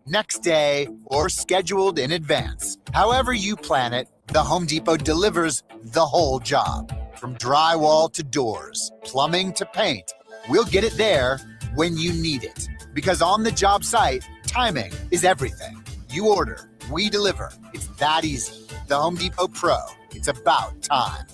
next day, or scheduled in advance. However you plan it, the Home Depot delivers the whole job. From drywall to doors, plumbing to paint, we'll get it there when you need it. Because on the job site, timing is everything. You order, we deliver. It's that easy. The Home Depot Pro. It's about time.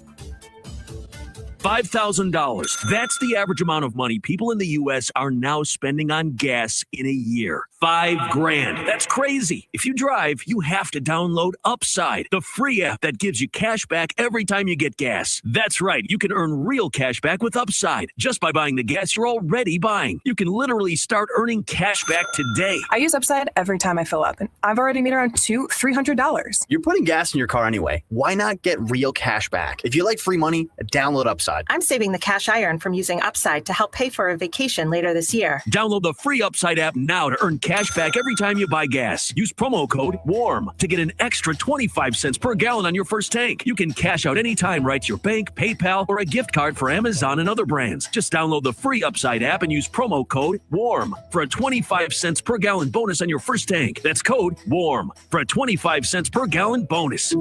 $5,000. That's the average amount of money people in the U.S. are now spending on gas in a year. $5,000. That's crazy. If you drive, you have to download Upside, the free app that gives you cash back every time you get gas. That's right. You can earn real cash back with Upside just by buying the gas you're already buying. You can literally start earning cash back today. I use Upside every time I fill up, and I've already made around $300. You're putting gas in your car anyway. Why not get real cash back? If you like free money, download Upside. I'm saving the cash I earn from using Upside to help pay for a vacation later this year. Download the free Upside app now to earn cash back every time you buy gas. Use promo code WARM to get an extra 25 cents per gallon on your first tank. You can cash out anytime right to your bank, PayPal, or a gift card for Amazon and other brands. Just download the free Upside app and use promo code WARM for a 25 cents per gallon bonus on your first tank. That's code WARM for a 25 cents per gallon bonus.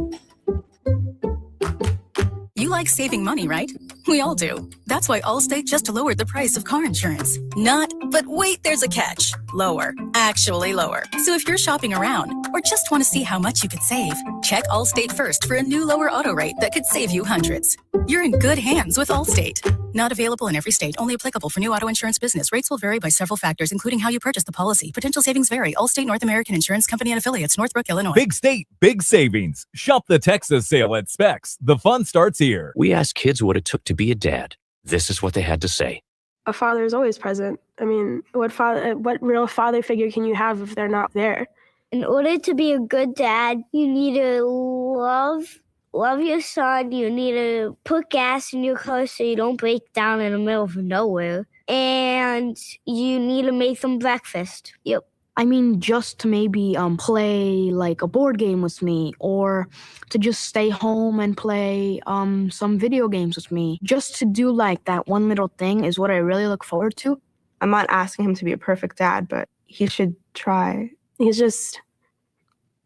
You like saving money, right? We all do. That's why Allstate just lowered the price of car insurance. Not, but wait, there's a catch. Lower. Actually lower. So if you're shopping around or just want to see how much you could save, check Allstate first for a new lower auto rate that could save you hundreds. You're in good hands with Allstate. Not available in every state. Only applicable for new auto insurance business. Rates will vary by several factors, including how you purchase the policy. Potential savings vary. Allstate North American Insurance Company and affiliates, Northbrook, Illinois. Big state, big savings. Shop the Texas sale at Specs. The fun starts here. We asked kids what it took to be a dad. This is what they had to say. A father is always present. I mean, what real father figure can you have if they're not there? In order to be a good dad, you need to love your son. You need to put gas in your car so you don't break down in the middle of nowhere. And you need to make them breakfast. Yep. I mean, just to maybe play like a board game with me, or to just stay home and play some video games with me. Just to do like that one little thing is what I really look forward to. I'm not asking him to be a perfect dad, but he should try. He's just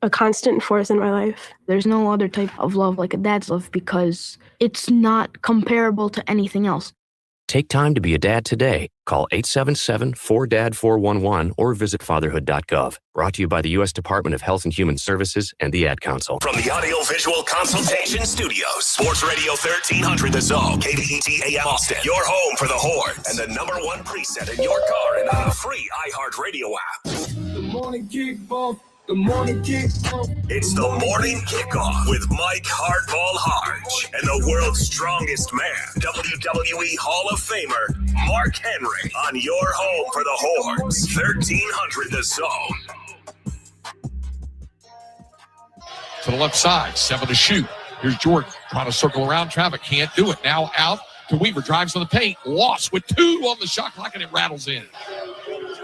a constant force in my life. There's no other type of love like a dad's love because it's not comparable to anything else. Take time to be a dad today. Call 877-4DAD-411 or visit fatherhood.gov. Brought to you by the U.S. Department of Health and Human Services and the Ad Council. From the Audio-Visual Consultation Studios, Sports Radio 1300 The Zone, KDET AM Austin, your home for the Horns, and the #1 preset in your car and on the free iHeartRadio app. The morning kickoff. The morning kickoff. It's the morning kickoff with Mike Hardball Hardge and the world's strongest man, WWE Hall of Famer Mark Henry, on your home for the Horns, 1300 The Zone. To the left side, 7 to shoot. Here's Jordan trying to circle around traffic, can't do it. Now out to Weaver, drives to the paint, lost with 2 on the shot clock, and it rattles in.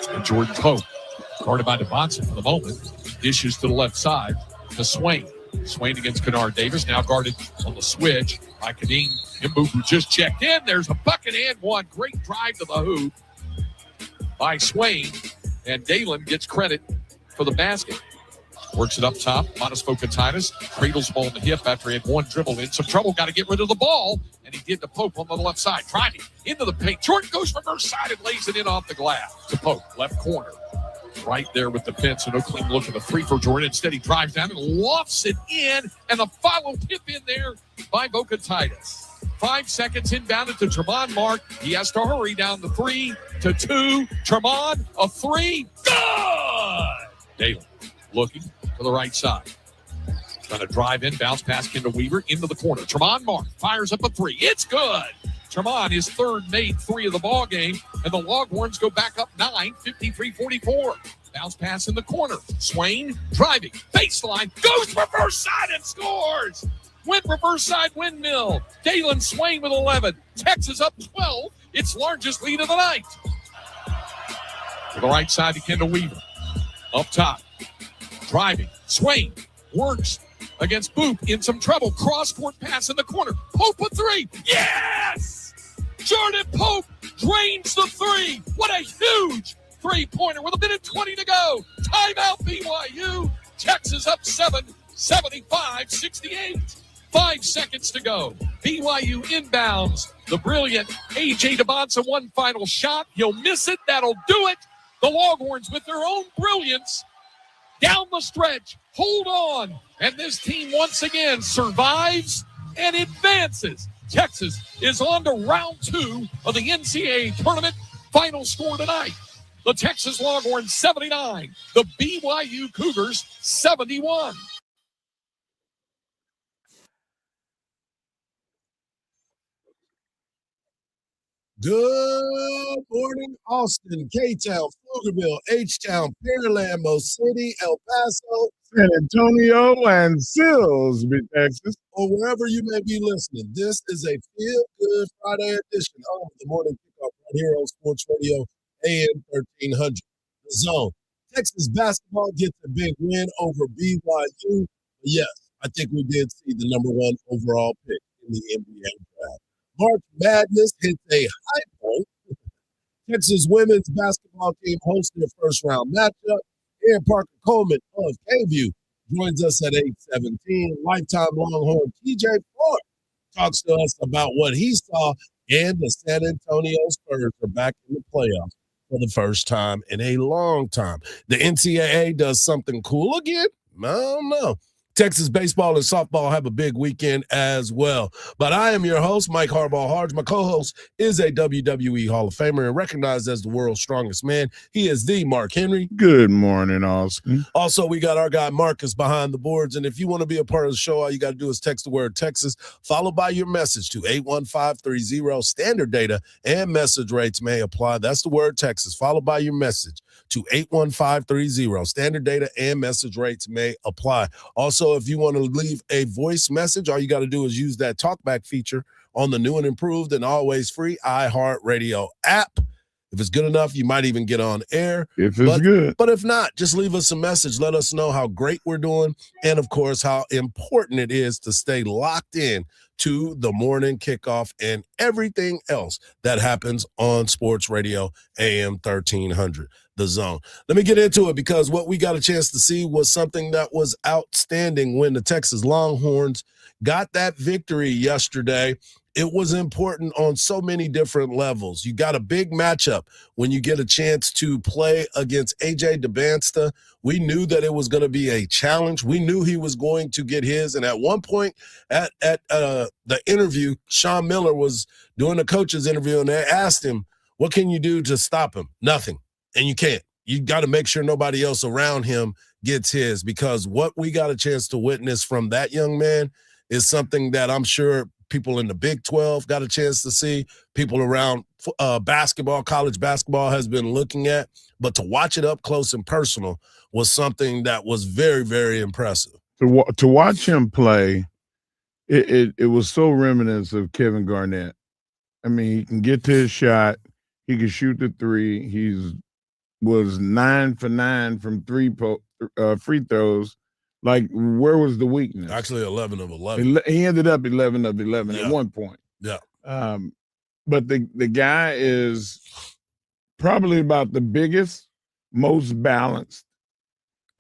And Jordan Pope, guarded by DeBonson for the moment. Dishes to the left side to Swain. Swain against Kennard Davis, now guarded on the switch by Kadeem Imbu, who just checked in. There's a bucket and one. Great drive to the hoop by Swain. And Dalen gets credit for the basket. Works it up top. Montesfokatitis cradles the ball on the hip after he had one dribble in. Some trouble, got to get rid of the ball. And he did to Pope on the left side. Driving into the paint. Jordan goes reverse side and lays it in off the glass to Pope. Left corner. Right there with the pin, so no clean look at the 3 for Jordan. Instead, he drives down and lofts it in, and the follow tip in there by Bocatitis. 5 seconds inbounded to Tremont Mark. He has to hurry down the 3 to 2. Tremont, a 3. Good! Dalen looking to the right side. Trying to drive in, bounce pass into Weaver, into the corner. Tremont Mark fires up a 3. It's good! Tremont, his third made 3 of the ball game, and the Longhorns go back up 9, 53-44. Bounce pass in the corner. Swain driving, baseline, goes reverse side and scores. Went reverse side windmill. Dalen Swain with 11. Texas up 12. Its largest lead of the night. To the right side to Kendall Weaver. Up top, driving. Swain works against Boop, in some trouble. Cross-court pass in the corner. Pope a 3. Yes! Jordan Pope drains the 3. What a huge three-pointer with 1:20 to go. Timeout BYU. Texas up 7, 75-68. 5 seconds to go. BYU inbounds. The brilliant A.J. DeBonsa, one final shot. He'll miss it. That'll do it. The Longhorns, with their own brilliance, down the stretch, hold on. And this team once again survives and advances. Texas is on to round 2 of the NCAA tournament. Final score tonight: the Texas Longhorns 79, the BYU Cougars 71. Good morning, Austin, K-Town, Pflugerville, H-Town, Pearland, Mo City, El Paso, San Antonio, and Silsbee, Texas, or wherever you may be listening. This is a feel-good Friday edition of the Morning Kickoff right here on Sports Radio AM 1300. The Zone. Texas basketball gets a big win over BYU. Yes, I think we did see the number 1 overall pick in the NBA draft. March Madness hits a high point. Texas women's basketball team hosted a first-round matchup. Aaron Parker Coleman of KView joins us at 8:17. Lifetime Longhorn TJ Ford talks to us about what he saw, and the San Antonio Spurs are back in the playoffs for the first time in a long time. The NCAA does something cool again? I don't know. Texas baseball and softball have a big weekend as well. But I am your host, Mike Hardball Hardge. My co-host is a WWE Hall of Famer and recognized as the world's strongest man. He is the Mark Henry. Good morning, Austin. Also, we got our guy Marcus behind the boards. And if you want to be a part of the show, all you got to do is text the word Texas, followed by your message to 81530. Standard data and message rates may apply. That's the word Texas, followed by your message to 81530. Standard data and message rates may apply. Also, if you want to leave a voice message, all you got to do is use that talkback feature on the new and improved and always free iHeartRadio app. If it's good enough, you might even get on air. If it's good. But if not, just leave us a message. Let us know how great we're doing and, of course, how important it is to stay locked in to the Morning Kickoff and everything else that happens on Sports Radio AM 1300. The Zone. Let me get into it, because what we got a chance to see was something that was outstanding when the Texas Longhorns got that victory yesterday. It was important on so many different levels. You got a big matchup when you get a chance to play against A.J. DeBonsa. We knew that it was going to be a challenge. We knew he was going to get his. And at one point at the interview, Sean Miller was doing a coach's interview, and they asked him, what can you do to stop him? Nothing. And you can't. You got to make sure nobody else around him gets his, because what we got a chance to witness from that young man is something that I'm sure people in the Big 12 got a chance to see. People around basketball, college basketball has been looking at. But to watch it up close and personal was something that was very, very impressive. To watch him play, it was so reminiscent of Kevin Garnett. I mean, he can get to his shot. He can shoot the three. Was 9 for 9 from free throws. Like, where was the weakness? Actually, 11 of 11. He ended up 11 of 11 at one point. Yeah. But the guy is probably about the biggest, most balanced,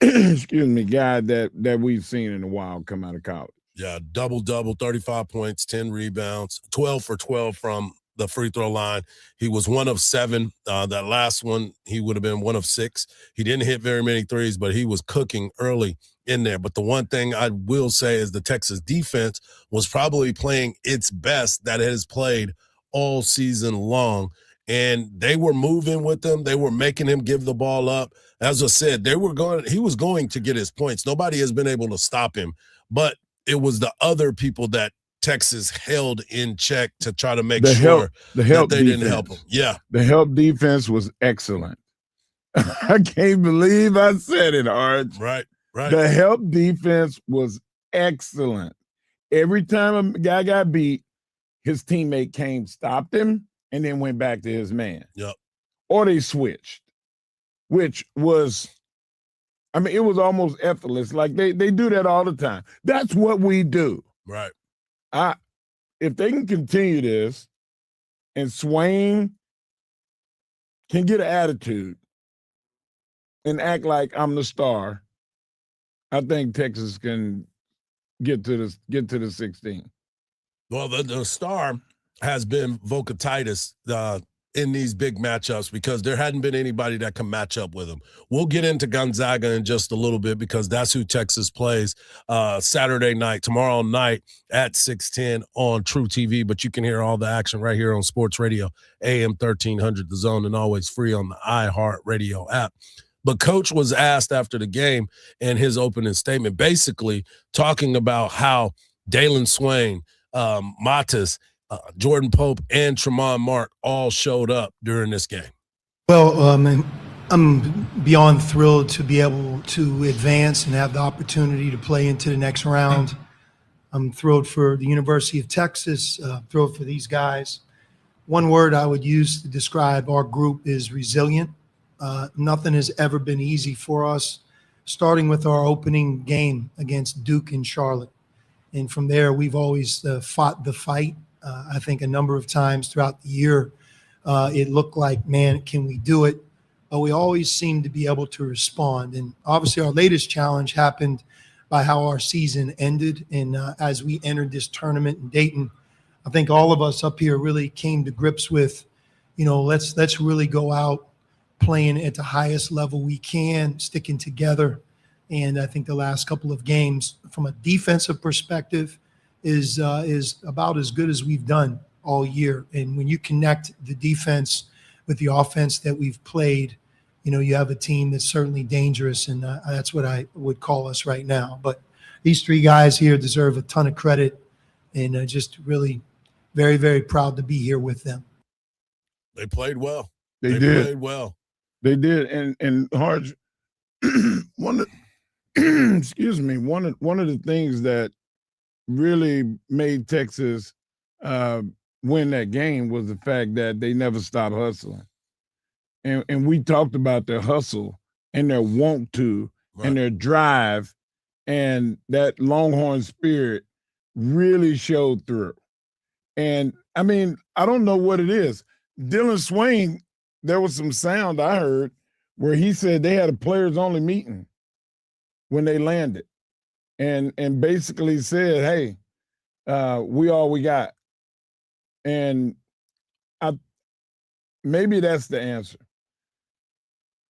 excuse me, guy that we've seen in a while come out of college. Yeah, double-double, 35 points, 10 rebounds, 12 for 12 from the free throw line. He was 1 of 7. That last one, he would have been 1 of 6. He didn't hit very many threes, but he was cooking early in there. But the one thing I will say is the Texas defense was probably playing its best that it has played all season long. And they were moving with him. They were making him give the ball up. As I said, he was going to get his points. Nobody has been able to stop him. But it was the other people that Texas held in check to try to make sure that they didn't help him. Yeah. The help defense was excellent. I can't believe I said it, Hardge. Right. The help defense was excellent. Every time a guy got beat, his teammate came, stopped him, and then went back to his man. Yep. Or they switched, which was, I mean, it was almost effortless. Like they do that all the time. That's what we do. Right. If they can continue this, and Swain can get an attitude, and act like I'm the star, I think Texas can get to the 16. Well, the star has been Vocatitis in these big matchups because there hadn't been anybody that can match up with him. We'll get into Gonzaga in just a little bit because that's who Texas plays Saturday night, tomorrow night at 6:10 on True TV. But you can hear all the action right here on Sports Radio, AM 1300 The Zone, and always free on the iHeartRadio app. But Coach was asked after the game in his opening statement, basically talking about how Dalen Swain, Matas, Jordan Pope, and Tremont Mark all showed up during this game. Well, I'm beyond thrilled to be able to advance and have the opportunity to play into the next round. I'm thrilled for the University of Texas, thrilled for these guys. One word I would use to describe our group is resilient. Nothing has ever been easy for us, starting with our opening game against Duke and Charlotte. And from there, we've always fought the fight. I think a number of times throughout the year, it looked like, man, can we do it? But we always seem to be able to respond. And obviously our latest challenge happened by how our season ended. And as we entered this tournament in Dayton, I think all of us up here really came to grips with, let's really go out playing at the highest level we can, sticking together. And I think the last couple of games from a defensive perspective is about as good as we've done all year. And when you connect the defense with the offense that we've played, you have a team that's certainly dangerous, and that's what I would call us right now. But these three guys here deserve a ton of credit, and just really very, very proud to be here with them. They played well. They did. Played well. They did. And Hardge, one of the things that really made Texas win that game was the fact that they never stopped hustling. And we talked about their hustle and their want to and their drive, and that Longhorn spirit really showed through. And, I mean, I don't know what it is. Dylan Swain, there was some sound I heard where he said they had a players-only meeting when they landed and basically said, hey, we all we got. And maybe that's the answer.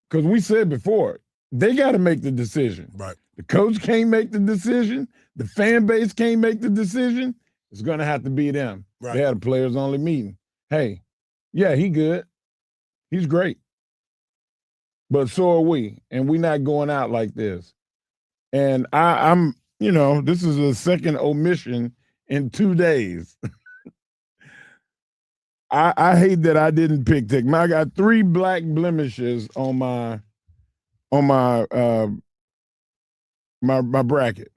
Because we said before, they got to make the decision. Right. The coach can't make the decision. The fan base can't make the decision. It's going to have to be them. Right. They had a players-only meeting. Hey, yeah, he good. He's great. But so are we, and we're not going out like this. And I'm, this is a second omission in 2 days. I hate that I didn't pick Texas. I got 3 black blemishes on my bracket,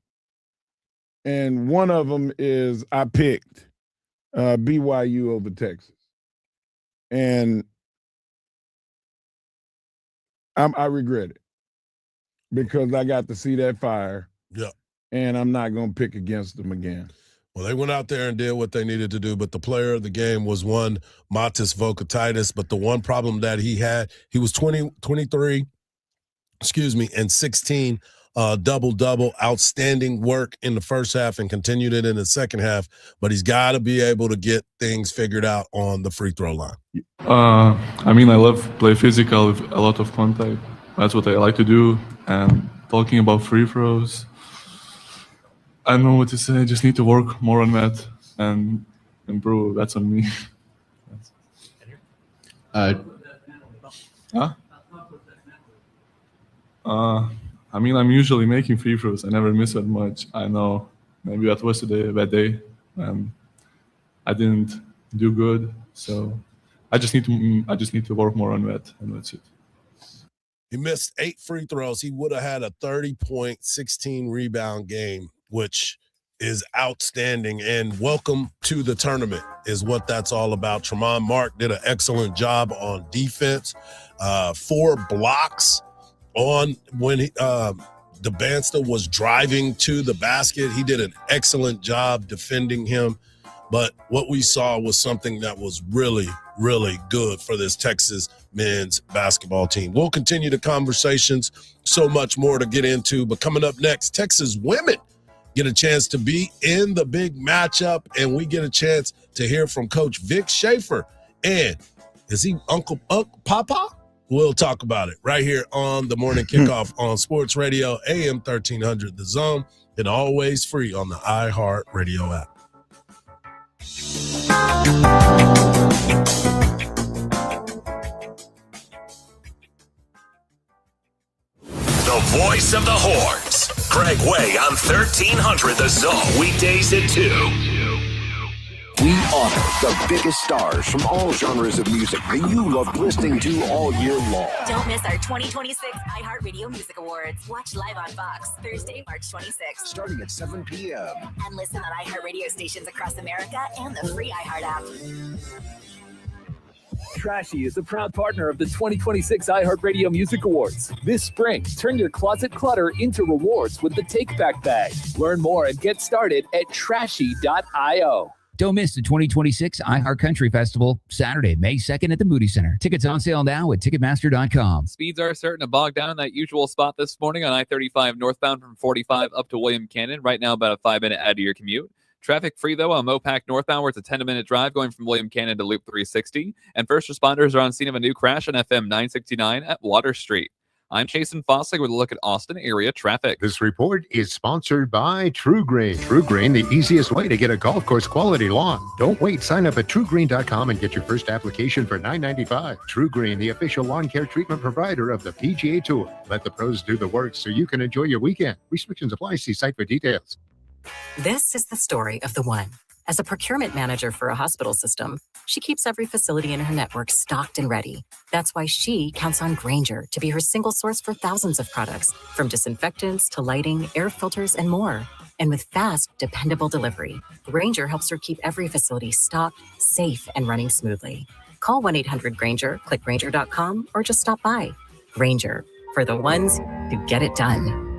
and one of them is I picked BYU over Texas, and I regret it because I got to see that fire. Yeah, and I'm not going to pick against them again. Well, they went out there and did what they needed to do, but the player of the game was one Matas Vocatitis. But the one problem that he had, he was 23, and 16, double-double, outstanding work in the first half and continued it in the second half. But he's got to be able to get things figured out on the free throw line. I love play physical with a lot of contact. That's what I like to do. And talking about free throws, I don't know what to say. I just need to work more on that and improve. That's on me. I'm usually making free throws. I never miss that much. I know maybe that was today a bad day. I didn't do good, so I just need to work more on that, and that's it. He missed 8 free throws. He would have had a 30-point, 16 rebound game, which is outstanding. And welcome to the tournament is what that's all about. Tremont Mark did an excellent job on defense. 4 blocks on when DeBansta was driving to the basket. He did an excellent job defending him. But what we saw was something that was really, really good for this Texas men's basketball team. We'll continue the conversations. So much more to get into. But coming up next, Texas women get a chance to be in the big matchup, and we get a chance to hear from Coach Vic Schaefer. And is he Uncle Papa? We'll talk about it right here on the Morning Kickoff on Sports Radio, AM 1300 The Zone, and always free on the iHeartRadio app. The voice of the Horns, Greg Way on 1300 The Zone, weekdays at 2. We honor the biggest stars from all genres of music that you love listening to all year long. Don't miss our 2026 iHeartRadio Music Awards. Watch live on Fox Thursday, March 26th. Starting at 7 p.m. And listen on iHeartRadio stations across America and the free iHeart app. Trashy is a proud partner of the 2026 iHeartRadio Music Awards. This spring, turn your closet clutter into rewards with the Take Back Bag. Learn more and get started at trashy.io. Don't miss the 2026 iHeart Country Festival, Saturday, May 2nd at the Moody Center. Tickets on sale now at Ticketmaster.com. Speeds are starting to bog down in that usual spot this morning on I-35 northbound from 45 up to William Canyon. Right now, about a 5-minute add to your commute. Traffic free, though, on Mopac northbound, where it's a 10-minute drive going from William Canyon to Loop 360. And first responders are on scene of a new crash on FM 969 at Water Street. I'm Jason Fossig with a look at Austin area traffic. This report is sponsored by True Green. True Green, the easiest way to get a golf course quality lawn. Don't wait. Sign up at truegreen.com and get your first application for $9.95. True Green, the official lawn care treatment provider of the PGA Tour. Let the pros do the work so you can enjoy your weekend. Restrictions apply. See site for details. This is the story of the one. As a procurement manager for a hospital system, she keeps every facility in her network stocked and ready. That's why she counts on Grainger to be her single source for thousands of products, from disinfectants to lighting, air filters, and more. And with fast, dependable delivery, Grainger helps her keep every facility stocked, safe, and running smoothly. Call 1-800-GRAINGER, click Grainger.com, or just stop by. Grainger, for the ones who get it done.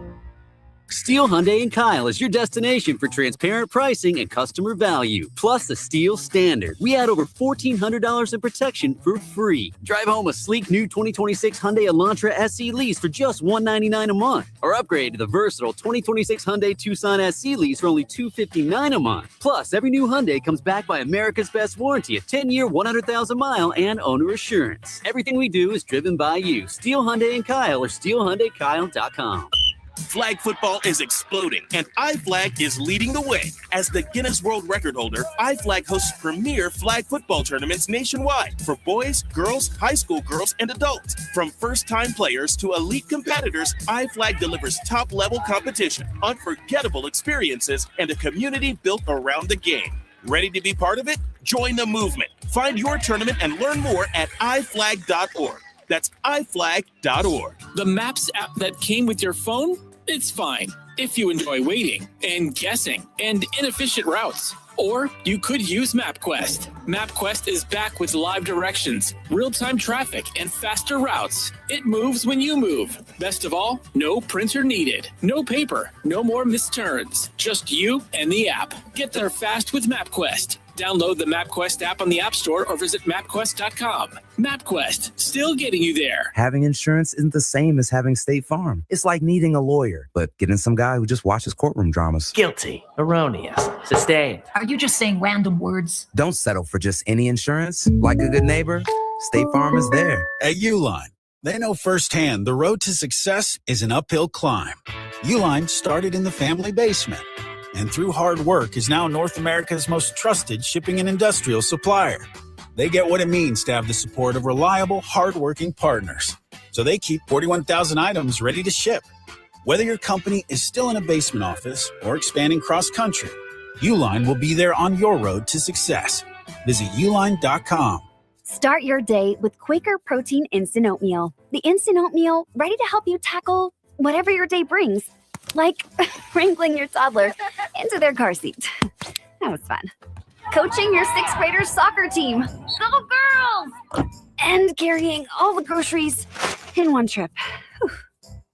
Steel Hyundai & Kyle is your destination for transparent pricing and customer value, plus the Steel Standard. We add over $1,400 in protection for free. Drive home a sleek new 2026 Hyundai Elantra SE lease for just $199 a month, or upgrade to the versatile 2026 Hyundai Tucson SE lease for only $259 a month. Plus, every new Hyundai comes backed by America's Best Warranty, a 10-year, 100,000-mile, and owner assurance. Everything we do is driven by you. Steel Hyundai & Kyle or SteelHyundaiKyle.com. Flag football is exploding, and iFlag is leading the way. As the Guinness World Record holder, iFlag hosts premier flag football tournaments nationwide for boys, girls, high school girls, and adults. From first-time players to elite competitors, iFlag delivers top-level competition, unforgettable experiences, and a community built around the game. Ready to be part of it? Join the movement. Find your tournament and learn more at iflag.org. That's iflag.org. The Maps app that came with your phone? It's fine if you enjoy waiting and guessing and inefficient routes. Or you could use MapQuest. MapQuest is back with live directions, real-time traffic, and faster routes. It moves when you move. Best of all, no printer needed. No paper. No more missed turns. Just you and the app. Get there fast with MapQuest. Download the MapQuest app on the App Store or visit MapQuest.com. MapQuest, still getting you there. Having insurance isn't the same as having State Farm. It's like needing a lawyer, but getting some guy who just watches courtroom dramas. Guilty, erroneous, sustained. Are you just saying random words? Don't settle for just any insurance. Like a good neighbor, State Farm is there. At Uline, they know firsthand the road to success is an uphill climb. Uline started in the family basement, and through hard work is now North America's most trusted shipping and industrial supplier. They get what it means to have the support of reliable, hardworking partners. So they keep 41,000 items ready to ship. Whether your company is still in a basement office or expanding cross-country, Uline will be there on your road to success. Visit uline.com. Start your day with Quaker Protein Instant Oatmeal. The instant oatmeal ready to help you tackle whatever your day brings. Like wrangling your toddler into their car seat. That was fun. Coaching your 6th graders soccer team. Go girls! And carrying all the groceries in one trip. Whew.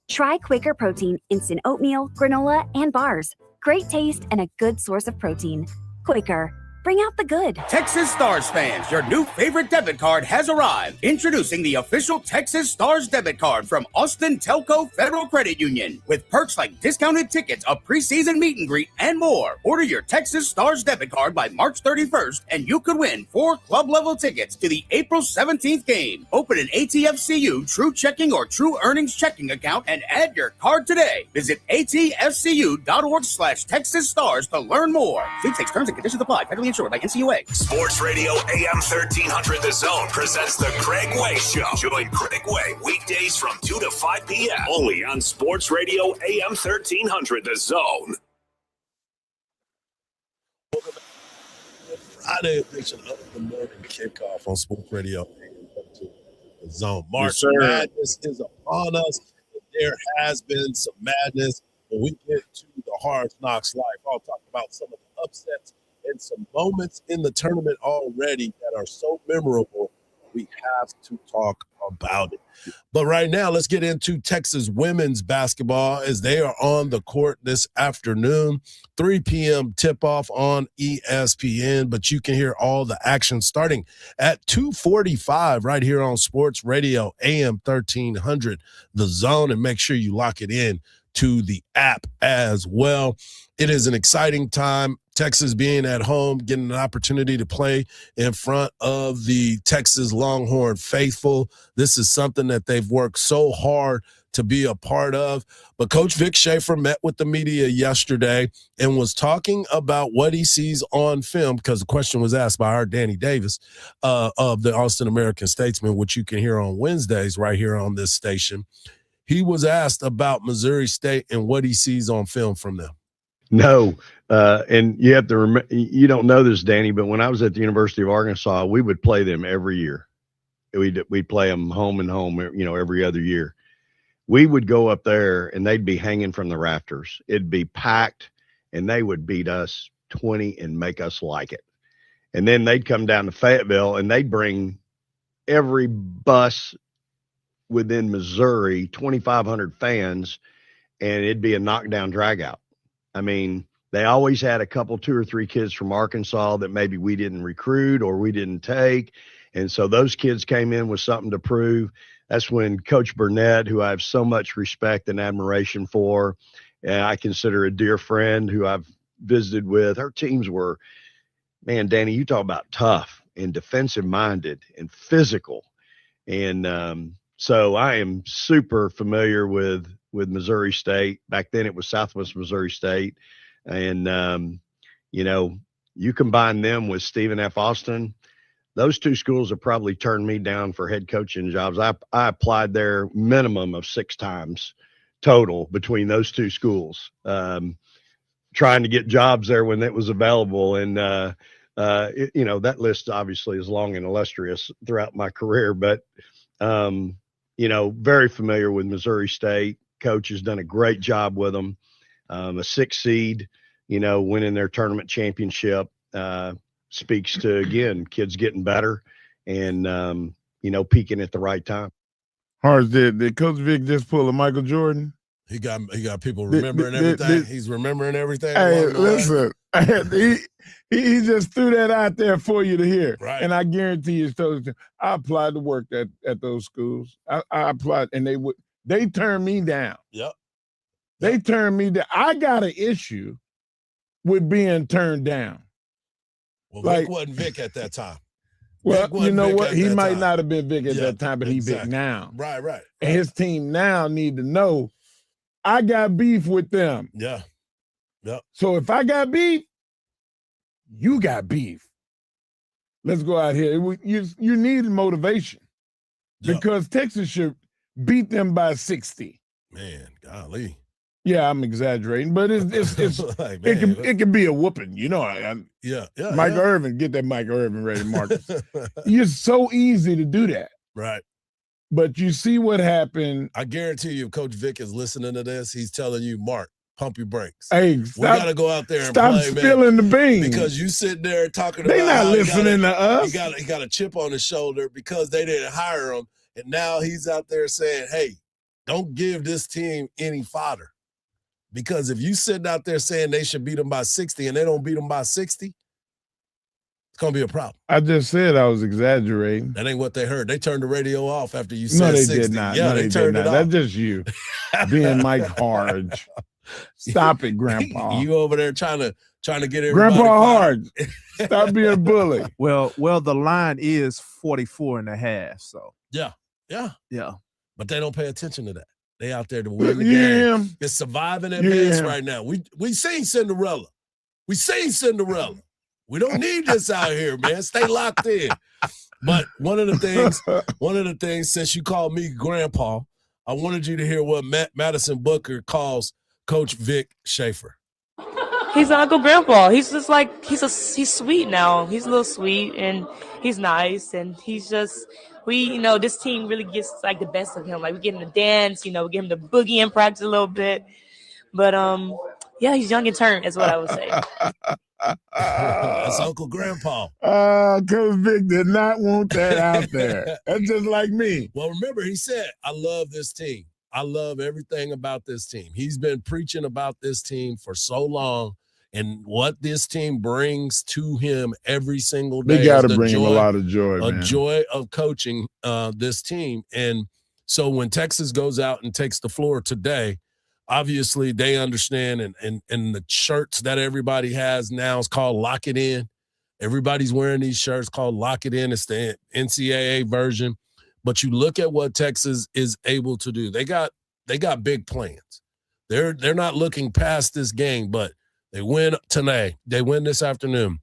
Try Quaker Protein Instant Oatmeal, granola, and bars. Great taste and a good source of protein. Quaker, Bring out the good. Texas Stars fans, your new favorite debit card has arrived. Introducing the official Texas Stars debit card from Austin Telco Federal Credit Union. With perks like discounted tickets, a preseason meet and greet, and more. Order your Texas Stars debit card by March 31st, and you could win 4 club-level tickets to the April 17th game. Open an ATFCU True Checking or True Earnings checking account and add your card today. Visit atfcu.org/Texas Stars to learn more. Sweepstakes terms and conditions apply. Federally insured by NCUA. Sports Radio AM 1300 The Zone presents the Craig Way Show. Join Craig Way weekdays from 2 to 5 p.m. only on Sports Radio AM 1300 The Zone. Friday edition of the morning kickoff on Sports Radio AM 1300 The Zone. March Madness is upon us. There has been some madness. When we get to the Hard Knocks Live, I'll talk about some of the upsets and some moments in the tournament already that are so memorable, we have to talk about it. But right now, let's get into Texas women's basketball as they are on the court this afternoon. 3 p.m. tip-off on ESPN, but you can hear all the action starting at 2:45 right here on Sports Radio AM 1300 The Zone, and make sure you lock it in to the app as well. It is an exciting time. Texas being at home, getting an opportunity to play in front of the Texas Longhorn faithful. This is something that they've worked so hard to be a part of. But Coach Vic Schaefer met with the media yesterday and was talking about what he sees on film, because the question was asked by our Danny Davis of the Austin American-Statesman, which you can hear on Wednesdays right here on this station. He was asked about Missouri State and what he sees on film from them. No, and you have to remember, you don't know this, Danny, but when I was at the University of Arkansas, we would play them every year. We'd play them home and home, every other year. We would go up there and they'd be hanging from the rafters. It'd be packed and they would beat us 20 and make us like it. And then they'd come down to Fayetteville and they'd bring every bus within Missouri, 2,500 fans, and it'd be a knockdown dragout. I mean, they always had a couple, 2 or 3 kids from Arkansas that maybe we didn't recruit or we didn't take. And so those kids came in with something to prove. That's when Coach Burnett, who I have so much respect and admiration for, and I consider a dear friend who I've visited with, her teams were, man, Danny, you talk about tough and defensive minded and physical. And so I am super familiar with Missouri State. Back then it was Southwest Missouri State. And, you combine them with Stephen F. Austin, those 2 schools have probably turned me down for head coaching jobs. I applied there minimum of 6 times total between those 2 schools, trying to get jobs there when it was available. And, that list obviously is long and illustrious throughout my career, but, very familiar with Missouri State. Coach has done a great job with them. A 6 seed, winning their tournament championship, speaks to, again, kids getting better and, peaking at the right time. Hardge, did Coach Vic just pull a Michael Jordan? He got people remembering everything. He's remembering everything. Hey, listen, he just threw that out there for you to hear. Right. And I guarantee you, I applied to work at those schools. I applied, and they turned me down. Yep. They turned me down. I got an issue with being turned down. Well, Vic wasn't Vic at that time. Well, you know Vic what? He might time. not have been Vic at that time, but he's Vic now. Right. And his team now need to know I got beef with them. Yeah. Yep. So if I got beef, you got beef. Let's go out here. You need motivation because Texas should beat them by 60. Man, golly. Yeah, I'm exaggerating, but it's like, it can be a whooping, Yeah. Mike Irvin, get that Mike Irvin ready, Marcus. It's so easy to do that. Right. But you see what happened. I guarantee you, if Coach Vic is listening to this, he's telling you, Mark, pump your brakes. Hey, we got to go out there and stop play, spilling the beans. Because you sitting there talking they about not how listening to us. He got a chip on his shoulder because they didn't hire him. And now he's out there saying, hey, don't give this team any fodder. Because if you sitting out there saying they should beat them by 60 and they don't beat them by 60, going to be a problem. I just said I was exaggerating. That ain't what they heard. They turned the radio off after you said No, they 60. did not. Yeah, No, they turned it off. That's just you being Mike Hardge. Stop it, Grandpa. You over there trying to get everybody Grandpa fired. Hardge. Stop being a bully. Well, the line is 44 and a half. So Yeah. But they don't pay attention to that. They out there to win the game. It's surviving at base right now. We seen Cinderella. We don't need this out here, man. Stay locked in. But one of the things, since you called me Grandpa, I wanted you to hear what Madison Booker calls Coach Vic Schaefer. He's Uncle Grandpa. He's just like he's sweet now. He's a little sweet and he's nice and he's just this team really gets like the best of him. Like we get him to dance, we get him to boogie in practice a little bit. But yeah, he's young and turned is what I would say. That's Uncle Grandpa. Coach Vic did not want that out there. That's just like me. Well, remember, he said, I love this team. I love everything about this team. He's been preaching about this team for so long and what this team brings to him every single day. They got to bring him a lot of joy, man. Joy of coaching this team. And so when Texas goes out and takes the floor today, obviously they understand and the shirts that everybody has now is called Lock It In. Everybody's wearing these shirts called Lock It In. It's the NCAA version. But you look at what Texas is able to do. They got big plans. They're not looking past this game, but they win today. They win this afternoon.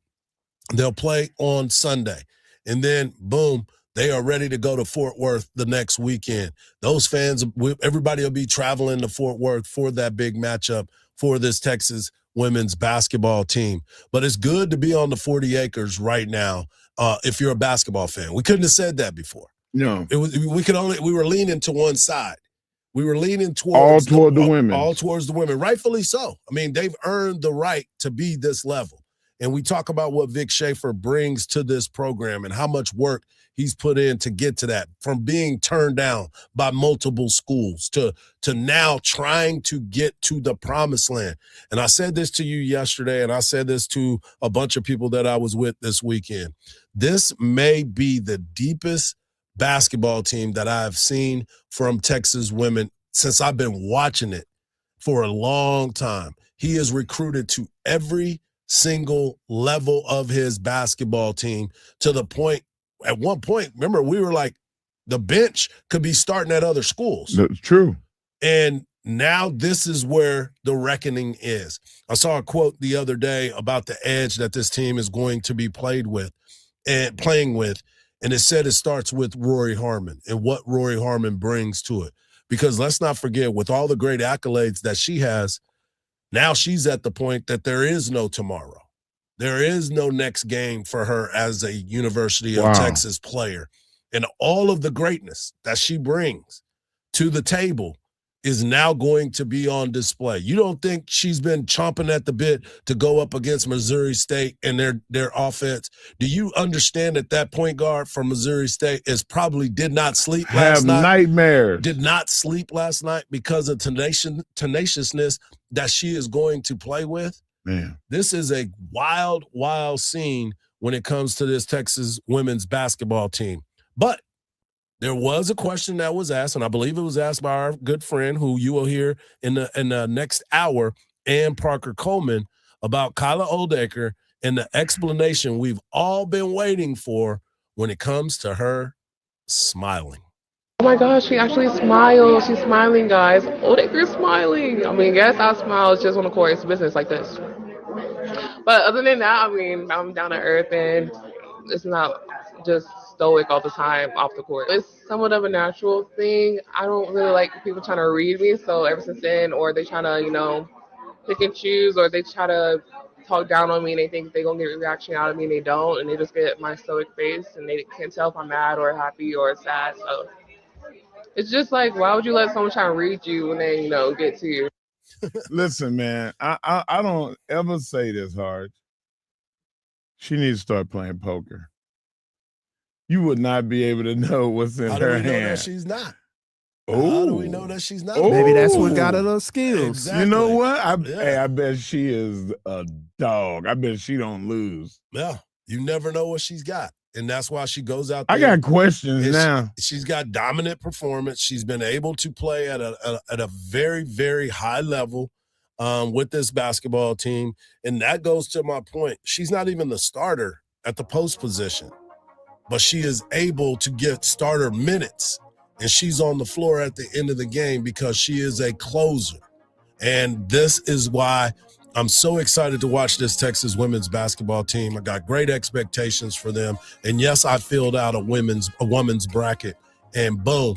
They'll play on Sunday. And then, boom, they are ready to go to Fort Worth the next weekend. Those fans, everybody will be traveling to Fort Worth for that big matchup for this Texas women's basketball team. But it's good to be on the 40 acres right now if you're a basketball fan. We couldn't have said that before. No. We were leaning to one side. We were leaning towards the women. All towards the women, rightfully so. I mean, they've earned the right to be this level. And we talk about what Vic Schaefer brings to this program and how much work he's put in to get to that, from being turned down by multiple schools to now trying to get to the promised land. And I said this to you yesterday, and I said this to a bunch of people that I was with this weekend. This may be the deepest basketball team that I've seen from Texas women since I've been watching it for a long time. He is recruited to every single level of his basketball team to the point, at one point, remember, we were like, the bench could be starting at other schools. That's true. And now this is where the reckoning is. I saw a quote the other day about the edge that this team is going to be playing with. And it said it starts with Rory Harmon and what Rory Harmon brings to it. Because let's not forget, with all the great accolades that she has, now she's at the point that there is no tomorrow. There is no next game for her as a University of Texas player. And all of the greatness that she brings to the table is now going to be on display. You don't think she's been chomping at the bit to go up against Missouri State and their offense? Do you understand that point guard from Missouri State probably did not sleep last night? Nightmares. Did not sleep last night because of tenaciousness that she is going to play with? Man, this is a wild, wild scene when it comes to this Texas women's basketball team. But there was a question that was asked, and I believe it was asked by our good friend who you will hear in the next hour, Ann Parker Coleman, about Kyla Oldacre and the explanation we've all been waiting for when it comes to her smiling. Oh my gosh, she actually smiles. She's smiling, guys. Oldacre's smiling. I mean, yes, I smile. It's just on the court. It's business like this. But other than that, I mean, I'm down to earth and it's not just stoic all the time off the court. It's somewhat of a natural thing. I don't really like people trying to read me. So ever since then, or they trying to, pick and choose, or they try to talk down on me and they think they're going to get a reaction out of me and they don't. And they just get my stoic face and they can't tell if I'm mad or happy or sad. So it's just like, why would you let someone try to read you and then, get to you? Listen, man, I don't ever say this, Hardge. She needs to start playing poker. You would not be able to know what's in her hand. How do we know that she's not? Oh, how do we know that she's not? Maybe that's what got her those skills. Exactly. You know what? I bet she is a dog. I bet she don't lose. Yeah. You never know what she's got. And that's why she goes out there. I got questions now. She's got dominant performance. She's been able to play at a very, very high level with this basketball team. And that goes to my point. She's not even the starter at the post position, but she is able to get starter minutes. And she's on the floor at the end of the game because she is a closer. And this is why I'm so excited to watch this Texas women's basketball team. I got great expectations for them. And yes, I filled out a women's bracket, and boom,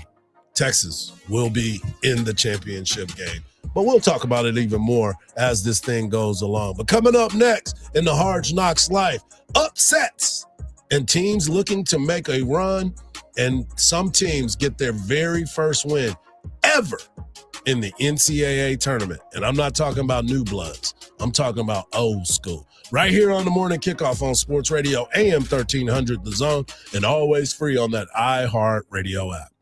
Texas will be in the championship game. But we'll talk about it even more as this thing goes along. But coming up next in the Hard Knocks Life, upsets and teams looking to make a run, and some teams get their very first win ever in the NCAA tournament. And I'm not talking about new bloods. I'm talking about old school. Right here on the Morning Kickoff on Sports Radio, AM 1300 The Zone, and always free on that iHeart Radio app.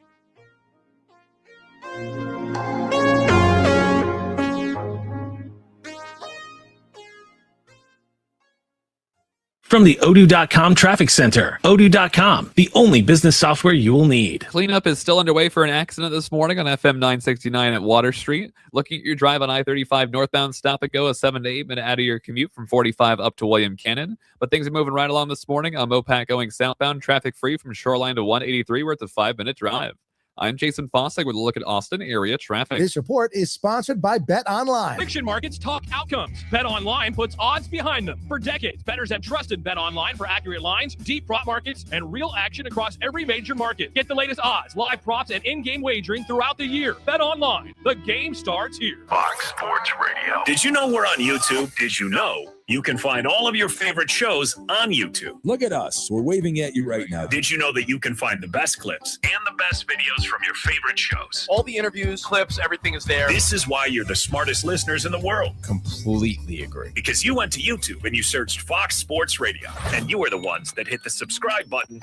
From the Odoo.com Traffic Center, Odoo.com, the only business software you will need. Cleanup is still underway for an accident this morning on FM 969 at Water Street. Looking at your drive on I-35 northbound, stop and go a 7 to 8 minute out of your commute from 45 up to William Cannon. But things are moving right along this morning on Mopac going southbound, traffic free from Shoreline to 183, where it's a 5-minute drive. I'm Jason Fossig with a look at Austin area traffic. This report is sponsored by Bet Online. Prediction markets talk outcomes. Bet Online puts odds behind them. For decades, bettors have trusted Bet Online for accurate lines, deep prop markets, and real action across every major market. Get the latest odds, live props, and in-game wagering throughout the year. Bet Online. The game starts here. Fox Sports Radio. Did you know we're on YouTube? Did you know you can find all of your favorite shows on YouTube? Look at us. We're waving at you right now. Did you know that you can find the best clips and the best videos from your favorite shows? All the interviews, clips, everything is there. This is why you're the smartest listeners in the world. Completely agree. Because you went to YouTube and you searched Fox Sports Radio, and you were the ones that hit the subscribe button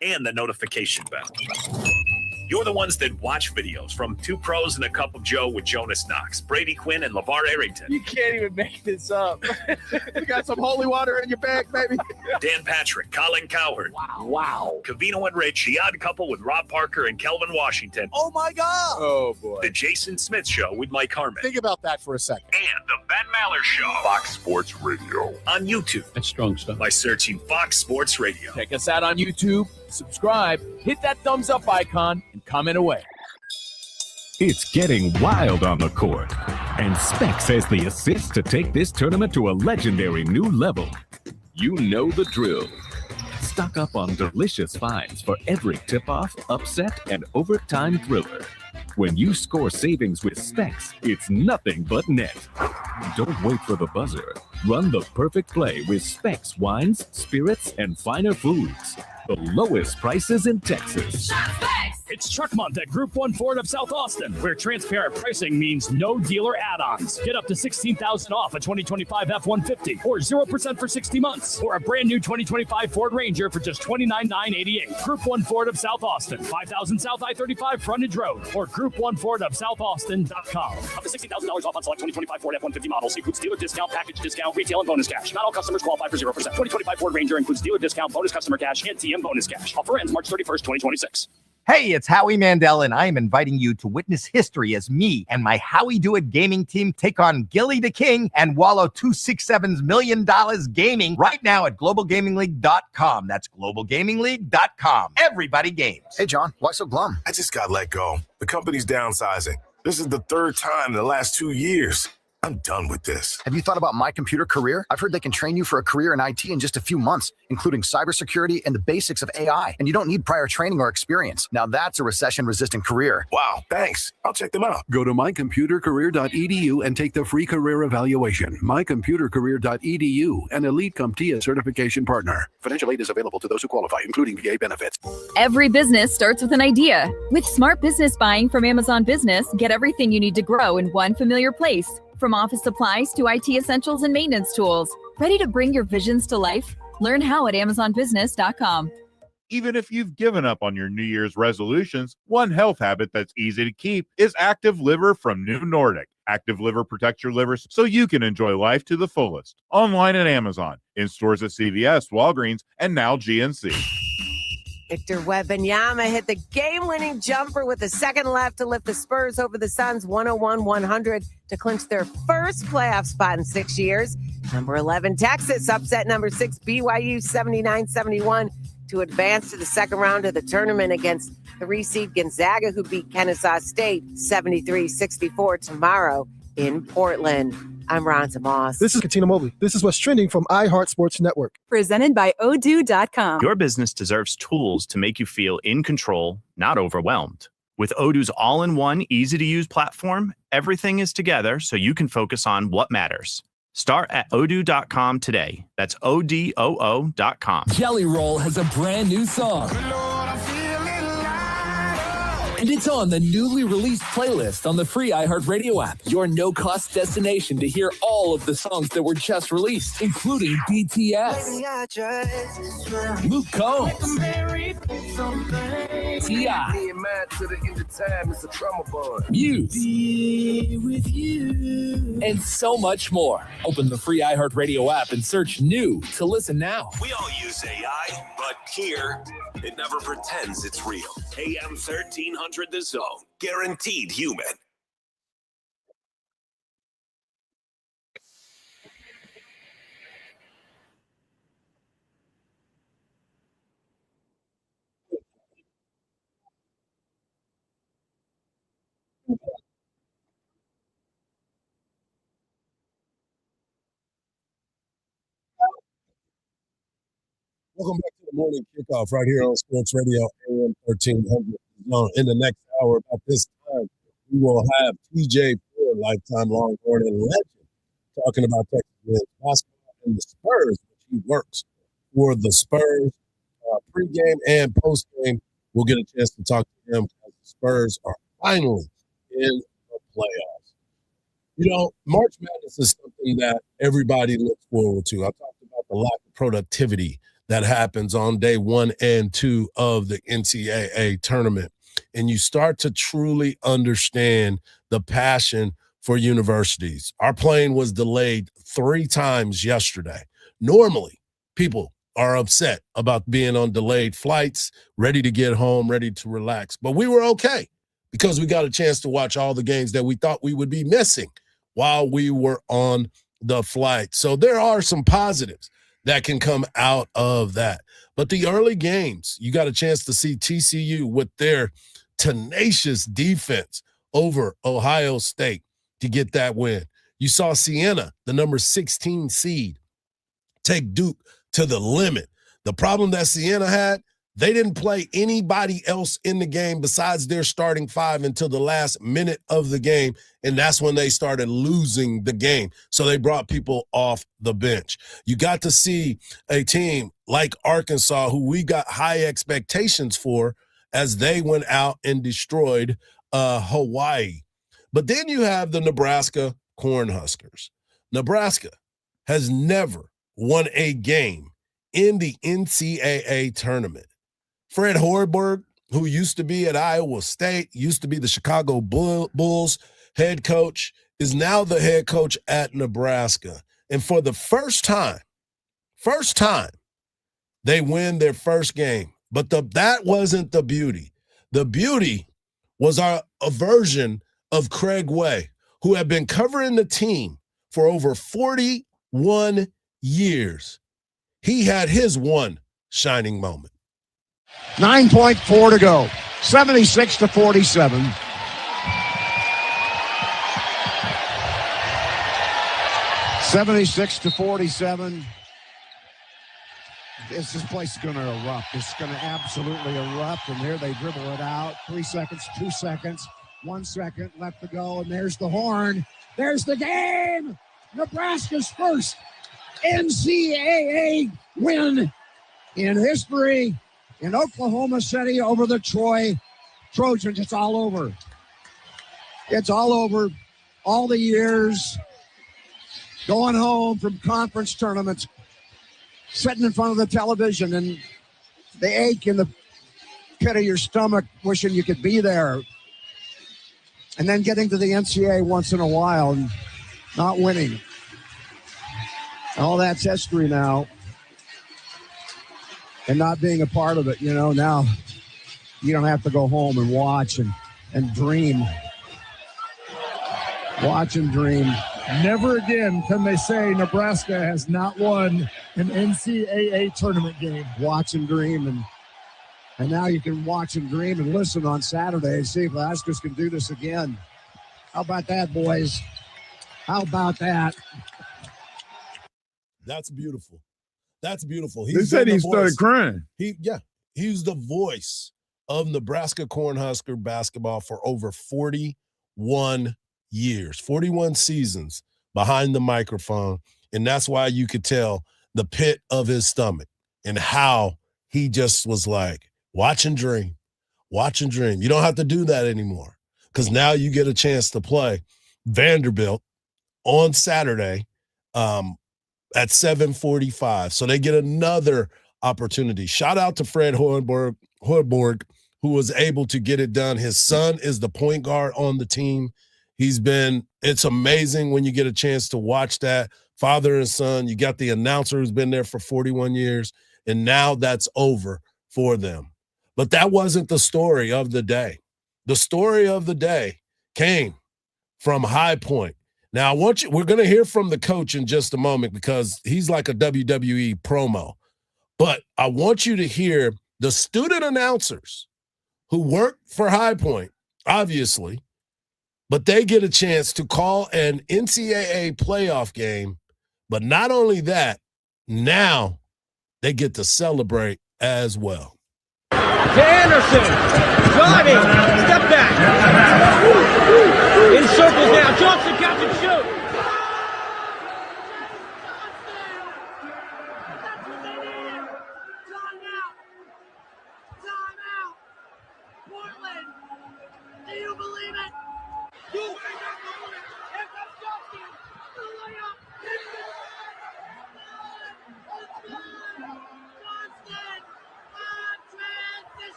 and the notification bell. You're the ones that watch videos from Two Pros and a Cup of Joe with Jonas Knox, Brady Quinn, and LeVar Arrington. You can't even make this up. You got some holy water in your bag, baby. Dan Patrick, Colin Cowherd. Wow. Covino and Rich, The Odd Couple with Rob Parker and Kelvin Washington. Oh, my God. Oh, boy. The Jason Smith Show with Mike Harmon. Think about that for a second. And the Ben Maller Show. Fox Sports Radio. On YouTube. That's strong stuff. By searching Fox Sports Radio. Check us out on YouTube. Subscribe. Hit that thumbs up icon and comment away. It's getting wild on the court, and Specs has the assist to take this tournament to a legendary new level. You know the drill. Stock up on delicious finds for every tip-off, upset, and overtime thriller. When you score savings with Specs, it's nothing but net. Don't wait for the buzzer. Run the perfect play with Specs wines, spirits, and finer foods. The lowest prices in Texas. It's Truck Month at Group 1 Ford of South Austin, where transparent pricing means no dealer add-ons. Get up to $16,000 off a 2025 F-150 or 0% for 60 months, or a brand new 2025 Ford Ranger for just $29,988. Group 1 Ford of South Austin, 5000 South I-35 Frontage Road, or Group1FordofSouthAustin.com. Up to $60,000 off on select 2025 Ford F-150 models. Includes dealer discount, package discount, retail, and bonus cash. Not all customers qualify for 0%. 2025 Ford Ranger includes dealer discount, bonus customer cash, and TM bonus cash. Offer ends March 31st, 2026. Hey, it's Howie Mandel, and I am inviting you to witness history as me and my Howie Do It gaming team take on Gilly the King and Wallow 267's $1 million gaming right now at globalgamingleague.com. That's globalgamingleague.com. Everybody games. Hey, John, why so glum? I just got let go. The company's downsizing. This is the third time in the last 2 years. I'm done with this. Have you thought about My Computer Career? I've heard they can train you for a career in IT in just a few months, including cybersecurity and the basics of AI. And you don't need prior training or experience. Now that's a recession-resistant career. Wow, thanks. I'll check them out. Go to mycomputercareer.edu and take the free career evaluation. mycomputercareer.edu, an Elite CompTIA certification partner. Financial aid is available to those who qualify, including VA benefits. Every business starts with an idea. With smart business buying from Amazon Business, get everything you need to grow in one familiar place. From office supplies to IT essentials and maintenance tools. Ready to bring your visions to life? Learn how at AmazonBusiness.com. Even if you've given up on your New Year's resolutions, one health habit that's easy to keep is active liver from New Nordic. Active Liver protects your liver so you can enjoy life to the fullest. Online at Amazon, in stores at CVS, Walgreens, and now GNC. Victor Wembanyama hit the game-winning jumper with a second left to lift the Spurs over the Suns 101-100 to clinch their first playoff spot in 6 years. Number 11, Texas, upset number 6, BYU 79-71 to advance to the second round of the tournament against 3-seed Gonzaga, who beat Kennesaw State 73-64 tomorrow in Portland. I'm Ronza Moss. This is Katina Mobley. This is what's trending from iHeart Sports Network. Presented by Odoo.com. Your business deserves tools to make you feel in control, not overwhelmed. With Odoo's all-in-one, easy-to-use platform, everything is together so you can focus on what matters. Start at Odoo.com today. That's ODOO.com. Jelly Roll has a brand new song. And it's on the newly released playlist on the free iHeartRadio app. Your no-cost destination to hear all of the songs that were just released, including BTS, Luke Combs, T.I., Muse, and so much more. Open the free iHeartRadio app and search New to listen now. We all use AI, but here, it never pretends it's real. AM 1300 The Zone. Guaranteed human. Welcome back to the morning kickoff right here on Sports Radio AM 1300. In the next hour, about this time, we will have TJ Ford, lifetime Longhorn and legend, talking about Texas men's basketball and the Spurs, which he works for the Spurs pregame and postgame. We'll get a chance to talk to him because the Spurs are finally in the playoffs. You know, March Madness is something that everybody looks forward to. I talked about the lack of productivity that happens on day 1 and 2 of the NCAA tournament. And you start to truly understand the passion for universities. Our plane was delayed 3 times yesterday. Normally, people are upset about being on delayed flights, ready to get home, ready to relax. But we were okay because we got a chance to watch all the games that we thought we would be missing while we were on the flight. So there are some positives that can come out of that. But the early games, you got a chance to see TCU with their tenacious defense over Ohio State to get that win. You saw Siena, the number 16 seed, take Duke to the limit. The problem that Siena had, they didn't play anybody else in the game besides their starting 5 until the last minute of the game, and that's when they started losing the game. So they brought people off the bench. You got to see a team like Arkansas, who we got high expectations for, as they went out and destroyed Hawaii. But then you have the Nebraska Cornhuskers. Nebraska has never won a game in the NCAA tournament. Fred Hoiberg, who used to be at Iowa State, used to be the Chicago Bulls head coach, is now the head coach at Nebraska. And for the first time, they win their first game. But that wasn't the beauty. The beauty was a version of Craig Way, who had been covering the team for over 41 years. He had his one shining moment. 9.4 to go. 76-47. This place is going to erupt. It's going to absolutely erupt. And here they dribble it out. 3 seconds, 2 seconds, 1 second left to go. And there's the horn. There's the game. Nebraska's first NCAA win in history in Oklahoma City over the Troy Trojans. It's all over. It's all over. All the years going home from conference tournaments, sitting in front of the television, and the ache in the pit of your stomach, wishing you could be there. and then getting to the NCAA once in a while and not winning. All that's history now. And not being a part of it, now you don't have to go home and watch and dream. Watch and dream. Never again can they say Nebraska has not won an NCAA tournament game. Watch and dream, and now you can watch and dream and listen on Saturday and see if the Huskers can do this again. How about that, boys? How about that? That's beautiful. That's beautiful. They said he started crying. He's the voice of Nebraska Cornhusker basketball for over 41 years, 41 seasons behind the microphone. And that's why you could tell the pit of his stomach and how he just was like, watch and dream, watch and dream. You don't have to do that anymore because now you get a chance to play Vanderbilt on Saturday at 7:45. So they get another opportunity. Shout out to Fred Hoiberg, who was able to get it done. His son is the point guard on the team. It's amazing when you get a chance to watch that. Father and son, you got the announcer who's been there for 41 years, and now that's over for them. But that wasn't the story of the day. The story of the day came from High Point. Now, we're going to hear from the coach in just a moment because he's like a WWE promo. But I want you to hear the student announcers who work for High Point, obviously, but they get a chance to call an NCAA playoff game. But not only that, now they get to celebrate as well. To Anderson, driving, step back. In circles now, Johnson catch and shoot. Portland, do you believe it?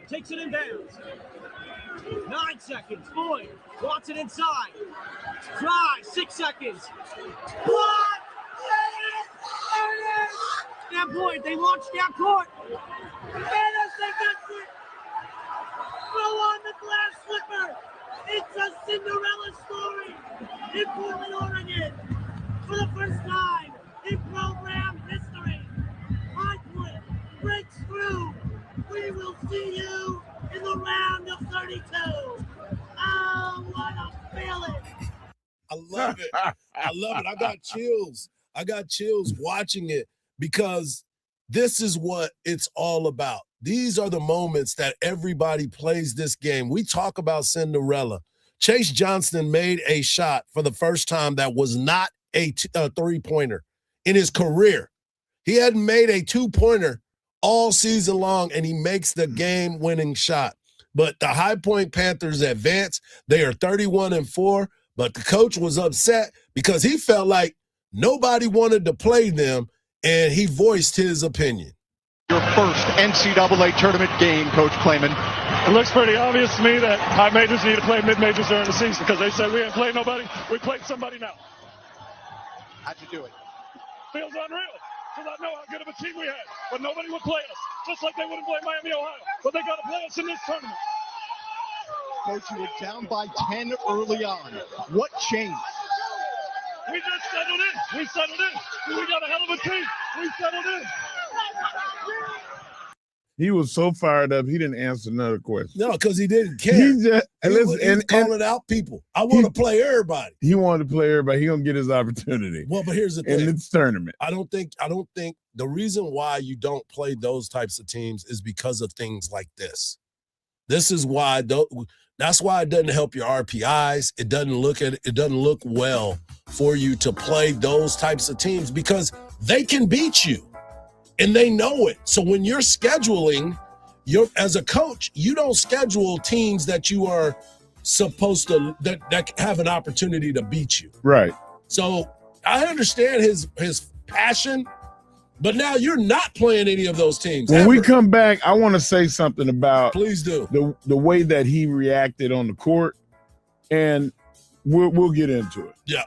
Takes it in bounds. 9 seconds. Boyd wants it inside. Try. 6 seconds. What? That Boyd, they launched down court. Anderson gets it. Throw on the glass slipper. It's a Cinderella story in Portland, Oregon. For the first time in program history, High Point breaks through. We will see you in the round of 32. Oh, what a feeling. I love it. I love it. I got chills. Watching it because this is what it's all about. These are the moments that everybody plays this game. We talk about Cinderella. Chase Johnston made a shot for the first time that was not a three-pointer in his career. He hadn't made a two-pointer all season long, and he makes the game-winning shot. But the High Point Panthers advance. They are 31-4, but the coach was upset because he felt like nobody wanted to play them, and he voiced his opinion. Your first NCAA tournament game, Coach Klayman. It looks pretty obvious to me that high majors need to play mid-majors during the season because they said we ain't played nobody. We played somebody now. How'd you do it? Feels unreal. Because I know how good of a team we had, but nobody would play us, just like they wouldn't play Miami, Ohio. But they got to play us in this tournament. Coach, you were down by 10 early on. What changed? We just settled in. We settled in. We got a hell of a team. We settled in. He was so fired up, he didn't answer another question. No, because he didn't care. He was calling out people. I want to play everybody. He wanted to play everybody. He gonna get his opportunity. Well, but here's the thing. In this tournament. I don't think the reason why you don't play those types of teams is because of things like this. This is why that's why it doesn't help your RPIs. It doesn't look well for you to play those types of teams because they can beat you. And they know it. So when you're scheduling, as a coach, you don't schedule teams that you are supposed to that have an opportunity to beat you. Right. So I understand his passion, But now you're not playing any of those teams. When we come back, I want to say something about Please do. the way that he reacted on the court, and we'll get into it. Yeah.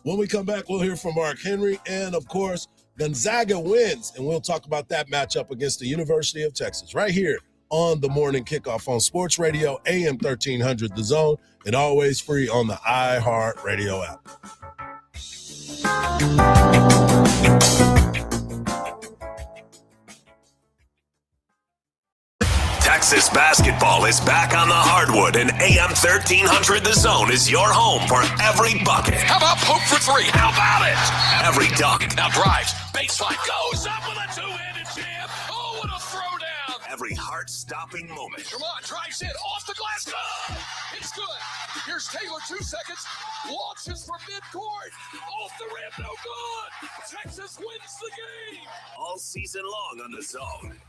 When we come back, we'll hear from Mark Henry, and of course, Gonzaga wins, and we'll talk about that matchup against the University of Texas right here on the Morning Kickoff on Sports Radio, AM 1300 The Zone, and always free on the iHeartRadio app. Texas basketball is back on the hardwood, and AM 1300 The Zone is your home for every bucket. How about poke for three? How about it? Every dunk. Now drives, baseline, goes up with a two-handed jam. Oh, what a throwdown. Every heart-stopping moment. Come on, drives in, off the glass. Oh, it's good. Here's Taylor, 2 seconds. Launches from midcourt. Off the rim, no good. Texas wins the game. All season long on The Zone.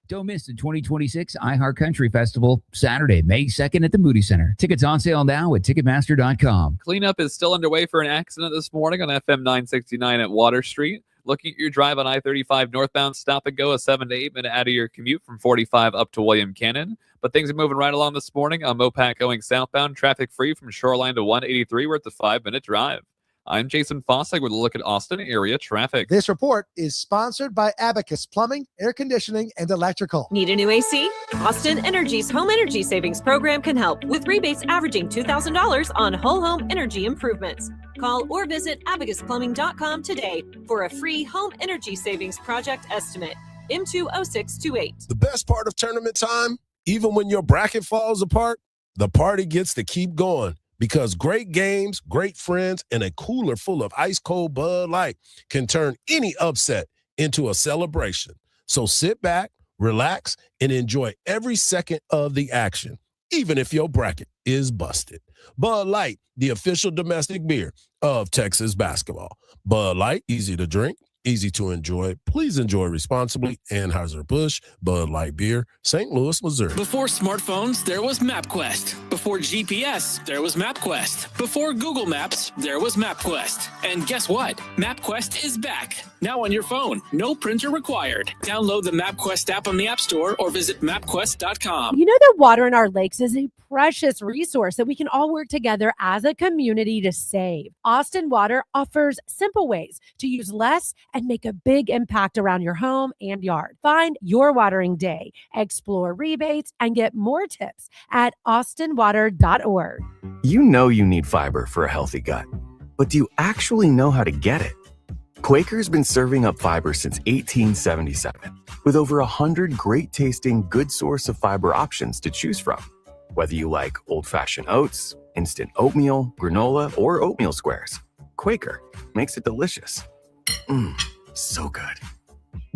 Don't miss the 2026 iHeart Country Festival, Saturday, May 2nd at the Moody Center. Tickets on sale now at Ticketmaster.com. Cleanup is still underway for an accident this morning on FM 969 at Water Street. Looking at your drive on I-35 northbound, stop and go a 7 to 8 minute out of your commute from 45 up to William Cannon. But things are moving right along this morning on Mopac going southbound, traffic free from Shoreline to 183. We're at the 5-minute drive. I'm Jason Fossig with a look at Austin area traffic. This report is sponsored by Abacus Plumbing, Air Conditioning, and Electrical. Need a new AC? Austin Energy's Home Energy Savings Program can help with rebates averaging $2,000 on whole home energy improvements. Call or visit abacusplumbing.com today for a free home energy savings project estimate. M20628. The best part of tournament time, even when your bracket falls apart, the party gets to keep going. Because great games, great friends, and a cooler full of ice-cold Bud Light can turn any upset into a celebration. So sit back, relax, and enjoy every second of the action, even if your bracket is busted. Bud Light, the official domestic beer of Texas basketball. Bud Light, easy to drink, easy to enjoy. Please enjoy responsibly. Anheuser-Busch, Bud Light Beer, St. Louis, Missouri. Before smartphones, there was MapQuest. Before GPS, there was MapQuest. Before Google Maps, there was MapQuest. And guess what? MapQuest is back. Now on your phone. No printer required. Download the MapQuest app on the App Store or visit MapQuest.com. You know that water in our lakes is a precious resource that we can all work together as a community to save. Austin Water offers simple ways to use less and make a big impact around your home and yard. Find your watering day, explore rebates, and get more tips at austinwater.org. You know you need fiber for a healthy gut, but do you actually know how to get it? Quaker's been serving up fiber since 1877, with over 100 great-tasting, good source of fiber options to choose from. Whether you like old-fashioned oats, instant oatmeal, granola, or oatmeal squares, Quaker makes it delicious. So good.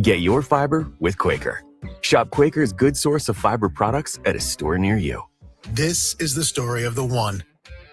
Get your fiber with Quaker. Shop Quaker's good source of fiber products at a store near you. This is the story of the one.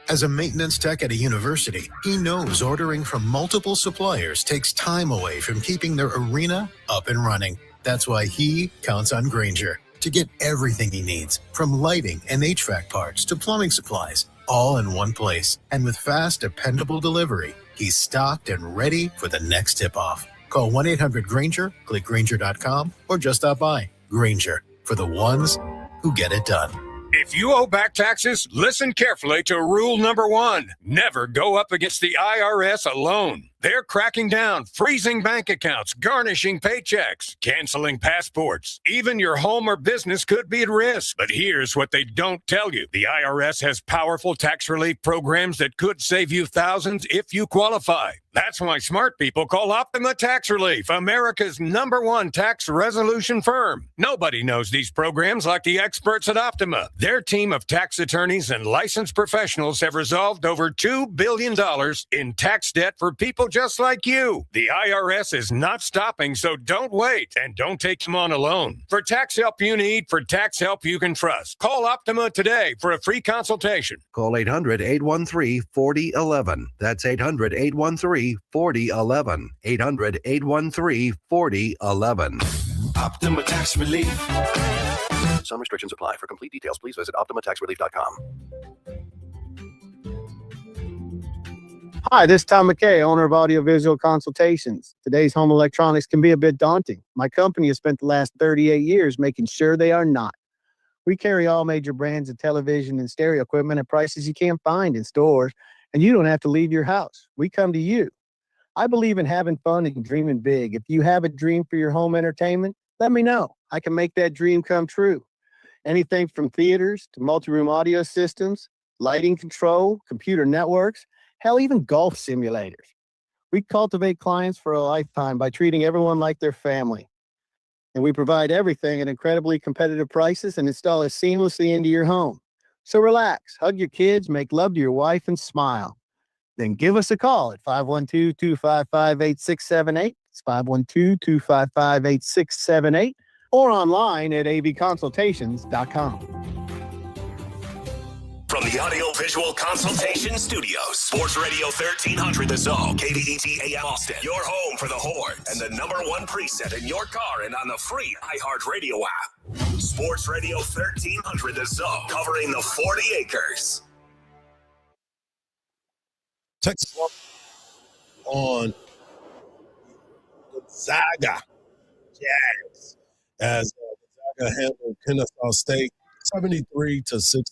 As a maintenance tech at a university, he knows ordering from multiple suppliers takes time away from keeping their arena up and running. That's why he counts on Grainger to get everything he needs, from lighting and HVAC parts to plumbing supplies, all in one place. And with fast, dependable delivery, he's stocked and ready for the next tip-off. Call 1-800-GRAINGER, click Grainger.com, or just stop by. Grainger, for the ones who get it done. If you owe back taxes, listen carefully to rule number 1. Never go up against the IRS alone. They're cracking down, freezing bank accounts, garnishing paychecks, canceling passports. Even your home or business could be at risk. But here's what they don't tell you. The IRS has powerful tax relief programs that could save you thousands if you qualify. That's why smart people call Optima Tax Relief, America's #1 tax resolution firm. Nobody knows these programs like the experts at Optima. Their team of tax attorneys and licensed professionals have resolved over $2 billion in tax debt for people just like you. The IRS is not stopping, so don't wait and don't take them on alone. For tax help you need, for tax help you can trust, call Optima today for a free consultation. Call 800-813-4011. That's 800-813-4011. 800-813-4011. Optima Tax Relief. Some restrictions apply. For complete details, please visit OptimaTaxRelief.com. Hi, this is Tom McKay, owner of Audiovisual Consultations. Today's home electronics can be a bit daunting. My company has spent the last 38 years making sure they are not. We carry all major brands of television and stereo equipment at prices you can't find in stores, and you don't have to leave your house. We come to you. I believe in having fun and dreaming big. If you have a dream for your home entertainment, let me know. I can make that dream come true. Anything from theaters to multi-room audio systems, lighting control, computer networks, hell, even golf simulators. We cultivate clients for a lifetime by treating everyone like their family. And we provide everything at incredibly competitive prices and install it seamlessly into your home. So relax, hug your kids, make love to your wife, and smile. Then give us a call at 512-255-8678. It's 512-255-8678 or online at avconsultations.com. From the Audio Visual Consultation Studios, Sports Radio 1300 The Zone, KVET AM Austin, your home for the Horns, and the #1 preset in your car and on the free iHeartRadio app. Sports Radio 1300 The Zone, covering the 40 acres. Texas on Gonzaga Jags as Gonzaga handled Kennesaw State 73-64.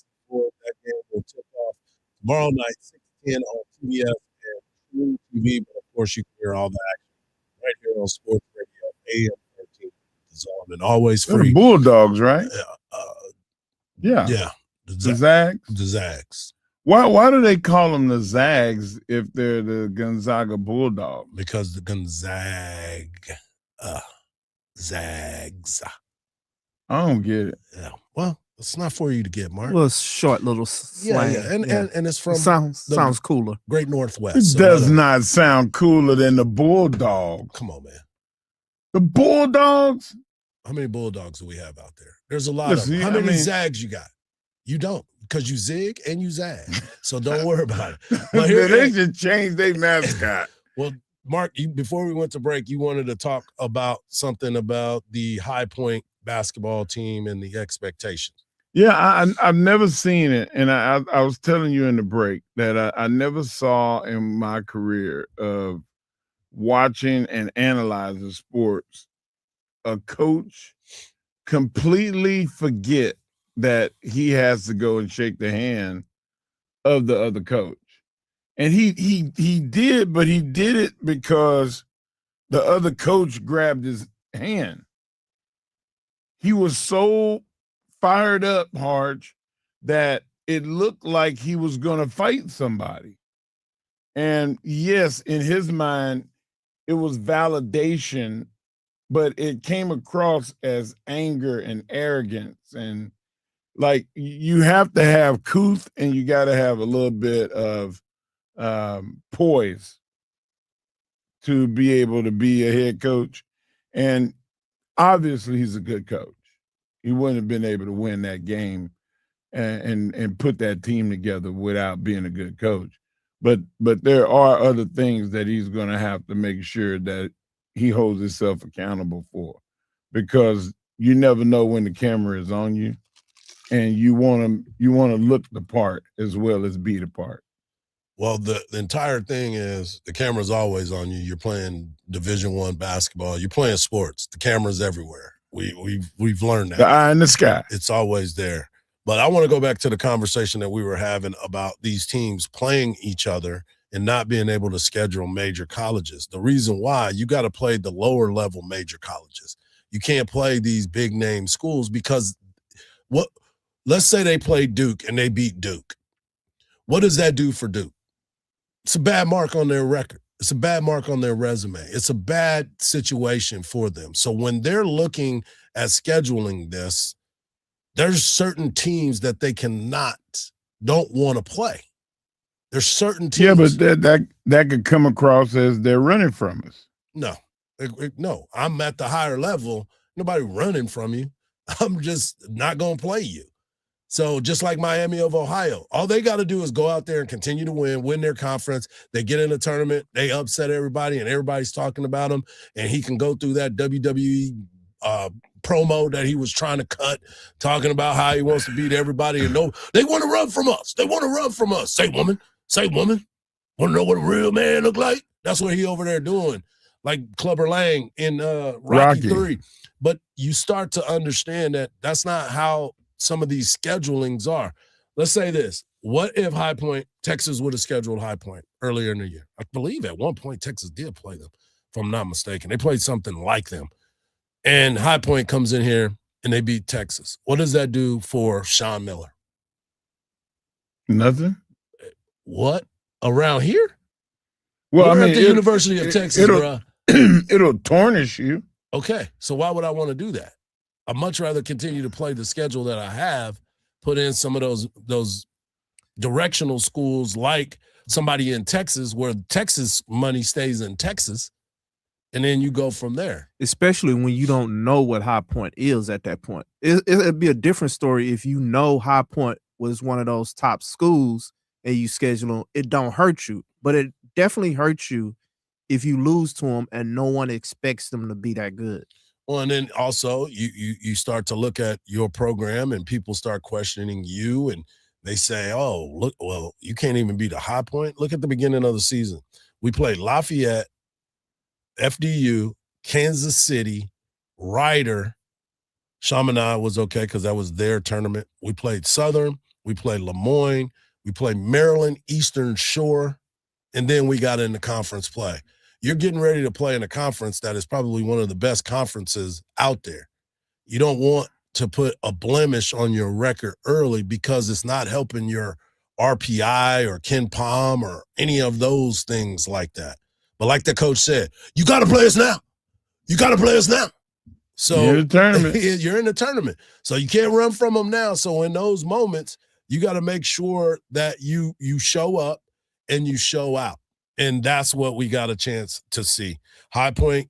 That game will tip off tomorrow night, 6:10 on TBS and True TV. But of course, you can hear all the action right here on Sports Radio AM 13 The Zone, and always free. They're the Bulldogs, right? Yeah. The Zags. The Zags. Why do they call them the Zags if they're the Gonzaga Bulldogs? Because the Gonzaga Zags. I don't get it. Yeah. Well, it's not for you to get, Mark. Well, it's short little slang. Yeah. And it's from it sounds cooler. Great Northwest. It does not sound cooler than the Bulldog. Come on, man. The Bulldogs? How many Bulldogs do we have out there? There's a lot of them. How many Zags you got? You don't, because you zig and you zag. So don't worry about it. But here, they should change their mascot. Well, Mark, before we went to break, you wanted to talk about something about the High Point basketball team and the expectations. Yeah, I've never seen it. And I was telling you in the break that I never saw in my career of watching and analyzing sports a coach completely forget that he has to go and shake the hand of the other coach. And he did, but he did it because the other coach grabbed his hand. He was so fired up, Hardge, that it looked like he was going to fight somebody. And yes, in his mind, it was validation, but it came across as anger and arrogance. And like, you have to have couth and you got to have a little bit of poise to be able to be a head coach. And obviously he's a good coach. He wouldn't have been able to win that game and put that team together without being a good coach. But there are other things that he's going to have to make sure that he holds himself accountable for, because you never know when the camera is on you, and you want to look the part as well as be the part. Well, the entire thing is the camera's always on you. You're playing Division I basketball. You're playing sports. The camera's everywhere. We've learned that. The eye in the sky. It's always there. But I want to go back to the conversation that we were having about these teams playing each other and not being able to schedule major colleges. The reason why, you got to play the lower level major colleges. You can't play these big name schools because let's say they play Duke and they beat Duke. What does that do for Duke? It's a bad mark on their record. It's a bad mark on their resume. It's a bad situation for them. So when they're looking at scheduling this, there's certain teams that they don't want to play. There's certain teams. Yeah, but that could come across as they're running from us. No, I'm at the higher level. Nobody running from you. I'm just not going to play you. So just like Miami of Ohio, all they got to do is go out there and continue to win their conference. They get in a tournament, they upset everybody, and everybody's talking about them. And he can go through that WWE promo that he was trying to cut, talking about how he wants to beat everybody. And no, they want to run from us. They want to run from us. Say, woman. Want to know what a real man look like? That's what he over there doing, like Clubber Lang in Rocky 3. But you start to understand that that's not how some of these schedulings are. Let's say this. What if Texas would have scheduled High Point earlier in the year? I believe at one point Texas did play them, if I'm not mistaken. They played something like them. And High Point comes in here and they beat Texas. What does that do for Sean Miller? Nothing. What? Around here? Well, We're I mean, at the University of Texas, bro. It'll tarnish you. Okay, so why would I want to do that? I'd much rather continue to play the schedule that I have, put in some of those directional schools like somebody in Texas where Texas money stays in Texas, and then you go from there. Especially when you don't know what High Point is at that point. It'd be a different story if you know High Point was one of those top schools and you schedule them. It don't hurt you, but it definitely hurts you if you lose to them and no one expects them to be that good. Well, and then also you start to look at your program and people start questioning you, and they say, oh, look, well, you can't even beat a High Point. Look at the beginning of the season. We played Lafayette, FDU, Kansas City, Ryder. Chaminade was okay because that was their tournament. We played Southern. We played Lemoyne. We played Maryland, Eastern Shore, and then we got into conference play. You're getting ready to play in a conference that is probably one of the best conferences out there. You don't want to put a blemish on your record early because it's not helping your RPI or Ken Palm or any of those things like that. But like the coach said, you got to play us now. You got to play us now. So you're in the tournament. You're in the tournament. So you can't run from them now. So in those moments, you got to make sure that you show up and you show out. And that's what we got a chance to see. High Point,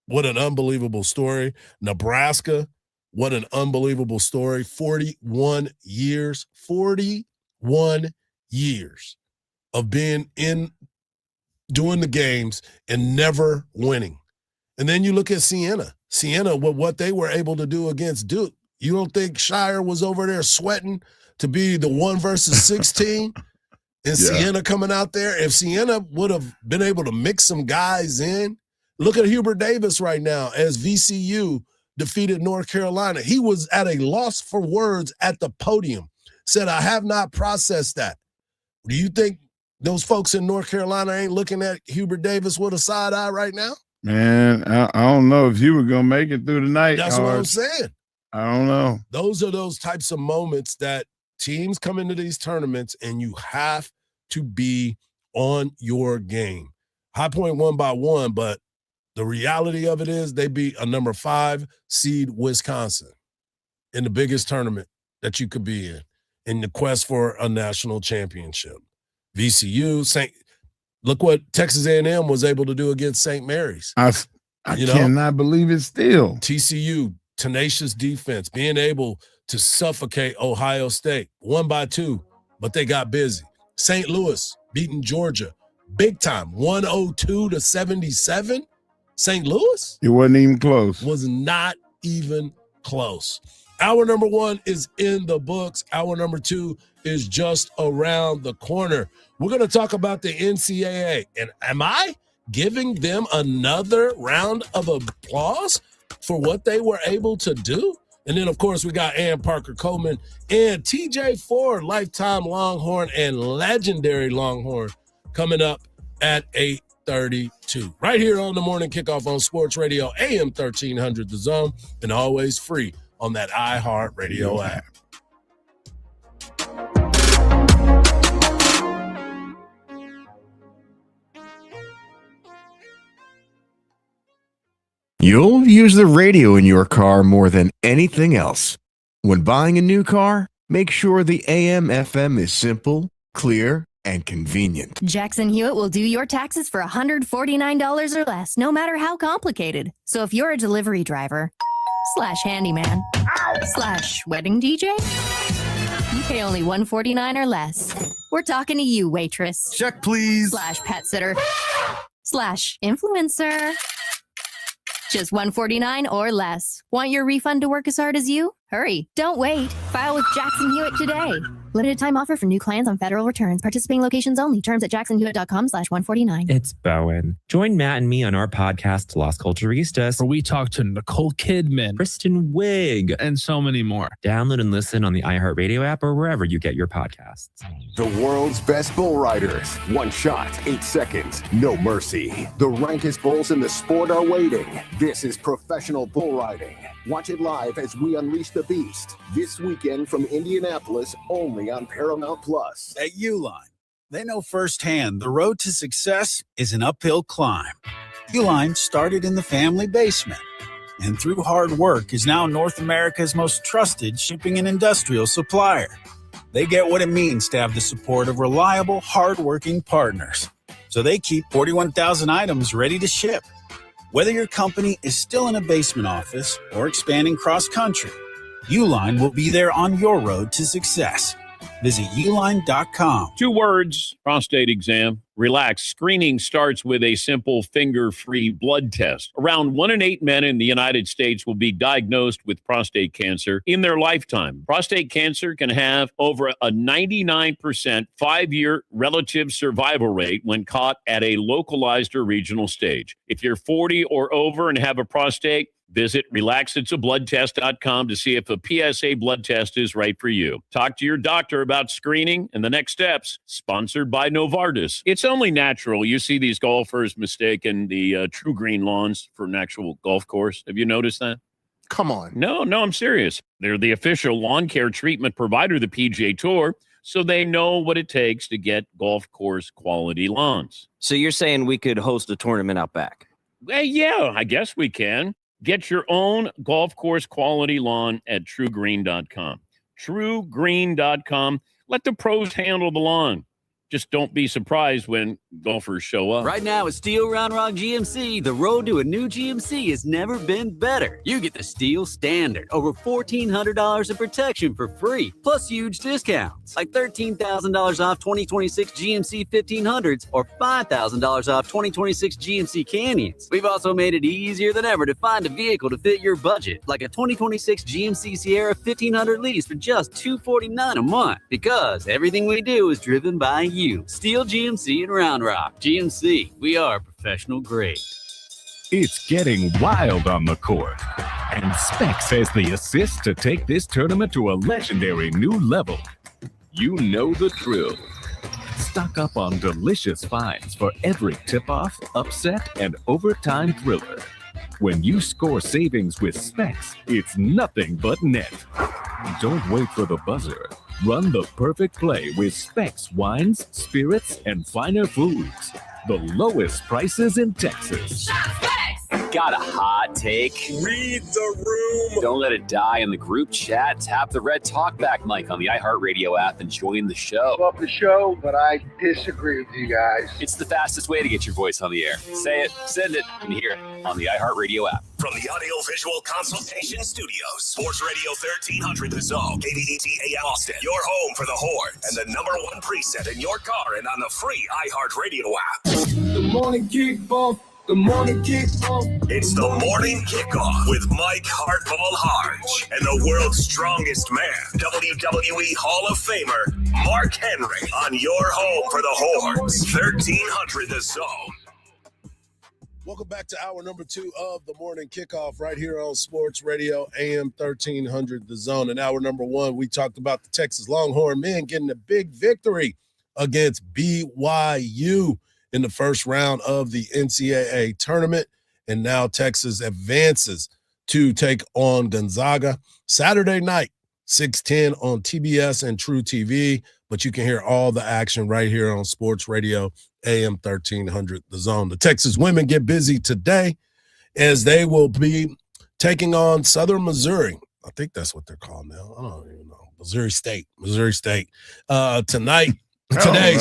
what an unbelievable story. Nebraska, what an unbelievable story. 41 years of being in doing the games and never winning. And then you look at Siena, what they were able to do against Duke. You don't think Shire was over there sweating to be the 1 versus 16? And Siena coming out there, if Siena would have been able to mix some guys in, look at Hubert Davis right now as VCU defeated North Carolina. He was at a loss for words at the podium, said, I have not processed that. Do you think those folks in North Carolina ain't looking at Hubert Davis with a side eye right now? Man, I don't know if you were going to make it through the night. That's what I'm saying. I don't know. Those are those types of moments that teams come into these tournaments and you have to be on your game. High Point won by 1, but the reality of it is they beat a number 5 seed Wisconsin in the biggest tournament that you could be in the quest for a national championship. VCU, look what Texas A&M was able to do against St. Mary's. I cannot believe it still. TCU, tenacious defense, being able to suffocate Ohio State, 1 by 2, but they got busy. St. Louis beating Georgia, big time, 102-77. St. Louis? It wasn't even close. Was not even close. Hour number 1 is in the books. Hour number 2 is just around the corner. We're going to talk about the NCAA. And am I giving them another round of applause for what they were able to do? And then, of course, we got Ann Parker Coleman and TJ Ford, lifetime Longhorn and legendary Longhorn, coming up at 8:32. Right here on the Morning Kickoff on Sports Radio, AM 1300 The Zone, and always free on that iHeartRadio app. You'll use the radio in your car more than anything else. When buying a new car, make sure the AM/FM is simple, clear, and convenient. Jackson Hewitt will do your taxes for $149 or less, no matter how complicated. So if you're a delivery driver, /handyman, /wedding DJ, you pay only $149 or less. We're talking to you, waitress. Check, please. /pet sitter, /influencer. Just $149 or less. Want your refund to work as hard as you? Hurry. Don't wait. File with Jackson Hewitt today. Limited time offer for new clients on federal returns. Participating locations only. Terms at jacksonhewitt.com/149. It's Bowen. Join Matt and me on our podcast, Las Culturistas, where we talk to Nicole Kidman, Kristen Wiig, and so many more. Download and listen on the iHeartRadio app or wherever you get your podcasts. The world's best bull riders. One shot, 8 seconds, no mercy. The rankest bulls in the sport are waiting. This is professional bull riding. Watch it live as we unleash the beast this weekend from Indianapolis, only on Paramount Plus. At Uline, they know firsthand the road to success is an uphill climb. Uline started in the family basement, and through hard work is now North America's most trusted shipping and industrial supplier. They get what it means to have the support of reliable, hardworking partners. So they keep 41,000 items ready to ship. Whether your company is still in a basement office or expanding cross-country, Uline will be there on your road to success. Visit uline.com. 2 words, prostate exam. Relax. Screening starts with a simple finger-free blood test. Around 1 in 8 men in the United States will be diagnosed with prostate cancer in their lifetime. Prostate cancer can have over a 99% 5-year relative survival rate when caught at a localized or regional stage. If you're 40 or over and have a prostate, visit relaxitsabloodtest.com to see if a PSA blood test is right for you. Talk to your doctor about screening and the next steps. Sponsored by Novartis. It's only natural. You see these golfers mistaking the True Green lawns for an actual golf course. Have you noticed that? Come on. No, I'm serious. They're the official lawn care treatment provider of the PGA Tour, so they know what it takes to get golf course quality lawns. So you're saying we could host a tournament out back? Well, yeah, I guess we can. Get your own golf course quality lawn at truegreen.com. Truegreen.com. Let the pros handle the lawn. Just don't be surprised when golfers show up. Right now at Steel Round Rock GMC, the road to a new GMC has never been better. You get the Steel Standard, over $1,400 in protection for free, plus huge discounts, like $13,000 off 2026 GMC 1500s or $5,000 off 2026 GMC Canyons. We've also made it easier than ever to find a vehicle to fit your budget, like a 2026 GMC Sierra 1500 lease for just $249 a month, because everything we do is driven by you. Steel GMC and Round Rock. GMC, we are professional grade. It's getting wild on the court, and Specs has the assist to take this tournament to a legendary new level. You know the drill. Stock up on delicious finds for every tip-off, upset, and overtime thriller. When you score savings with Specs, it's nothing but net. Don't wait for the buzzer. Run the perfect play with Specs wines, spirits, and finer foods. The lowest prices in Texas. Got a hot take? Read the room. Don't let it die in the group chat. Tap the red talkback mic on the iHeartRadio app and join the show. Love the show, but I disagree with you guys. It's the fastest way to get your voice on the air. Say it, send it, and hear it on the iHeartRadio app. From the Audio-Visual Consultation Studios, Sports Radio 1300 The Zone, KDET AM Austin, your home for the Horns, and the #1 preset in your car and on the free iHeartRadio app. The morning kickoff. The morning kickoff. It's the morning kickoff with Mike Hardball Hardge and the world's strongest man, WWE Hall of Famer Mark Henry, on your home for the Horns, 1300 The Zone. Welcome back to hour number 2 of the morning kickoff right here on Sports Radio AM 1300 The Zone. In hour number 1, we talked about the Texas Longhorn men getting a big victory against BYU in the first round of the NCAA tournament. And now Texas advances to take on Gonzaga Saturday night, 6:10 on TBS and True TV. But you can hear all the action right here on Sports Radio AM 1300 The Zone. The Texas women get busy today as they will be taking on Southern Missouri. I think that's what they're called now. I don't even know. Missouri State tonight. Today,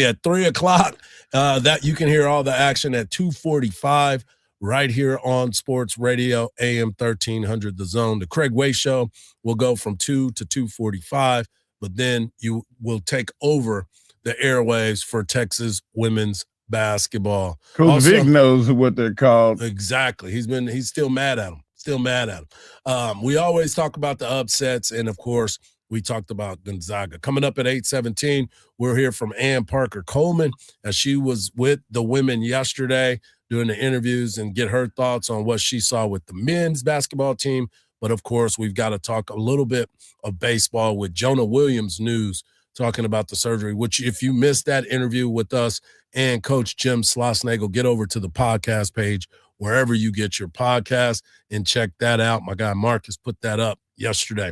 at 3 o'clock. That you can hear all the action at 2:45 right here on Sports Radio AM 1300 The Zone. The Craig Way Show will go from 2 to 2:45, but then you will take over the airwaves for Texas women's basketball. Coach Vic knows what they're called. Exactly. He's still mad at them. We always talk about the upsets, and of course, we talked about Gonzaga. Coming up at 8:17, we'll hear from Ann Parker Coleman as she was with the women yesterday doing the interviews and get her thoughts on what she saw with the men's basketball team. But, of course, we've got to talk a little bit of baseball with Jonah Williams news talking about the surgery, which if you missed that interview with us and Coach Jim Schlossnagle, get over to the podcast page wherever you get your podcast and check that out. My guy Marcus put that up yesterday.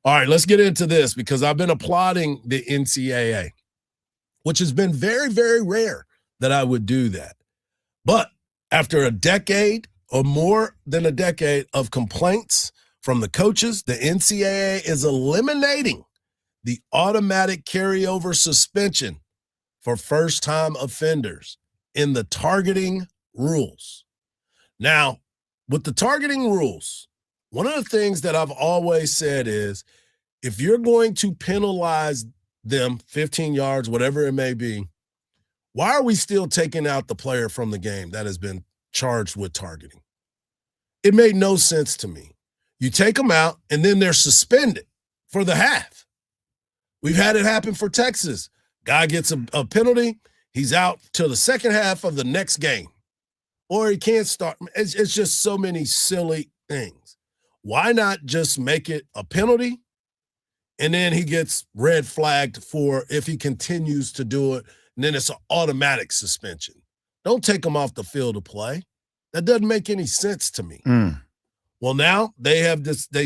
All right, let's get into this because I've been applauding the NCAA, which has been very, very rare that I would do that. But after a decade or more than a decade of complaints from the coaches, the NCAA is eliminating the automatic carryover suspension for first-time offenders in the targeting rules. Now, with the targeting rules, one of the things that I've always said is if you're going to penalize them 15 yards, whatever it may be, why are we still taking out the player from the game that has been charged with targeting? It made no sense to me. You take them out, and then they're suspended for the half. We've had it happen for Texas. Guy gets a penalty. He's out till the second half of the next game. Or he can't start. It's just so many silly things. Why not just make it a penalty, and then he gets red flagged for if he continues to do it, and then it's an automatic suspension. Don't take him off the field of play. That doesn't make any sense to me. Well, now they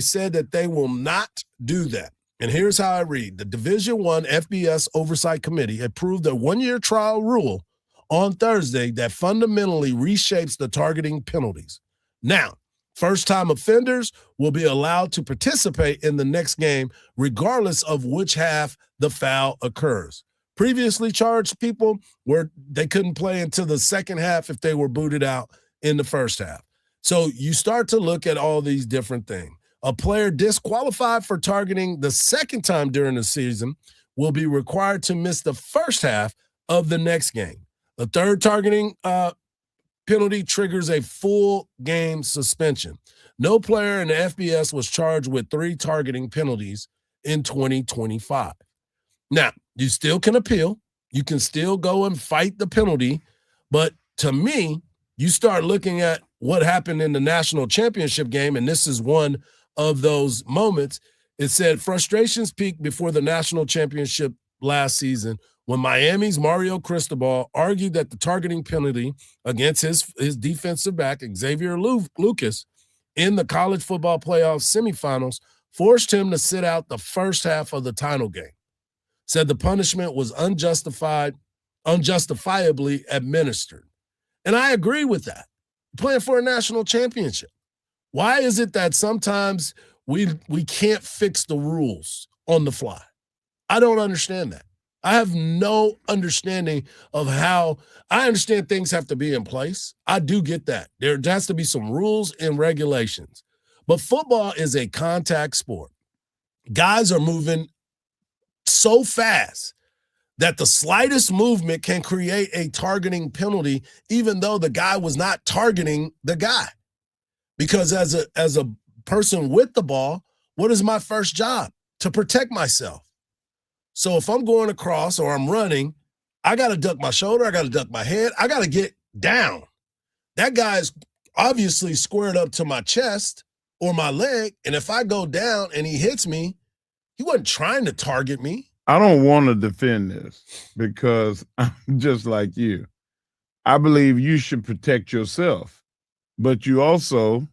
said that they will not do that. And here's how I read. The Division I FBS Oversight Committee approved a one-year trial rule on Thursday that fundamentally reshapes the targeting penalties. Now, first-time offenders will be allowed to participate in the next game regardless of which half the foul occurs. Previously charged people they couldn't play until the second half if they were booted out in the first half. So you start to look at all these different things. A player disqualified for targeting the second time during the season will be required to miss the first half of the next game. A third targeting penalty triggers a full game suspension. No player in the FBS was charged with 3 targeting penalties in 2025. Now, you still can appeal. You can still go and fight the penalty. But to me, you start looking at what happened in the national championship game, and this is one of those moments. It said frustrations peaked before the national championship last season when Miami's Mario Cristobal argued that the targeting penalty against his defensive back, Xavier Lucas, in the college football playoff semifinals forced him to sit out the first half of the title game. Said the punishment was unjustifiably administered. And I agree with that. Playing for a national championship. Why is it that sometimes we can't fix the rules on the fly? I don't understand that. I have no understanding of how – I understand things have to be in place. I do get that. There has to be some rules and regulations. But football is a contact sport. Guys are moving so fast that the slightest movement can create a targeting penalty, even though the guy was not targeting the guy. Because as a person with the ball, what is my first job? To protect myself. So if I'm going across or I'm running, I got to duck my shoulder, I got to duck my head, I got to get down. That guy's obviously squared up to my chest or my leg, and if I go down and he hits me, he wasn't trying to target me. I don't want to defend this because I'm just like you. I believe you should protect yourself, but you also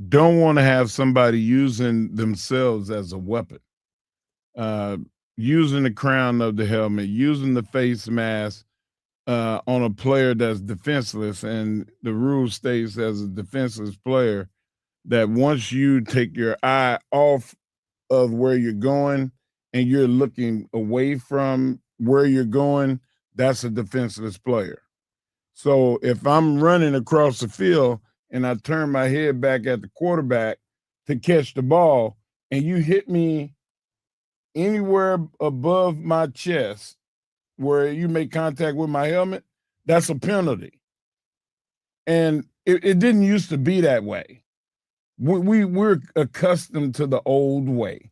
don't want to have somebody using themselves as a weapon, using the crown of the helmet, using the face mask on a player that's defenseless. And the rule states as a defenseless player that once you take your eye off of where you're going and you're looking away from where you're going, that's a defenseless player. So if I'm running across the field and I turn my head back at the quarterback to catch the ball and you hit me anywhere above my chest where you make contact with my helmet, that's a penalty. And it didn't used to be that way. We're accustomed to the old way.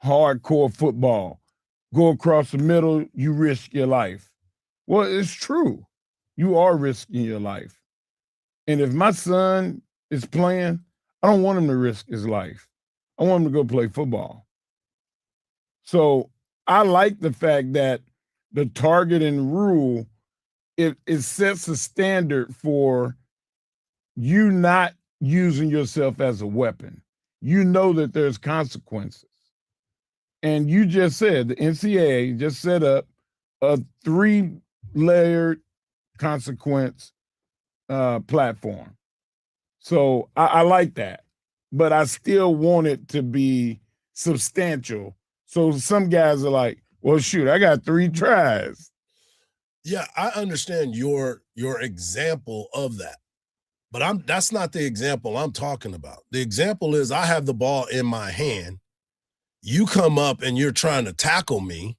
hardcore football. Go across the middle, you risk your life. Well, it's true. You are risking your life. And if my son is playing, I don't want him to risk his life. I want him to go play football. So I like the fact that the targeting rule, it sets a standard for you not using yourself as a weapon. You know that there's consequences. And you just said the NCAA just set up a 3-layered consequence platform. So I like that, but I still want it to be substantial. So some guys are like, well, shoot, I got 3 tries. Yeah, I understand your example of that. But that's not the example I'm talking about. The example is I have the ball in my hand. You come up and you're trying to tackle me,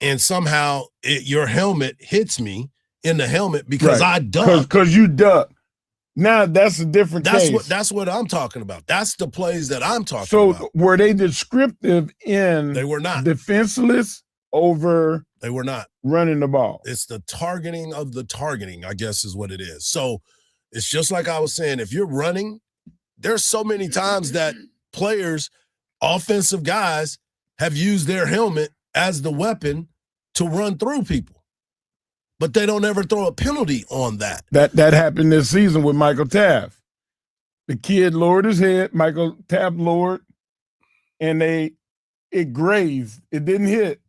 and somehow your helmet hits me in the helmet because I duck. Because you duck. Now that's a different case. That's what I'm talking about. That's the plays that I'm talking about. So were they descriptive in They were not. Defenseless over They were not. running the ball? It's the targeting of the targeting, I guess is what it is. So it's just like I was saying, if you're running, there's so many times that players, offensive guys, have used their helmet as the weapon to run through people. But they don't ever throw a penalty on that. That happened this season with Michael Taft. The kid lowered his head, Michael Taft lowered, and it grazed. It didn't hit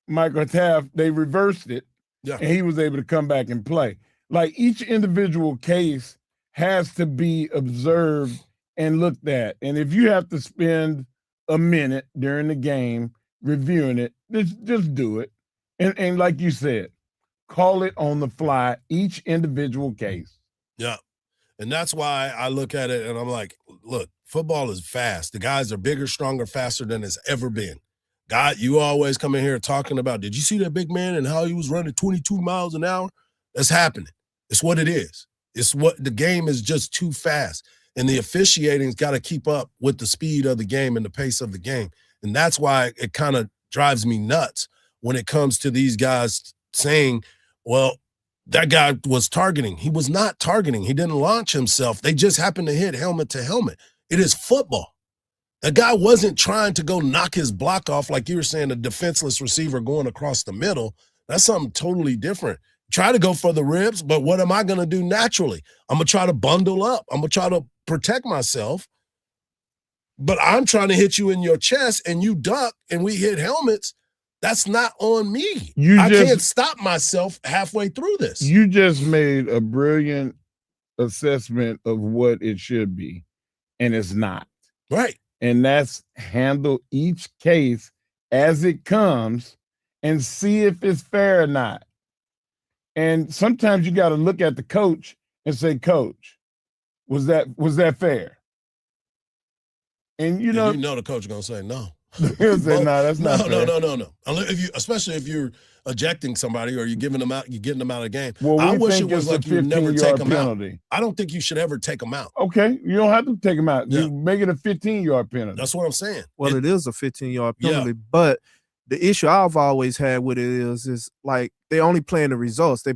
Michael Taft. They reversed it, and he was able to come back and play. Like, each individual case has to be observed and looked at. And if you have to spend a minute during the game reviewing it, just do it. And like you said, call it on the fly, each individual case. Yeah. And that's why I look at it and I'm like, look, football is fast. The guys are bigger, stronger, faster than it's ever been. God, you always come in here talking about, did you see that big man and how he was running 22 miles an hour? That's happening. It's what it is. It's what the game is, just too fast. And the officiating's got to keep up with the speed of the game and the pace of the game. And that's why it kind of drives me nuts when it comes to these guys saying, well, that guy was targeting. He was not targeting. He didn't launch himself. They just happened to hit helmet to helmet. It is football. The guy wasn't trying to go knock his block off like you were saying, a defenseless receiver going across the middle. That's something totally different. Try to go for the ribs, but what am I going to do naturally? I'm going to try to bundle up. I'm going to try to protect myself, but I'm trying to hit you in your chest and you duck and we hit helmets. That's not on me. I can't stop myself halfway through this. You just made a brilliant assessment of what it should be, and it's not. Right. And that's handle each case as it comes and see if it's fair or not. And sometimes you got to look at the coach and say, Coach, was that fair? And you know the coach is gonna say no. He'll say, no, that's not fair. No. Especially if you're ejecting somebody or you're giving them out, you're getting them out of the game. Well, I wish it was like you never take them penalty. out. I don't think you should ever take them out. Okay, you don't have to take them out. Yeah. You make it a 15-yard penalty. That's what I'm saying. Well, it is a 15-yard penalty, but the issue I've always had with it is like they only playing the results. They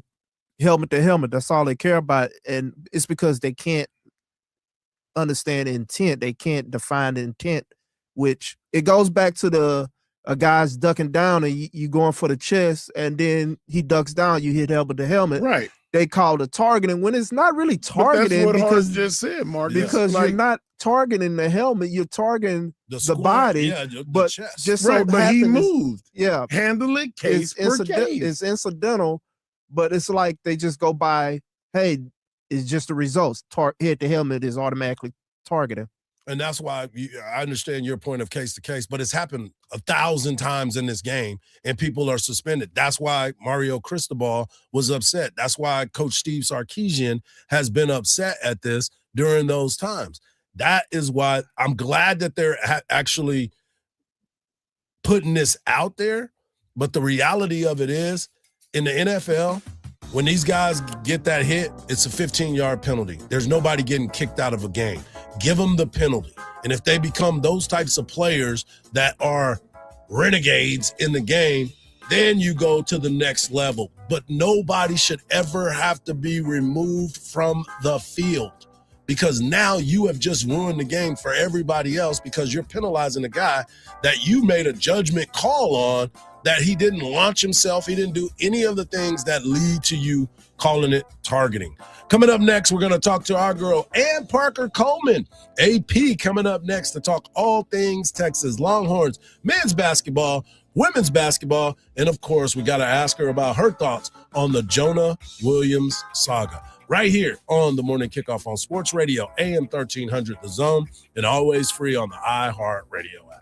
helmet to helmet. That's all they care about, and it's because they can't understand intent. They can't define intent, which it goes back to a guy's ducking down and you going for the chest, and then he ducks down. You hit helmet to helmet. Right. They call it targeting when it's not really targeting. But that's what because Hardge just said, Mark. Because you're not targeting the helmet, you're targeting the body. Yeah, the but chest. just Right, so but he happened moved. Yeah, Handle it case per case. It's incidental, but it's like they just go by. Hey, it's just the results. Hit the helmet is automatically targeting. And that's why I understand your point of case to case, but it's happened 1,000 times in this game, and people are suspended. That's why Mario Cristobal was upset. That's why Coach Steve Sarkisian has been upset at this during those times. That is why I'm glad that they're actually putting this out there. But the reality of it is, in the NFL, when these guys get that hit, it's a 15-yard penalty. There's nobody getting kicked out of a game. Give them the penalty. And if they become those types of players that are renegades in the game, then you go to the next level. But nobody should ever have to be removed from the field, because now you have just ruined the game for everybody else, because you're penalizing a guy that you made a judgment call on, that he didn't launch himself. He didn't do any of the things that lead to you calling it targeting. Coming up next, we're going to talk to our girl, Ann Parker Coleman. AP coming up next to talk all things Texas Longhorns, men's basketball, women's basketball, and of course, we got to ask her about her thoughts on the Jonah Williams saga. Right here on the Morning Kickoff on Sports Radio, AM 1300 The Zone, and always free on the iHeart Radio app.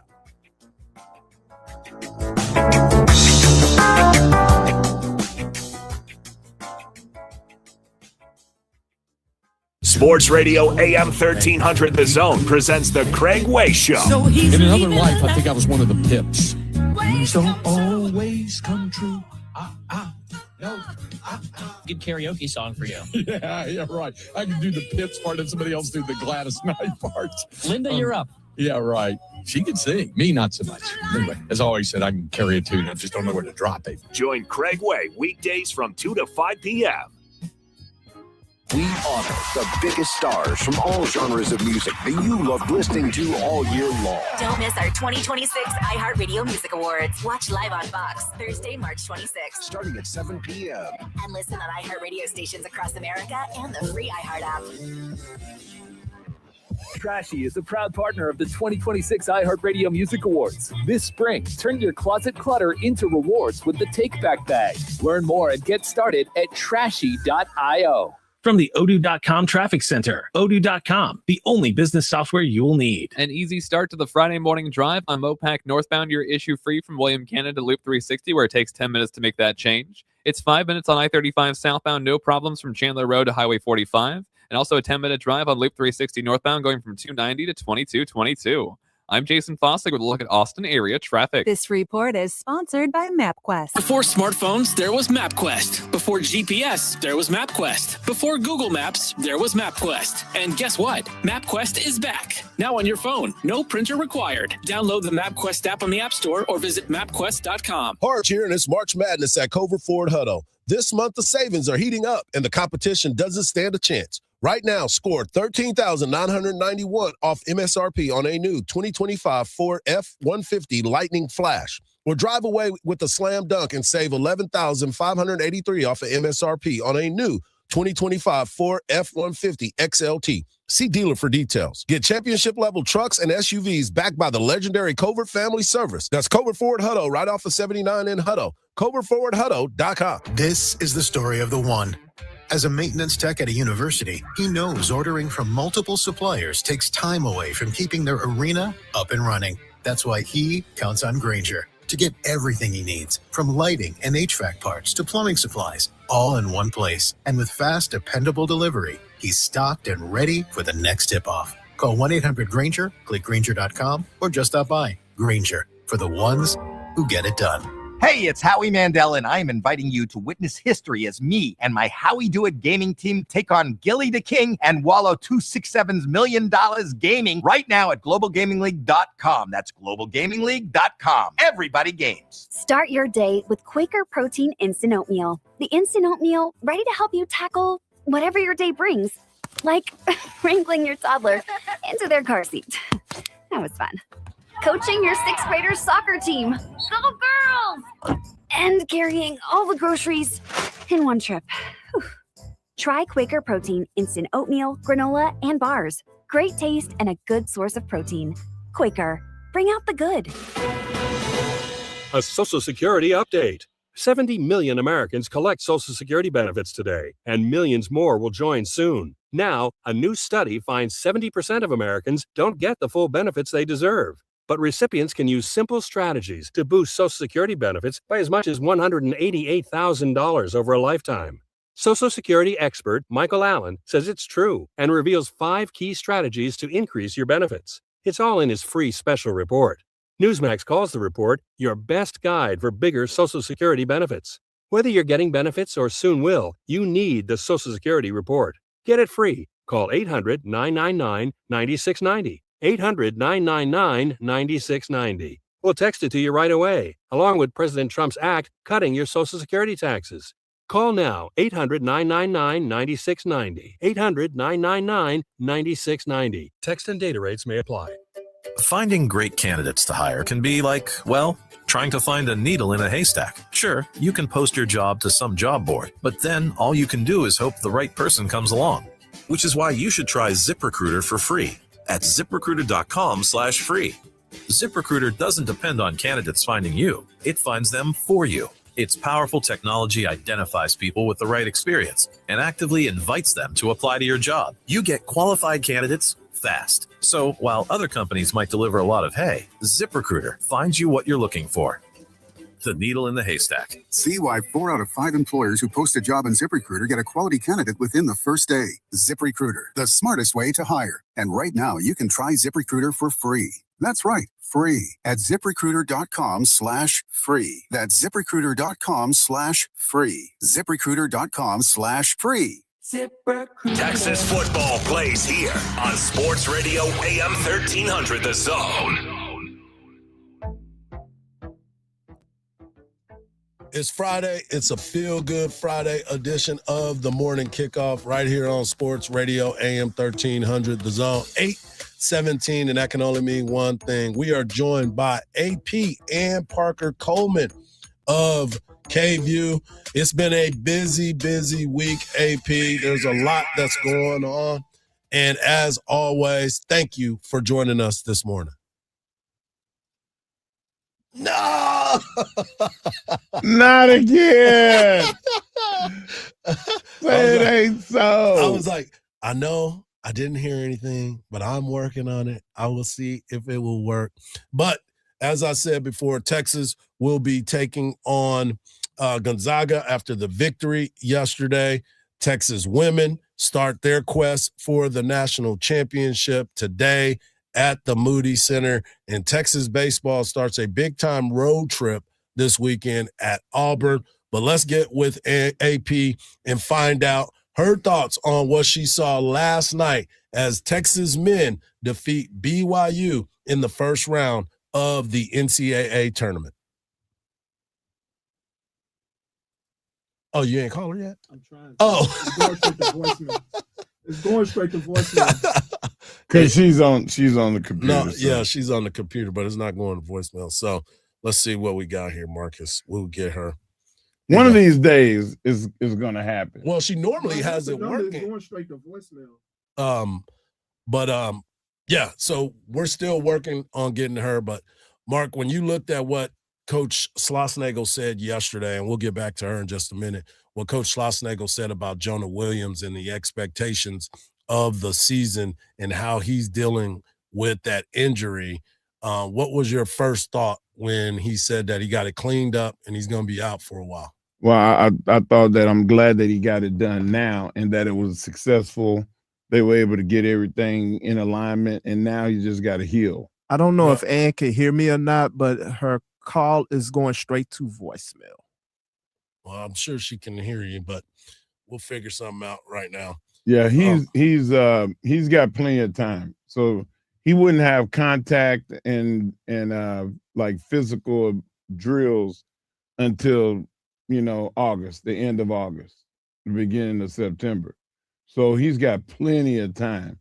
Sports Radio AM 1300 The Zone presents the Craig Way Show. In another life, I think I was one of the Pips. These don't always come true. Good karaoke song for you. Yeah, right. I can do the Pips part and somebody else do the Gladys Knight part. Linda, you're up. Yeah, right. She can sing. Me, not so much. Anyway, as I always said, I can carry a tune. I just don't know where to drop it. Join Craig Way weekdays from 2 to 5 p.m. We honor the biggest stars from all genres of music that you love listening to all year long. Don't miss our 2026 iHeartRadio Music Awards. Watch live on Fox Thursday, March 26th. Starting at 7 p.m. And listen on iHeartRadio stations across America and the free iHeart app. Trashy is a proud partner of the 2026 iHeartRadio Music Awards. This spring, turn your closet clutter into rewards with the Take Back Bag. Learn more and get started at trashy.io. From the Odoo.com Traffic Center, Odoo.com, the only business software you will need. An easy start to the Friday morning drive on Mopac northbound. You're issue-free from William Cannon to Loop 360, where it takes 10 minutes to make that change. It's 5 minutes on I-35 southbound, no problems from Chandler Road to Highway 45, and also a 10-minute drive on Loop 360 northbound going from 290 to 2222. I'm Jason Fossick with a look at Austin area traffic. This report is sponsored by MapQuest. Before smartphones, there was MapQuest. Before GPS, there was MapQuest. Before Google Maps, there was MapQuest. And guess what? MapQuest is back. Now on your phone. No printer required. Download the MapQuest app on the App Store or visit MapQuest.com. Hardge here, and it's March Madness at Cover Ford Hutto. This month, the savings are heating up, and the competition doesn't stand a chance. Right now, score $13,991 off MSRP on a new 2025 Ford F-150 Lightning Flash. Or drive away with a slam dunk and save $11,583 off of MSRP on a new 2025 Ford F-150 XLT. See dealer for details. Get championship-level trucks and SUVs backed by the legendary Covert Family Service. That's Covert Ford Hutto right off of 79 in Hutto. CovertFordHutto.com. This is the story of the one. As a maintenance tech at a university, he knows ordering from multiple suppliers takes time away from keeping their arena up and running. That's why he counts on Grainger to get everything he needs, from lighting and HVAC parts to plumbing supplies, all in one place. And with fast, dependable delivery, he's stocked and ready for the next tip-off. Call 1-800-GRAINGER, click Grainger.com, or just stop by. Grainger, for the ones who get it done. Hey, it's Howie Mandel, and I'm inviting you to witness history as me and my Howie Do It gaming team take on Gilly the King and Wallow 267's $1 million gaming right now at globalgamingleague.com. That's globalgamingleague.com. Everybody games. Start your day with Quaker Protein Instant Oatmeal. The Instant Oatmeal ready to help you tackle whatever your day brings, like wrangling your toddler into their car seat. That was fun. Coaching your sixth graders soccer team. Go girls! And carrying all the groceries in one trip. Whew. Try Quaker Protein Instant Oatmeal, granola, and bars. Great taste and a good source of protein. Quaker, bring out the good. A Social Security update. 70 million Americans collect Social Security benefits today, and millions more will join soon. Now, a new study finds 70% of Americans don't get the full benefits they deserve. But recipients can use simple strategies to boost Social Security benefits by as much as $188,000 over a lifetime. Social Security expert Michael Allen says it's true and reveals 5 key strategies to increase your benefits. It's all in his free special report. Newsmax calls the report your best guide for bigger Social Security benefits. Whether you're getting benefits or soon will, you need the Social Security report. Get it free. Call 800-999-9690. 800-999-9690. We'll text it to you right away, along with President Trump's act cutting your Social Security taxes. Call now, 800-999-9690. 800-999-9690. Text and data rates may apply. Finding great candidates to hire can be like, well, trying to find a needle in a haystack. Sure, you can post your job to some job board, but then all you can do is hope the right person comes along. Which is why you should try ZipRecruiter for free at ZipRecruiter.com/free. ZipRecruiter doesn't depend on candidates finding you. It finds them for you. Its powerful technology identifies people with the right experience and actively invites them to apply to your job. You get qualified candidates fast. So while other companies might deliver a lot of hay, ZipRecruiter finds you what you're looking for. The needle in the haystack. See why 4 out of 5 employers who post a job on ZipRecruiter get a quality candidate within the first day. ZipRecruiter, the smartest way to hire. And right now, you can try ZipRecruiter for free. That's right, free at ZipRecruiter.com/free. That's ZipRecruiter.com/free. ZipRecruiter.com/free. Texas football plays here on Sports Radio AM 1300 The Zone. It's Friday. It's a feel-good Friday edition of the Morning Kickoff right here on Sports Radio AM 1300 The Zone. 8:17, and that can only mean one thing. We are joined by AP and Parker Coleman of KView. It's been a busy week, AP. There's a lot that's going on. And as always, thank you for joining us this morning. No! Not again. It ain't so. I was like, I know I didn't hear anything, but I'm working on it. I will see if it will work. But as I said before, Texas will be taking on Gonzaga after the victory yesterday. Texas women start their quest for the national championship today at the Moody Center, and Texas baseball starts a big-time road trip this weekend at Auburn. But let's get with AP and find out her thoughts on what she saw last night as Texas men defeat BYU in the first round of the NCAA tournament. Oh, you ain't called her yet? I'm trying. Oh. It's going straight to voicemail. Because she's on the computer. No, yeah, she's on the computer, but it's not going to voicemail. So let's see what we got here, Marcus. We'll get her. One of these days is going to happen. Well, she normally has it working. It's going straight to voicemail. Yeah, so we're still working on getting her. But Mark, when you looked at what Coach Schlossnagle said yesterday, and we'll get back to her in just a minute, what Coach Schlossnagle said about Jonah Williams and the expectations of the season and how he's dealing with that injury, what was your first thought when he said that he got it cleaned up and he's going to be out for a while? Well, I thought that I'm glad that he got it done now and that it was successful. They were able to get everything in alignment, and now you just got to heal. I don't know if Ann can hear me or not, but her call is going straight to voicemail. Well, I'm sure she can hear you, but we'll figure something out right now. Yeah, he's got plenty of time, so he wouldn't have contact and like physical drills until August, the end of August, the beginning of September. So he's got plenty of time.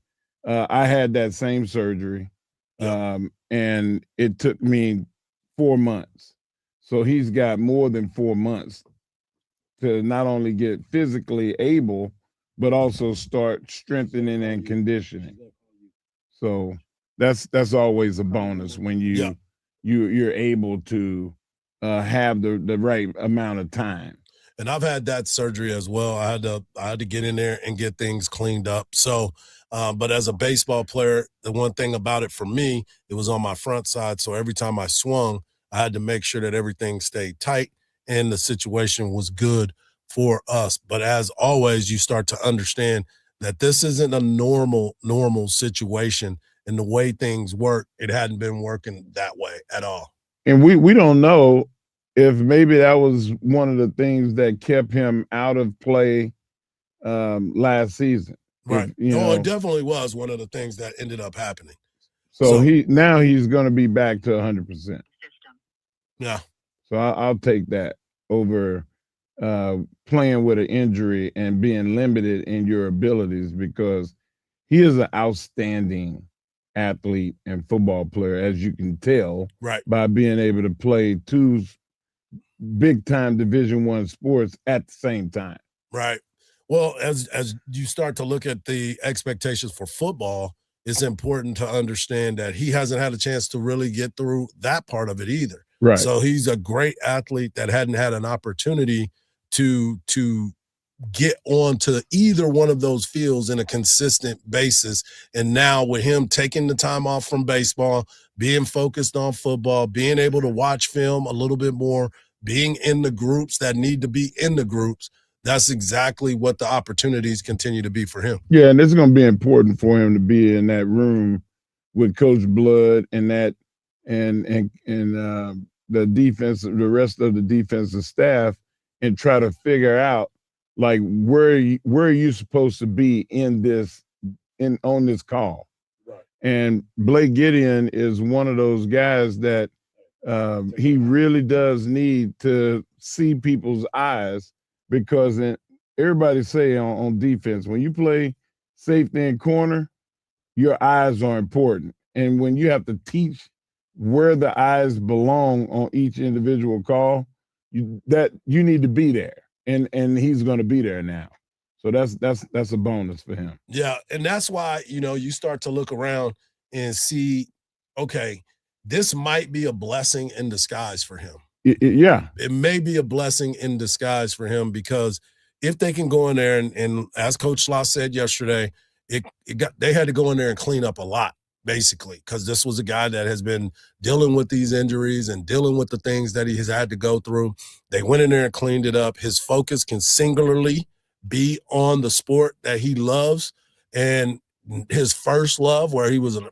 I had that same surgery, and it took me 4 months. So he's got more than 4 months to not only get physically able, but also start strengthening and conditioning. So that's always a bonus when you're able to have the right amount of time. And I've had that surgery as well. I had to get in there and get things cleaned up. So, but as a baseball player, the one thing about it for me, it was on my front side. So every time I swung, I had to make sure that everything stayed tight and the situation was good for us. But as always, you start to understand that this isn't a normal situation, and the way things work, it hadn't been working that way at all. And we don't know if maybe that was one of the things that kept him out of play last season. Right. If, it definitely was one of the things that ended up happening. So he's going to be back to 100%. Yeah. So I'll take that over playing with an injury and being limited in your abilities, because he is an outstanding athlete and football player, as you can tell, right, by being able to play two big-time Division I sports at the same time. Right. Well, as you start to look at the expectations for football, it's important to understand that he hasn't had a chance to really get through that part of it either. Right. So he's a great athlete that hadn't had an opportunity to get onto either one of those fields in a consistent basis. And now with him taking the time off from baseball, being focused on football, being able to watch film a little bit more, being in the groups that need to be in the groups, that's exactly what the opportunities continue to be for him. Yeah, and it's going to be important for him to be in that room with Coach Blood and that and the defense, the rest of the defensive staff, and try to figure out like where are you supposed to be on this call. Right. And Blake Gideon is one of those guys that he really does need to see people's eyes, because everybody say on defense, when you play safety and corner, your eyes are important. And when you have to teach where the eyes belong on each individual call, you need to be there. And he's going to be there now. So that's a bonus for him. Yeah, and that's why, you start to look around and see, okay, this might be a blessing in disguise for him. Yeah. It may be a blessing in disguise for him, because if they can go in there and as Coach Schloss said yesterday, they had to go in there and clean up a lot, basically, because this was a guy that has been dealing with these injuries and dealing with the things that he has had to go through. They went in there and cleaned it up. His focus can singularly be on the sport that he loves and his first love, where he was an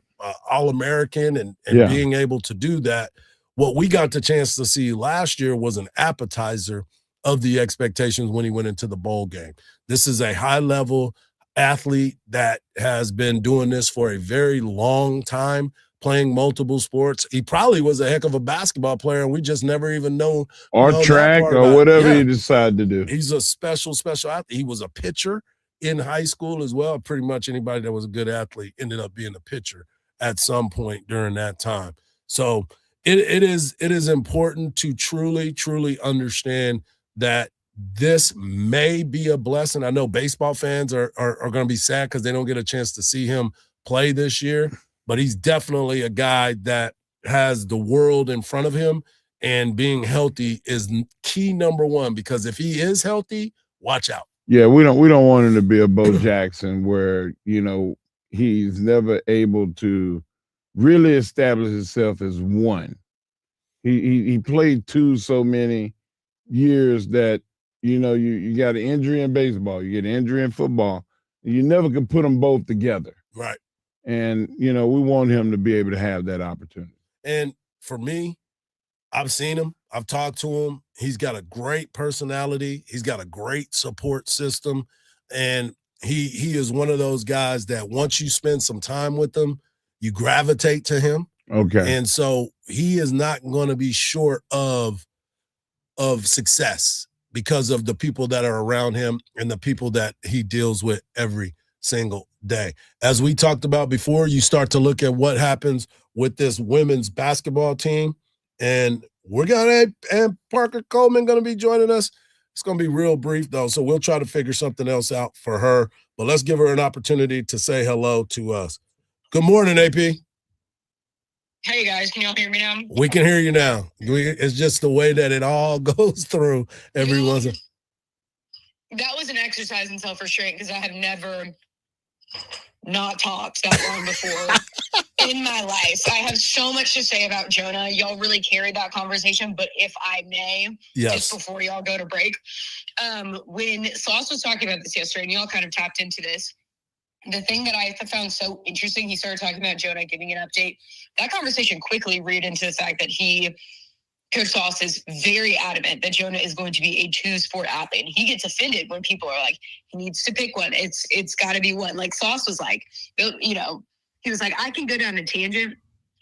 All-American and being able to do that. What we got the chance to see last year was an appetizer of the expectations when he went into the bowl game. This is a high-level athlete that has been doing this for a very long time, playing multiple sports. He probably was a heck of a basketball player, and we just never even know track or whatever he decided to do. He's a special athlete. He was a pitcher in high school as well. Pretty much anybody that was a good athlete ended up being a pitcher at some point during that time. So it is important to truly understand that this may be a blessing. I know baseball fans are going to be sad because they don't get a chance to see him play this year, but he's definitely a guy that has the world in front of him, and being healthy is key number one, because if he is healthy, watch out. Yeah, we don't want him to be a Bo Jackson where, he's never able to really establish himself as one. He played two so many years that, you got an injury in baseball, you get an injury in football, and you never can put them both together. Right. And, we want him to be able to have that opportunity. And for me, I've seen him. I've talked to him. He's got a great personality. He's got a great support system. And he is one of those guys that once you spend some time with him, you gravitate to him. Okay. And so he is not going to be short of success because of the people that are around him and the people that he deals with every single day. As we talked about before, you start to look at what happens with this women's basketball team, and we're and Parker Coleman going to be joining us. It's going to be real brief, though, so we'll try to figure something else out for her. But let's give her an opportunity to say hello to us. Good morning, AP. Hey, guys. Can y'all hear me now? We can hear you now. It's just the way that it all goes through every once in a while. That was an exercise in self-restraint because I have never not talked that long before in my life. I have so much to say about Jonah. Y'all really carried that conversation, but if I may, just before y'all go to break, when Sauce was talking about this yesterday, and y'all kind of tapped into this, the thing that I found so interesting, he started talking about Jonah giving an update. That conversation quickly read into the fact that Coach Sauce is very adamant that Jonah is going to be a two-sport athlete. And he gets offended when people are like, he needs to pick one. It's got to be one. Like Sauce was like, he was like, I can go down a tangent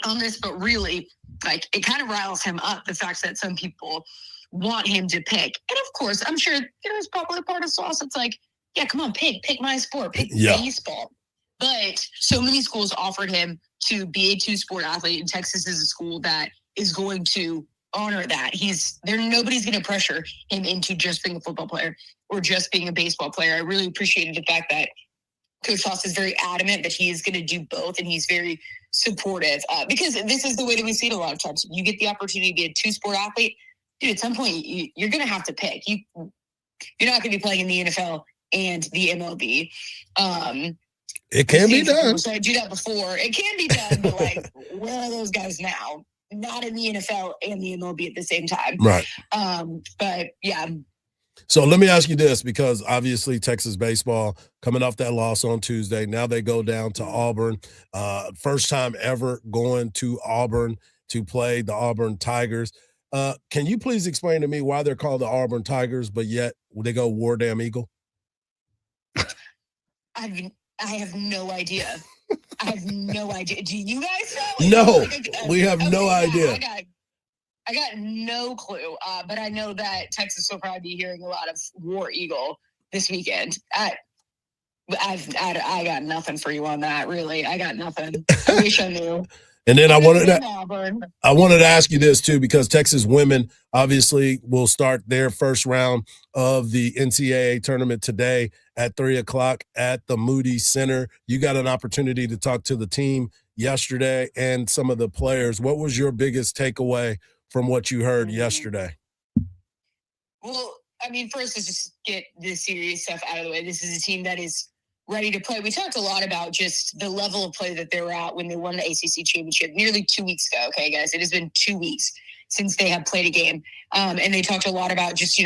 on this, but really, like, it kind of riles him up, the fact that some people want him to pick. And of course, I'm sure there's probably a part of Sauce that's like, yeah, come on, pick my sport, pick baseball. But so many schools offered him to be a two-sport athlete, and Texas is a school that is going to honor that. Nobody's going to pressure him into just being a football player or just being a baseball player. I really appreciated the fact that Coach Sauce is very adamant that he is going to do both, and he's very supportive because this is the way that we see it a lot of times. You get the opportunity to be a two-sport athlete, dude. At some point, you're going to have to pick. You're not going to be playing in the NFL and the MLB. It can be done. So I do that before. It can be done, but like, where are those guys now? Not in the NFL and the MLB at the same time. Right. But yeah. So let me ask you this, because obviously Texas baseball coming off that loss on Tuesday. Now they go down to Auburn. First time ever going to Auburn to play the Auburn Tigers. Can you please explain to me why they're called the Auburn Tigers, but yet they go War Damn Eagle? I have no idea. I have no idea. Do you guys know? No, we have no idea. I got no clue, but I know that Texas will probably be hearing a lot of War Eagle this weekend. I got nothing for you on that, really. I got nothing. I wish I knew. And then I wanted to ask you this too, because Texas women obviously will start their first round of the NCAA tournament today at 3:00 at the Moody Center. You got an opportunity to talk to the team yesterday and some of the players. What was your biggest takeaway from what you heard yesterday? Well, I mean, first, let's just get the serious stuff out of the way. This is a team that is ready to play. We talked a lot about just the level of play that they were at when they won the ACC championship nearly 2 weeks ago. Okay, guys, it has been 2 weeks since they have played a game. And they talked a lot about just,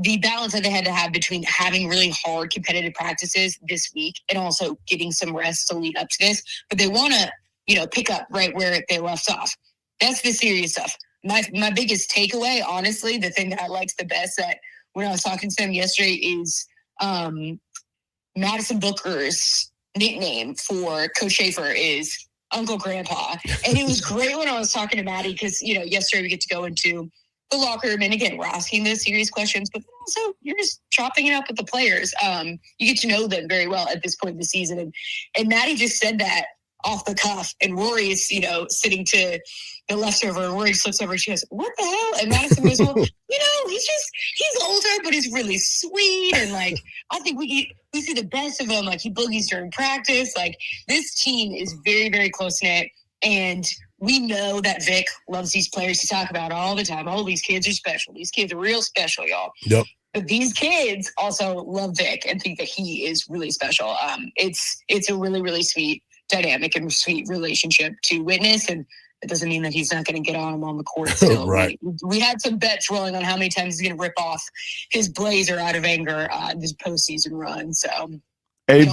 the balance that they had to have between having really hard competitive practices this week and also getting some rest to lead up to this. But they want to, pick up right where they left off. That's the serious stuff. My biggest takeaway, honestly, the thing that I liked the best that when I was talking to them yesterday is Madison Booker's nickname for Coach Schaefer is Uncle Grandpa. And it was great when I was talking to Maddie because, yesterday we get to go into the locker room. And again, we're asking those serious questions, but also you're just chopping it up with the players. You get to know them very well at this point in the season. And Maddie just said that off the cuff. And Rory is, sitting to the left over. And Rory just looks over and she goes, what the hell? And Madison goes, well, he's older, but he's really sweet. And like, I think we see the best of him. Like he boogies during practice. Like this team is very, very close knit. And we know that Vic loves these players to talk about all the time. Oh, these kids are special. These kids are real special, y'all. Yep. But these kids also love Vic and think that he is really special. It's a really, really sweet dynamic and sweet relationship to witness. And it doesn't mean that he's not going to get on him on the court still. Right. We had some bets rolling on how many times he's going to rip off his blazer out of anger this postseason run. So AP,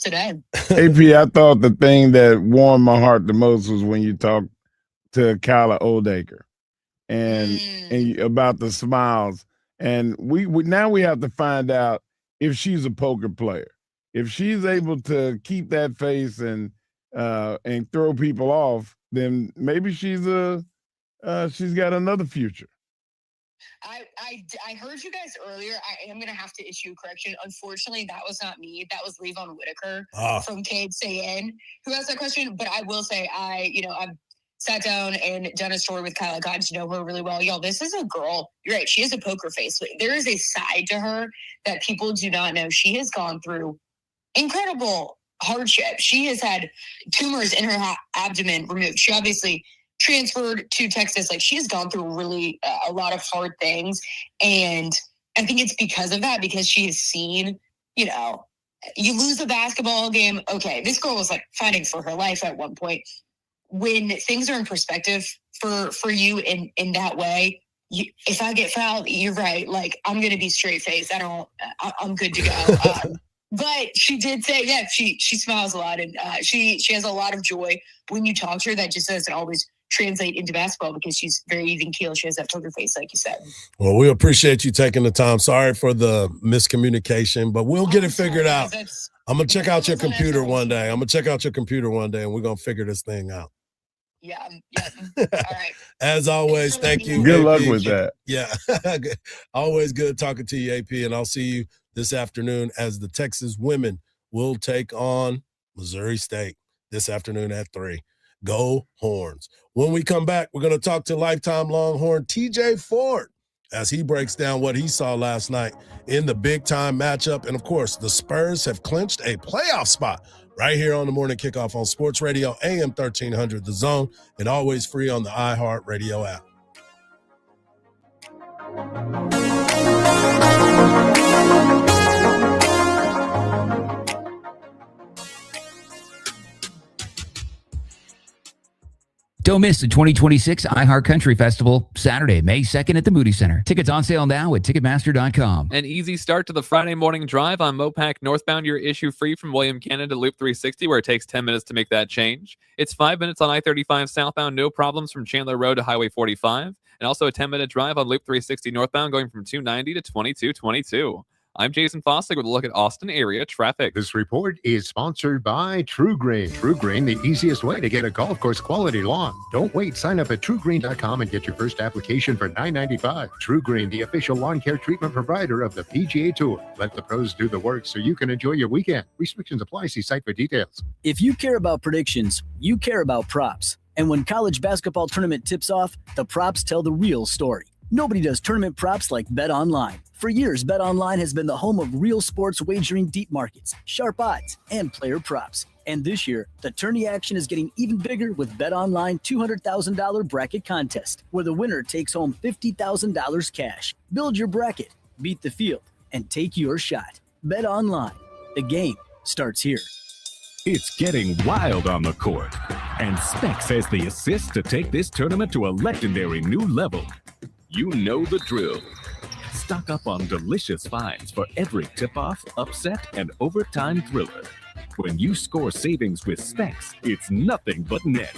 today. AP, I thought the thing that warmed my heart the most was when you talked to Kyla Oldacre and about the smiles. And we now we have to find out if she's a poker player. If she's able to keep that face and throw people off, then maybe she's got another future. I heard you guys earlier. I am going to have to issue a correction. Unfortunately, that was not me. That was Levon Whitaker from KXAN who asked that question. But I will say, I've sat down and done a story with Kyla, gotten to know her really well. Y'all, this is a girl. You're right. She has a poker face. There is a side to her that people do not know. She has gone through incredible hardship. She has had tumors in her abdomen removed. She obviously transferred to Texas. Like she has gone through really a lot of hard things. And I think it's because of that, because she has seen, you lose a basketball game. Okay. This girl was like fighting for her life at one point. When things are in perspective for you in that way, if I get fouled, you're right. Like I'm going to be straight faced. I'm good to go. But she did say, yeah, she smiles a lot and she has a lot of joy when you talk to her. That just doesn't always translate into basketball because she's very even keel. She has that poker face, like you said. Well, we appreciate you taking the time. Sorry for the miscommunication, but we'll get it figured out. I'm gonna check out your computer one day. And we're gonna figure this thing out. Yeah. All right. As always, thank you. Good AP. luck with that. Yeah. Always good talking to you, AP. And I'll see you this afternoon as the Texas women will take on Missouri State this afternoon at 3. Go Horns. When we come back, we're going to talk to lifetime Longhorn TJ Ford as he breaks down what he saw last night in the big-time matchup. And, of course, the Spurs have clinched a playoff spot right here on the Morning Kickoff on Sports Radio, AM 1300 The Zone, and always free on the iHeartRadio app. Don't miss the 2026 iHeart Country Festival, Saturday, May 2nd at the Moody Center. Tickets on sale now at Ticketmaster.com. An easy start to the Friday morning drive on Mopac northbound. You're issue free from William Cannon to Loop 360, where it takes 10 minutes to make that change. It's 5 minutes on I-35 southbound, no problems from Chandler Road to Highway 45, and also a 10-minute drive on Loop 360 northbound going from 290 to 2222. I'm Jason Fossick with a look at Austin area traffic. This report is sponsored by True Green. True Green, the easiest way to get a golf course quality lawn. Don't wait. Sign up at truegreen.com and get your first application for $9.95. True Green, the official lawn care treatment provider of the PGA Tour. Let the pros do the work so you can enjoy your weekend. Restrictions apply. See site for details. If you care about predictions, you care about props. And when college basketball tournament tips off, the props tell the real story. Nobody does tournament props like BetOnline. For years, BetOnline has been the home of real sports wagering, deep markets, sharp odds, and player props. And this year, the tourney action is getting even bigger with BetOnline $200,000 bracket contest, where the winner takes home $50,000 cash. Build your bracket, beat the field, and take your shot. BetOnline. The game starts here. It's getting wild on the court, and Specs has the assist to take this tournament to a legendary new level. You know the drill. Stock up on delicious finds for every tip-off, upset, and overtime thriller. When you score savings with Specs, it's nothing but net.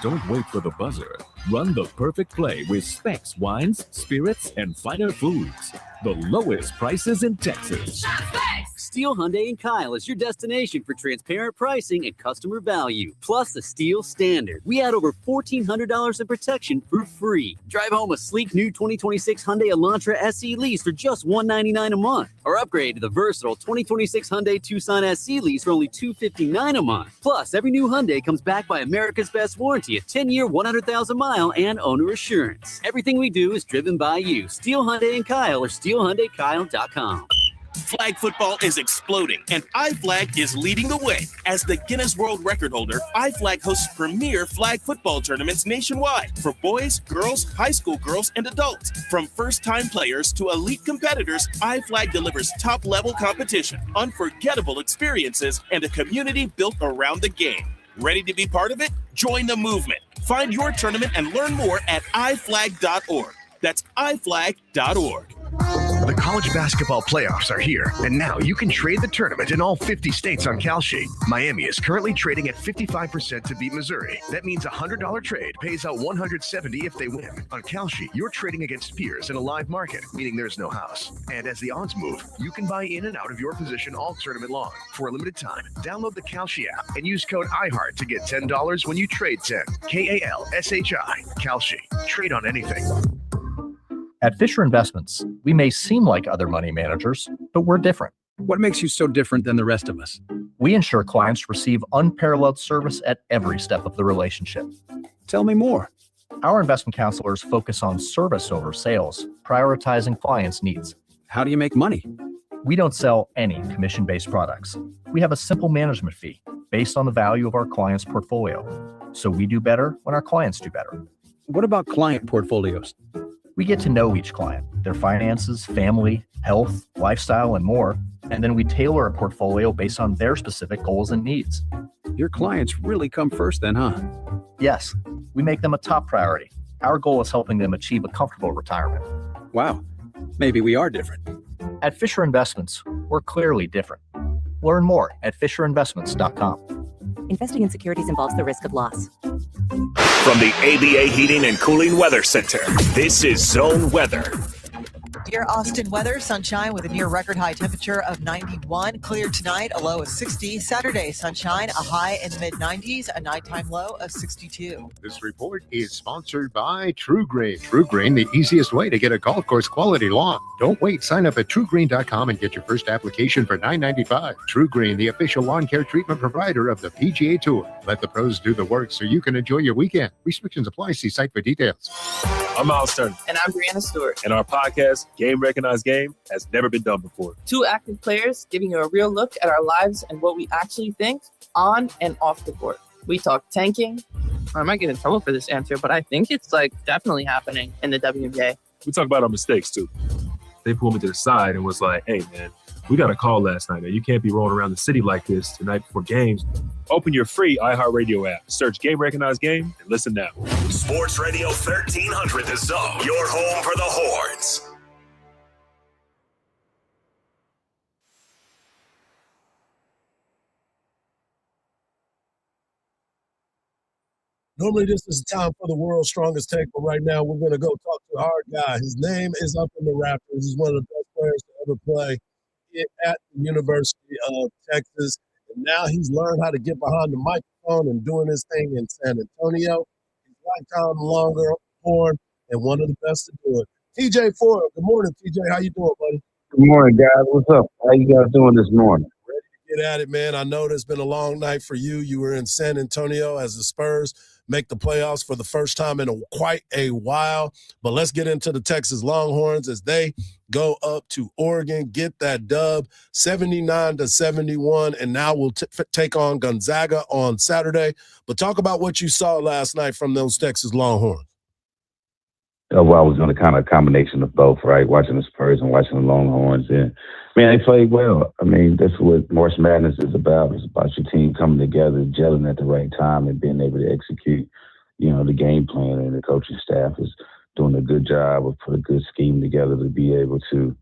Don't wait for the buzzer. Run the perfect play with Specs wines, spirits, and finer foods. The lowest prices in Texas. Steel Hyundai and Kyle is your destination for transparent pricing and customer value, plus the Steel Standard. We add over $1,400 in protection for free. Drive home a sleek new 2026 Hyundai Elantra SE lease for just $199 a month, or upgrade to the versatile 2026 Hyundai Tucson SE lease for only $259 a month. Plus, every new Hyundai comes backed by America's Best Warranty, a 10-year, 100,000-mile, and owner assurance. Everything we do is driven by you. Steel Hyundai and Kyle or SteelHyundaiKyle.com. Flag football is exploding, and iFlag is leading the way. As the Guinness World Record holder, iFlag hosts premier flag football tournaments nationwide for boys, girls, high school girls, and adults. From first-time players to elite competitors, iFlag delivers top-level competition, unforgettable experiences, and a community built around the game. Ready to be part of it? Join the movement. Find your tournament and learn more at iflag.org. That's iflag.org. The college basketball playoffs are here, and now you can trade the tournament in all 50 states on Kalshi. Miami is currently trading at 55% to beat Missouri. That means a $100 trade pays out $170 if they win. On Kalshi, you're trading against peers in a live market, meaning there's no house. And as the odds move, you can buy in and out of your position all tournament long. For a limited time, download the Kalshi app and use code iHeart to get $10 when you trade 10. KALSHI. Kalshi. Trade on anything. At Fisher Investments, we may seem like other money managers, but we're different. What makes you so different than the rest of us? We ensure clients receive unparalleled service at every step of the relationship. Tell me more. Our investment counselors focus on service over sales, prioritizing clients' needs. How do you make money? We don't sell any commission-based products. We have a simple management fee based on the value of our client's portfolio. So we do better when our clients do better. What about client portfolios? We get to know each client, their finances, family, health, lifestyle, and more, and then we tailor a portfolio based on their specific goals and needs. Your clients really come first then, huh? Yes, we make them a top priority. Our goal is helping them achieve a comfortable retirement. Wow, maybe we are different. At Fisher Investments, we're clearly different. Learn more at FisherInvestments.com. Investing in securities involves the risk of loss. From the ABA Heating and Cooling Weather Center, this is Zone Weather. Your Austin weather, sunshine with a near record high temperature of 91. Clear tonight, a low of 60. Saturday, sunshine, a high in the mid 90s, a nighttime low of 62. This report is sponsored by True Green. True Green, the easiest way to get a golf course quality lawn. Don't wait. Sign up at TrueGreen.com and get your first application for $9.95. True Green, the official lawn care treatment provider of the PGA Tour. Let the pros do the work so you can enjoy your weekend. Restrictions apply. See site for details. I'm Miles Turner. And I'm Brianna Stewart. And our podcast, Game Recognized Game, has never been done before. Two active players giving you a real look at our lives and what we actually think on and off the court. We talk tanking. I might get in trouble for this answer, but I think it's definitely happening in the WNBA. We talk about our mistakes too. They pulled me to the side and was like, hey man, we got a call last night. You can't be rolling around the city like this tonight before games. Open your free iHeartRadio app. Search Game Recognized Game and listen now. Sports Radio 1300 The Zone. Your home for the Horns. Normally, this is the time for the world's strongest take, but right now we're going to go talk to our guy. His name is up in the Raptors. He's one of the best players to ever play at the University of Texas. And now he's learned how to get behind the microphone and doing his thing in San Antonio. He's lifetime Longhorn and one of the best to do it. TJ Ford, good morning, TJ. How you doing, buddy? Good morning, guys. What's up? How you guys doing this morning? Ready to get at it, man. I know it's been a long night for you. You were in San Antonio as the Spurs make the playoffs for the first time in quite a while. But let's get into the Texas Longhorns as they go up to Oregon, get that dub, 79-71, and now we'll take on Gonzaga on Saturday. But talk about what you saw last night from those Texas Longhorns. Well, I was doing a kind of combination of both, right? Watching the Spurs and watching the Longhorns. And, man, they played well. I mean, that's what March Madness is about. It's about your team coming together, gelling at the right time, and being able to execute, the game plan. And the coaching staff is doing a good job of putting a good scheme together to be able to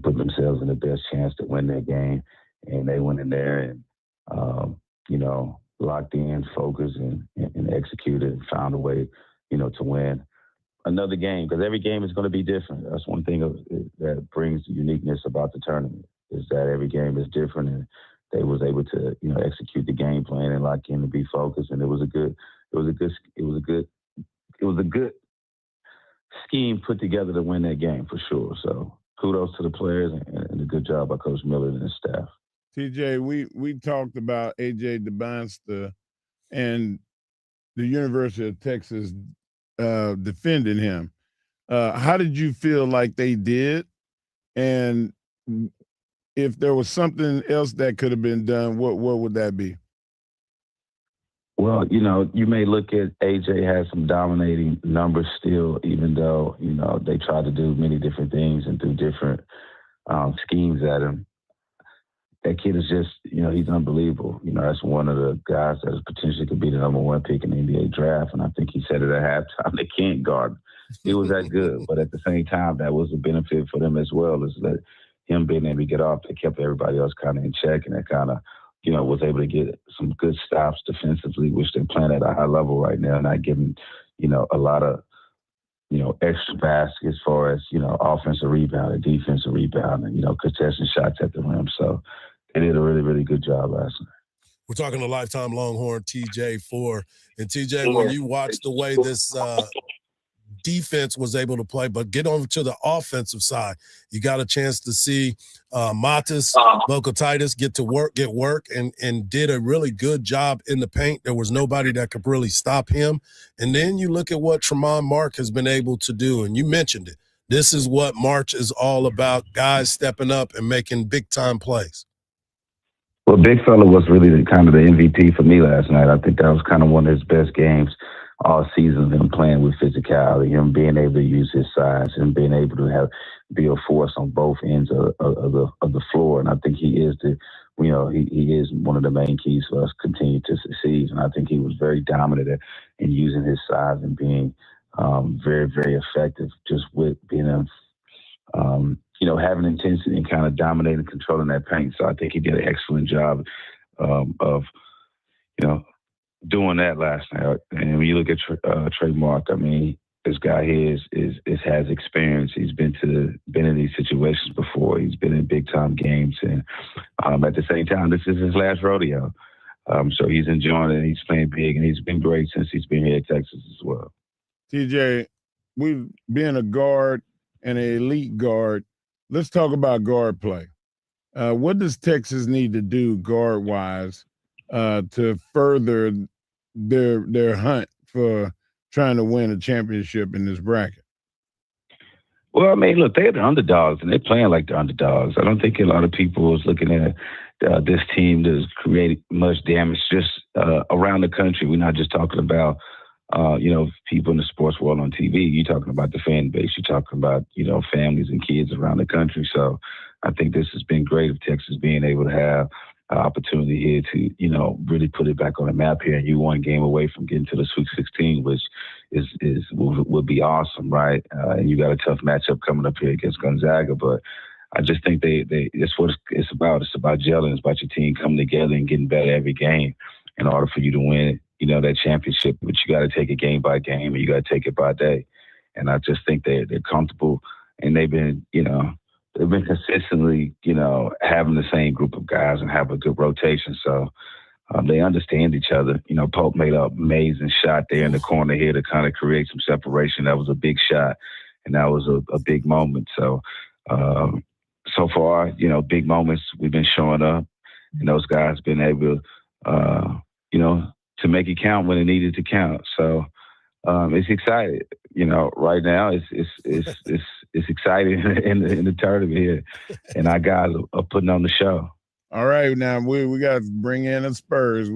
put themselves in the best chance to win that game. And they went in there and, locked in, focused, and executed and found a way, to win another game, because every game is going to be different. That's one thing that brings uniqueness about the tournament, is that every game is different, and they was able to execute the game plan and lock in and be focused. And it was a good scheme put together to win that game for sure. So kudos to the players and a good job by Coach Miller and his staff. TJ, we talked about AJ DeBonsta and the University of Texas defending him. How did you feel like they did? And if there was something else that could have been done, what would that be? Well, you may look at AJ has some dominating numbers still, even though, they try to do many different things and do different schemes at him. That kid is just, he's unbelievable. That's one of the guys that potentially could be the number one pick in the NBA draft. And I think he said it at halftime, they can't guard him. He was that good. But at the same time, that was a benefit for them as well, is that him being able to get off, they kept everybody else kind of in check, and they kind of, was able to get some good stops defensively, which they're playing at a high level right now, not giving, a lot of, extra baskets as far as, offensive rebound and defensive rebound and, contesting shots at the rim. So they did a really, really good job last night. We're talking to lifetime Longhorn TJ Ford. And TJ, when you watch the way this defense was able to play, but get over to the offensive side, you got a chance to see Matas Bokatitis get work and did a really good job in the paint. There was nobody that could really stop him. And then you look at what Tremont Mark has been able to do, and you mentioned it. This is what March is all about, guys stepping up and making big-time plays. Well, Big Fella was really the MVP for me last night. I think that was kind of one of his best games all season, him playing with physicality, him being able to use his size, and being able to be a force on both ends of the floor. And I think he is he is one of the main keys for us continue to succeed. And I think he was very dominant in using his size and being very, very effective just with being having intensity and kind of dominating, controlling that paint. So I think he did an excellent job of doing that last night. And when you look at Trey Mark, I mean, this guy here has experience. He's been in these situations before. He's been in big time games, and at the same time, this is his last rodeo. So he's enjoying it. He's playing big, and he's been great since he's been here at Texas as well. TJ, we being a guard and an elite guard, let's talk about guard play. What does Texas need to do guard wise to further their hunt for trying to win a championship in this bracket? Well, I mean, look, they're the underdogs, and they're playing like the underdogs. I don't think a lot of people is looking at this team that's created much damage just around the country. We're not just talking about, people in the sports world on TV. You're talking about the fan base. You're talking about, families and kids around the country. So I think this has been great of Texas being able to have an opportunity here to, really put it back on the map here. And you one game away from getting to the Sweet 16, which would be awesome, right? And you got a tough matchup coming up here against Gonzaga, but I just think that's what it's about. It's about gelling. It's about your team coming together and getting better every game in order for you to win, that championship. But you got to take it game by game, and you got to take it by day. And I just think they're comfortable, and they've been consistently, having the same group of guys and have a good rotation. So they understand each other. Pope made an amazing shot there in the corner here to kind of create some separation. That was a big shot, and that was a big moment. So, so far, big moments, we've been showing up, and those guys been able, to make it count when it needed to count. So it's exciting. Right now it's exciting in the tournament here, and our guys are putting on the show. All right, now we got to bring in the Spurs.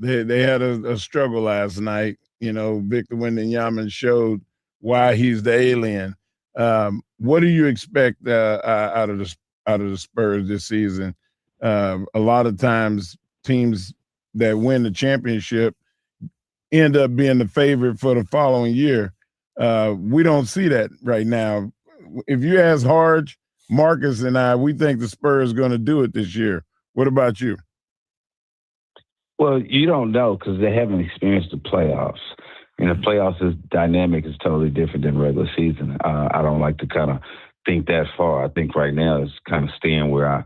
They had a struggle last night. Victor Wembanyama showed why he's the alien. What do you expect out of the Spurs this season? A lot of times teams that win the championship end up being the favorite for the following year. We don't see that right now. If you ask Hardge, Marcus, and I, we think the Spurs are going to do it this year. What about you? Well, you don't know because they haven't experienced the playoffs. The playoffs is dynamic is totally different than regular season. I don't like to kind of think that far. I think right now it's kind of staying where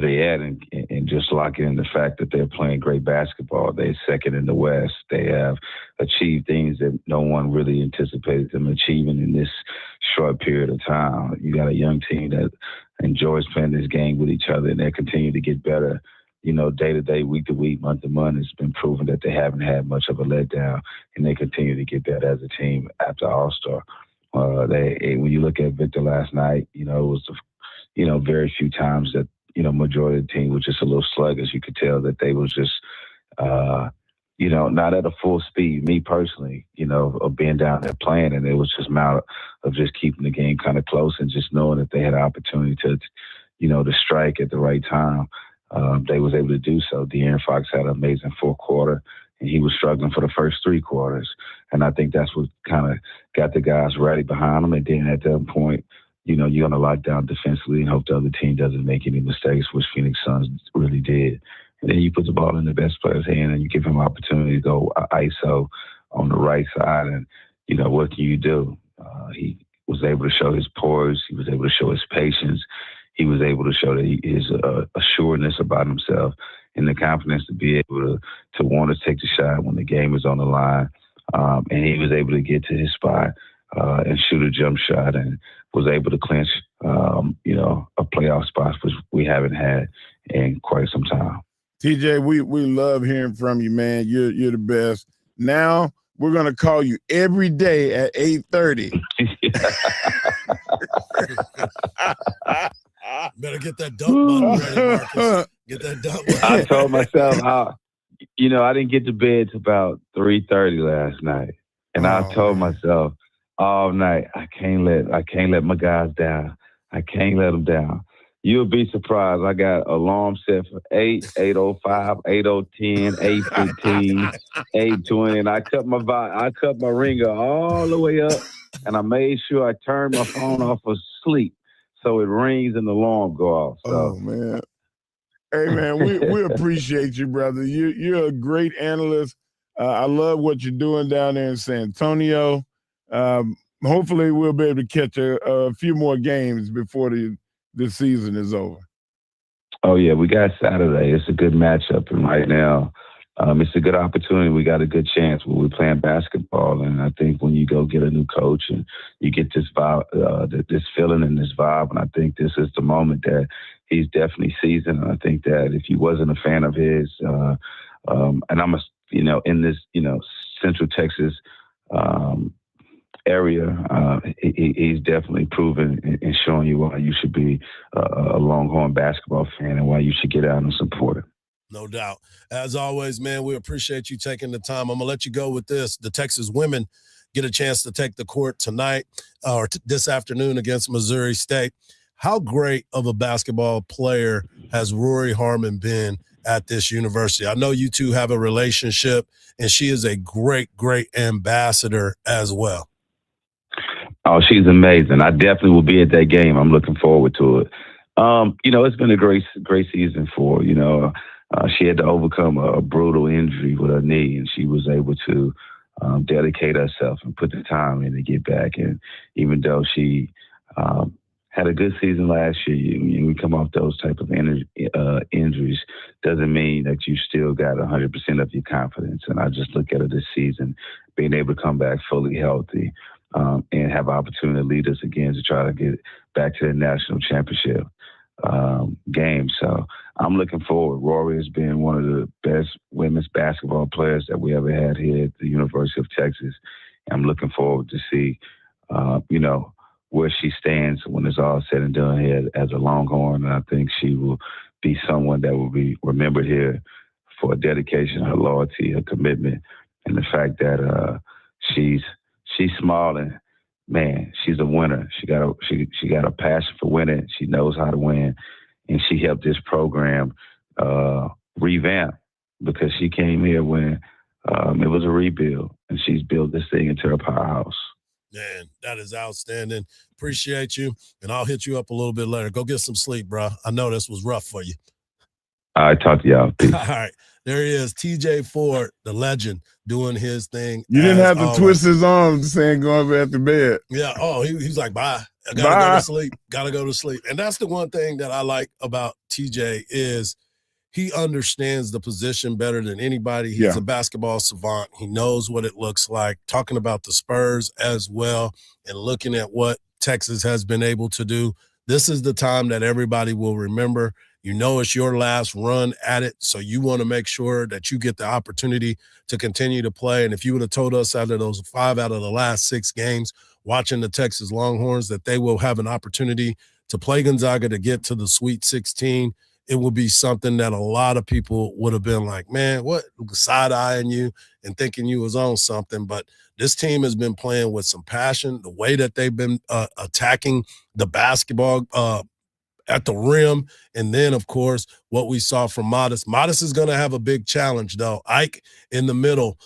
they're at and just locking in the fact that they're playing great basketball. They're second in the West. They have achieved things that no one really anticipated them achieving in this short period of time. You got a young team that enjoys playing this game with each other, and they continue to get better, day to day, week to week, month to month. It's been proven that they haven't had much of a letdown, and they continue to get better as a team after All-Star. When you look at Victor last night, it was, very few times that, majority of the team was just a little sluggish. You could tell that they was just, not at a full speed. Me personally, of being down there playing, and it was just a matter of just keeping the game kind of close and just knowing that they had an opportunity to, to strike at the right time. They was able to do so. De'Aaron Fox had an amazing fourth quarter, and he was struggling for the first three quarters. And I think that's what kind of got the guys ready behind him. And then at that point, you're going to lock down defensively and hope the other team doesn't make any mistakes, which Phoenix Suns really did. And then you put the ball in the best player's hand and you give him an opportunity to go ISO on the right side. And, what can you do? He was able to show his poise. He was able to show his patience. He was able to show that his assuredness about himself and the confidence to be able to want to take the shot when the game is on the line. And he was able to get to his spot and shoot a jump shot and was able to clinch, a playoff spot, which we haven't had in quite some time. TJ, we love hearing from you, man. You're the best. Now we're gonna call you every day at 8:30. Better get that dunk button ready, Marcus. Get that dunk button. I told myself, I didn't get to bed till about 3:30 last night, and I told myself all night, I can't let my guys down. I can't let them down. You'll be surprised. I got alarm set for 8, 8:05, 8:10, 8:15, 8:20, and I cut my ringer all the way up, and I made sure I turned my phone off for sleep so it rings and the alarm go off. So. Oh man, hey man, we appreciate you, brother. You're a great analyst. I love what you're doing down there in San Antonio. Hopefully we'll be able to catch a few more games before the season is over. Oh, yeah, we got Saturday. It's a good matchup. And right now, it's a good opportunity. We got a good chance when we're playing basketball. And I think when you go get a new coach and you get this vibe, this feeling and this vibe, and I think this is the moment that he's definitely seasoned. And I think that if you wasn't a fan of his, and I'm in this, Central Texas area, he's definitely proven and showing you why you should be a Longhorn basketball fan and why you should get out and support it. No doubt. As always, man, we appreciate you taking the time. I'm going to let you go with this. The Texas women get a chance to take the court tonight or this afternoon against Missouri State. How great of a basketball player has Rory Harmon been at this university? I know you two have a relationship, and she is a great, great ambassador as well. Oh, she's amazing. I definitely will be at that game. I'm looking forward to it. It's been a great season for her. She had to overcome a brutal injury with her knee, and she was able to dedicate herself and put the time in to get back. And even though she had a good season last year, when we come off those type of injuries, doesn't mean that you still got 100% of your confidence. And I just look at her this season, being able to come back fully healthy and have an opportunity to lead us again to try to get back to the national championship game. So I'm looking forward. Rory has been one of the best women's basketball players that we ever had here at the University of Texas. I'm looking forward to see, where she stands when it's all said and done here as a Longhorn. And I think she will be someone that will be remembered here for her dedication, her loyalty, her commitment, and the fact that she's small and, man, she's a winner. She got a passion for winning. She knows how to win, and she helped this program revamp because she came here when it was a rebuild, and she's built this thing into a powerhouse. Man, that is outstanding. Appreciate you, and I'll hit you up a little bit later. Go get some sleep, bro. I know this was rough for you. All right, talk to y'all. Peace. All right. There he is, TJ Ford, the legend, doing his thing. You didn't have to twist his arms saying going back to bed. Yeah. Oh, he's like, bye. I gotta go to sleep. Gotta go to sleep. And that's the one thing that I like about TJ is he understands the position better than anybody. He's a basketball savant. He knows what it looks like. Talking about the Spurs as well and looking at what Texas has been able to do. This is the time that everybody will remember. You know it's your last run at it, so you want to make sure that you get the opportunity to continue to play. And if you would have told us out of those 5 out of the last 6 games watching the Texas Longhorns that they will have an opportunity to play Gonzaga to get to the Sweet 16, it would be something that a lot of people would have been like, man, what, side-eyeing you and thinking you was on something. But this team has been playing with some passion, the way that they've been attacking the basketball at the rim. And then, of course, what we saw from Modest. Modest is going to have a big challenge, though. Ike in the middle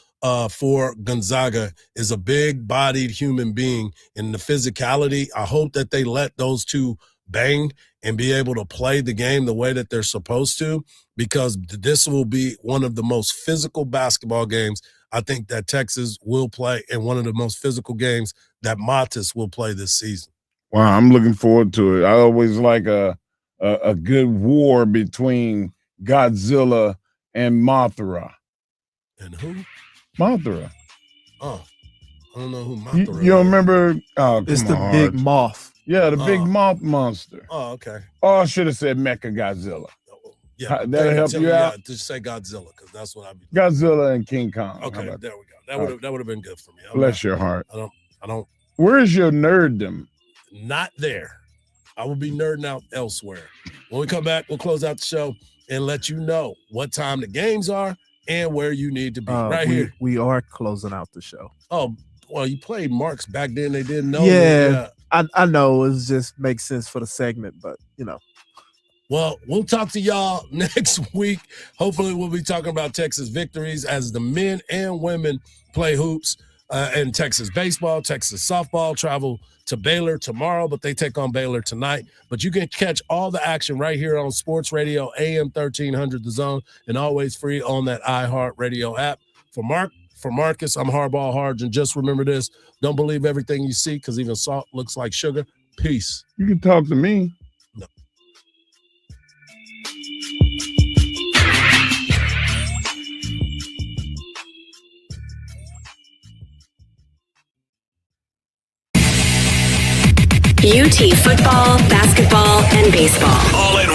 for Gonzaga is a big-bodied human being. In the physicality, I hope that they let those two bang and be able to play the game the way that they're supposed to, because this will be one of the most physical basketball games I think that Texas will play, and one of the most physical games that Matis will play this season. Wow, I'm looking forward to it. I always like a good war between Godzilla and Mothra. And who? Mothra. Oh, I don't know who Mothra is. You don't remember? Oh, it's the big moth. Yeah, the big moth monster. Oh, okay. Oh, I should have said Mecha Godzilla. Yeah, that'll help you out. Yeah, just say Godzilla, because that's what I'd be. Godzilla and King Kong. Okay, there we go. That would have been good for me. Bless your heart. I don't. Where is your nerddom? Not there. I will be nerding out elsewhere. When we come back, we'll close out the show and let you know what time the games are and where you need to be. Here. We are closing out the show. Oh, well, you played Marks back then. They didn't know. Yeah. I know it just makes sense for the segment, but Well, we'll talk to y'all next week. Hopefully, we'll be talking about Texas victories as the men and women play hoops and Texas baseball, Texas softball travel to Baylor tomorrow, but they take on Baylor tonight. But you can catch all the action right here on Sports Radio AM 1300 The Zone, and always free on that iHeartRadio app. For Mark, For Marcus, I'm Hardball Hardge, and just remember this: don't believe everything you see, because even salt looks like sugar. Peace. You can talk to me. No. UT football, basketball, and baseball. All in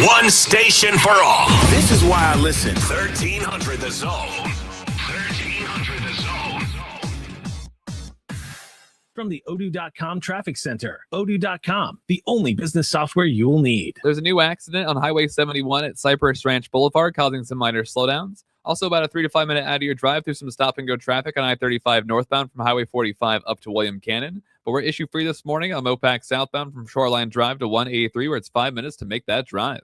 one station for all. This is why I listen. 1300 The Zone. 1300 The Zone. From the Odoo.com Traffic Center. Odoo.com, the only business software you will need. There's a new accident on Highway 71 at Cypress Ranch Boulevard, causing some minor slowdowns. Also, about a 3 to 5 minute out of your drive through some stop-and-go traffic on I-35 northbound from Highway 45 up to William Cannon. But we're issue-free this morning on Mopac southbound from Shoreline Drive to 183, where it's 5 minutes to make that drive.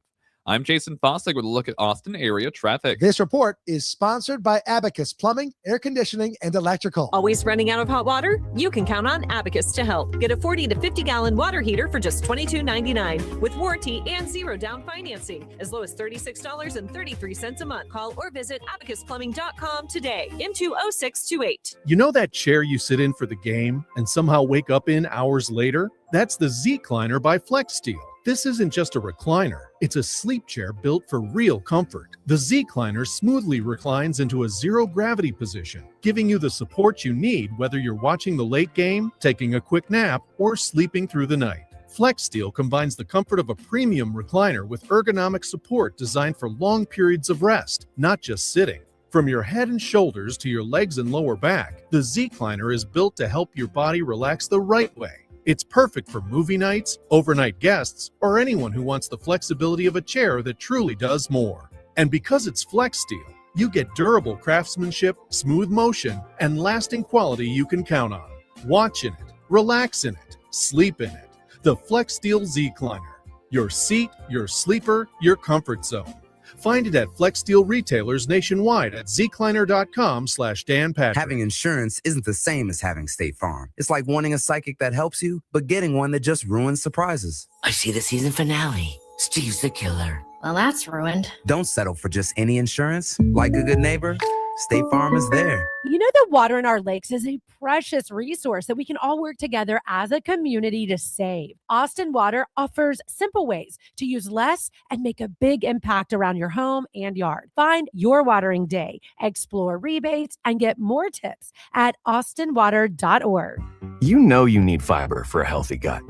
I'm Jason Fossig with a look at Austin area traffic. This report is sponsored by Abacus Plumbing, Air Conditioning, and Electrical. Always running out of hot water? You can count on Abacus to help. Get a 40 to 50-gallon water heater for just $22.99 with warranty and zero down financing, as low as $36.33 a month. Call or visit abacusplumbing.com today. M20628. You know that chair you sit in for the game and somehow wake up in hours later? That's the Z-Cliner by FlexSteel. This isn't just a recliner, it's a sleep chair built for real comfort. The Z-Cliner smoothly reclines into a zero-gravity position, giving you the support you need whether you're watching the late game, taking a quick nap, or sleeping through the night. FlexSteel combines the comfort of a premium recliner with ergonomic support designed for long periods of rest, not just sitting. From your head and shoulders to your legs and lower back, the Z-Cliner is built to help your body relax the right way. It's perfect for movie nights, overnight guests, or anyone who wants the flexibility of a chair that truly does more. And because it's FlexSteel, you get durable craftsmanship, smooth motion, and lasting quality you can count on. Watch in it, relax in it, sleep in it. The FlexSteel Z-Cliner. Your seat, your sleeper, your comfort zone. Find it at FlexSteel retailers nationwide at zcliner.com/Dan Patrick. Having insurance isn't the same as having State Farm. It's like wanting a psychic that helps you, but getting one that just ruins surprises. I see the season finale. Steve's the killer. Well, that's ruined. Don't settle for just any insurance. Like a good neighbor, State Farm is there. You know that water in our lakes is a precious resource that we can all work together as a community to save. Austin Water offers simple ways to use less and make a big impact around your home and yard. Find your watering day, explore rebates, and get more tips at austinwater.org. You know you need fiber for a healthy gut,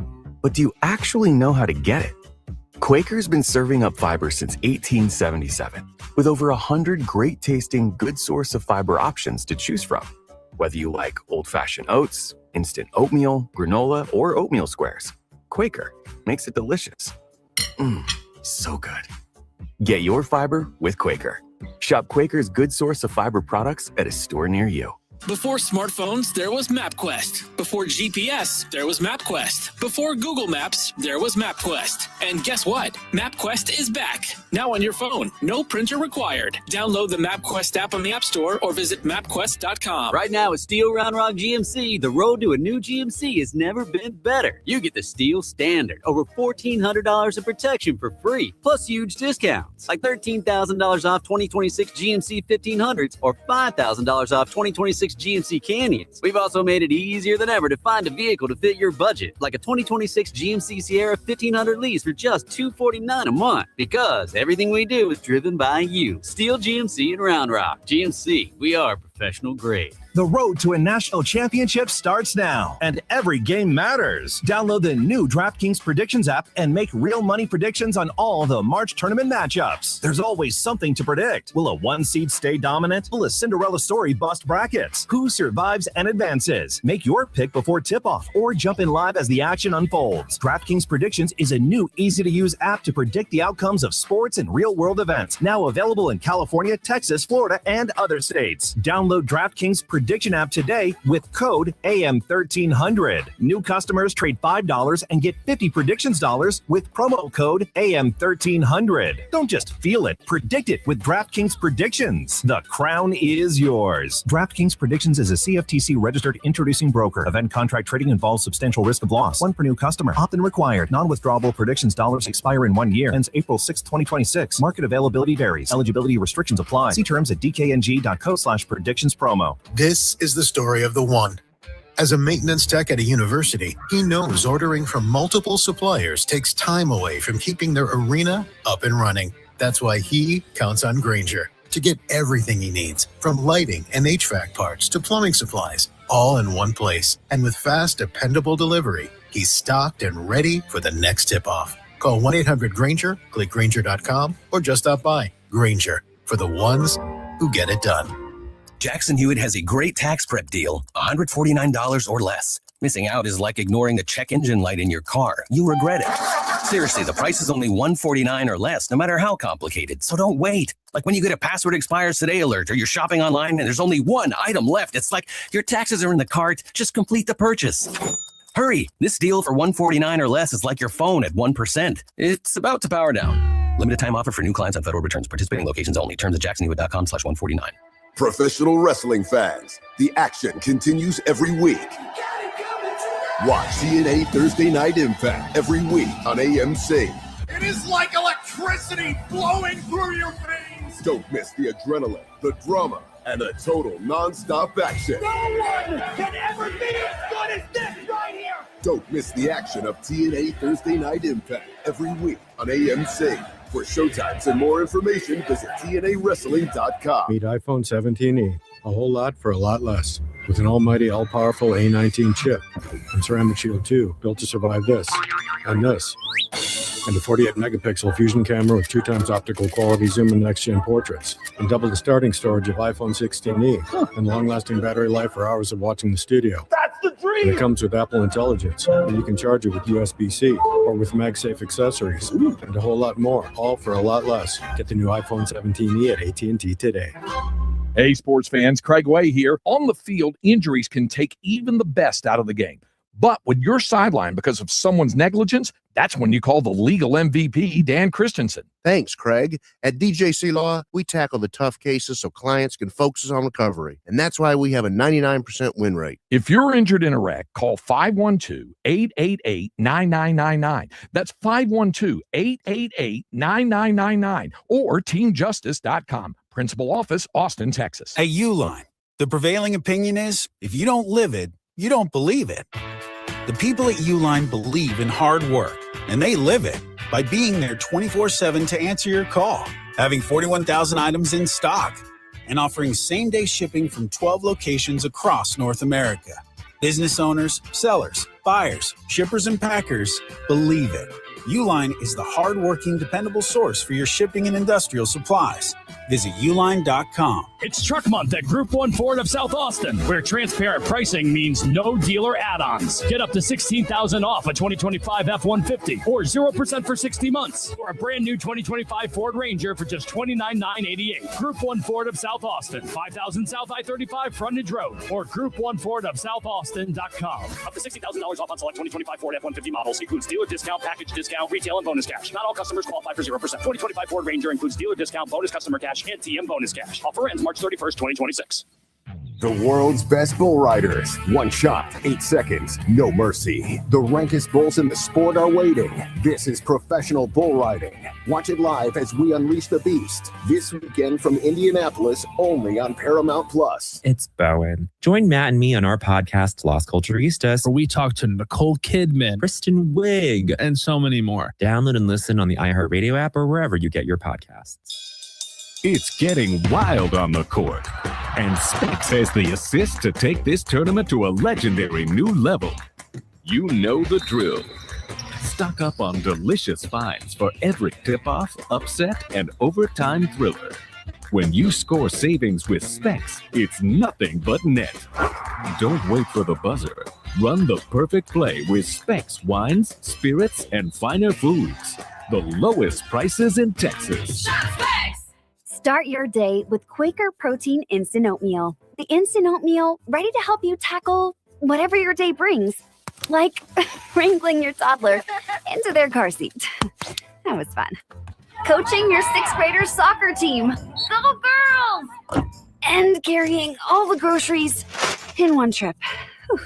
but do you actually know how to get it? Quaker's been serving up fiber since 1877, with over 100 great-tasting, good source of fiber options to choose from. Whether you like old-fashioned oats, instant oatmeal, granola, or oatmeal squares, Quaker makes it delicious. So good. Get your fiber with Quaker. Shop Quaker's good source of fiber products at a store near you. Before smartphones, there was MapQuest. Before GPS, there was MapQuest. Before Google Maps, there was MapQuest. And guess what? MapQuest is back. Now on your phone. No printer required. Download the MapQuest app on the App Store or visit mapquest.com. Right now at Steel Round Rock GMC, the road to a new GMC has never been better. You get the Steel Standard, over $1,400 of protection for free, plus huge discounts, like $13,000 off 2026 GMC 1500s or $5,000 off 2026 GMC Canyons. We've also made it easier than ever to find a vehicle to fit your budget, like a 2026 GMC Sierra 1500 lease for just $249 a month, because everything we do is driven by you. Steel GMC in Round Rock. GMC, we are professional grade. The road to a national championship starts now, and every game matters. Download the new DraftKings Predictions app and make real money predictions on all the March tournament matchups. There's always something to predict. Will a one seed stay dominant? Will a Cinderella story bust brackets? Who survives and advances? Make your pick before tip-off or jump in live as the action unfolds. DraftKings Predictions is a new, easy-to-use app to predict the outcomes of sports and real-world events. Now available in California, Texas, Florida, and other states. Download DraftKings Prediction app today with code AM1300. New customers trade $5 and get 50 predictions dollars with promo code AM1300. Don't just feel it, predict it with DraftKings Predictions. The crown is yours. DraftKings Predictions is a CFTC registered introducing broker. Event contract trading involves substantial risk of loss. One per new customer. Opt-in required. Non-withdrawable predictions dollars expire in 1 year. Ends April 6, 2026. Market availability varies. Eligibility restrictions apply. See terms at dkng.co/prediction. restrictions promo. This is the story of the one. As a maintenance tech at a university, he knows ordering from multiple suppliers takes time away from keeping their arena up and running. That's why he counts on Grainger to get everything he needs, from lighting and HVAC parts to plumbing supplies, all in one place. And with fast, dependable delivery, he's stocked and ready for the next tip-off. Call 1-800-GRAINGER, click Grainger.com, or just stop by. Grainger, for the ones who get it done. Jackson Hewitt has a great tax prep deal, $149 or less. Missing out is like ignoring the check engine light in your car. You'll regret it. Seriously, the price is only $149 or less, no matter how complicated. So don't wait. Like when you get a password expires today alert, or you're shopping online and there's only one item left. It's like your taxes are in the cart. Just complete the purchase. Hurry. This deal for $149 or less is like your phone at 1%. It's about to power down. Limited time offer for new clients on federal returns. Participating locations only. Terms at jacksonhewitt.com/149. Professional wrestling fans, the action continues every week. Watch TNA Thursday Night Impact every week on AMC. It is like electricity flowing through your veins. Don't miss the adrenaline, the drama, and the total non-stop action. No one can ever be as good as this right here. Don't miss the action of TNA Thursday Night Impact every week on AMC. For showtimes and more information, visit TNAWrestling.com. Meet iPhone 17e. A whole lot for a lot less. With an almighty, all-powerful A19 chip. And Ceramic Shield 2, built to survive this. And this. And a 48-megapixel fusion camera with 2 times optical quality zoom and next-gen portraits. And double the starting storage of iPhone 16e. And long-lasting battery life for hours of watching the studio. That's the dream! And it comes with Apple Intelligence. And you can charge it with USB-C or with MagSafe accessories. And a whole lot more, all for a lot less. Get the new iPhone 17e at AT&T today. Hey, sports fans, Craig Way here. On the field, injuries can take even the best out of the game. But when you're sidelined because of someone's negligence, that's when you call the legal MVP, Dan Christensen. Thanks, Craig. At DJC Law, we tackle the tough cases so clients can focus on recovery. And that's why we have a 99% win rate. If you're injured in a wreck, call 512-888-9999. That's 512-888-9999 or teamjustice.com. Principal office, Austin, Texas. At Uline, the prevailing opinion is if you don't live it, you don't believe it. The people at Uline believe in hard work, and they live it by being there 24/7 to answer your call, having 41,000 items in stock, and offering same-day shipping from 12 locations across North America. Business owners, sellers, buyers, shippers, and packers believe it. Uline is the hard-working, dependable source for your shipping and industrial supplies. Visit uline.com. It's Truck Month at Group 1 Ford of South Austin, where transparent pricing means no dealer add-ons. Get up to $16,000 off a 2025 F-150 or 0% for 60 months, or a brand new 2025 Ford Ranger for just $29,988. Group 1 Ford of South Austin, 5000 South I-35 Frontage Road, or Group1FordofSouthAustin.com. Up to $60,000 off on select 2025 Ford F-150 models. Includes dealer discount, package discount, retail, and bonus cash. Not all customers qualify for 0%. 2025 Ford Ranger includes dealer discount, bonus customer cash, and TM bonus cash. Offer ends March 31st, 2026. The world's best bull riders. 1 shot, 8 seconds, no mercy. The rankest bulls in the sport are waiting. This is professional bull riding. Watch it live as we unleash the beast. This weekend from Indianapolis, only on Paramount Plus. It's Bowen. Join Matt and me on our podcast, Las Culturistas, where we talk to Nicole Kidman, Kristen Wiig, and so many more. Download and listen on the iHeartRadio app or wherever you get your podcasts. It's getting wild on the court, and Specs has the assist to take this tournament to a legendary new level. You know the drill. Stock up on delicious finds for every tip-off, upset, and overtime thriller. When you score savings with Specs, it's nothing but net. Don't wait for the buzzer. Run the perfect play with Specs wines, spirits, and finer foods. The lowest prices in Texas. Start your day with Quaker Protein Instant Oatmeal. The Instant Oatmeal ready to help you tackle whatever your day brings, like wrangling your toddler into their car seat. That was fun. Coaching your 6th graders soccer team. Go girls! And carrying all the groceries in one trip. Whew.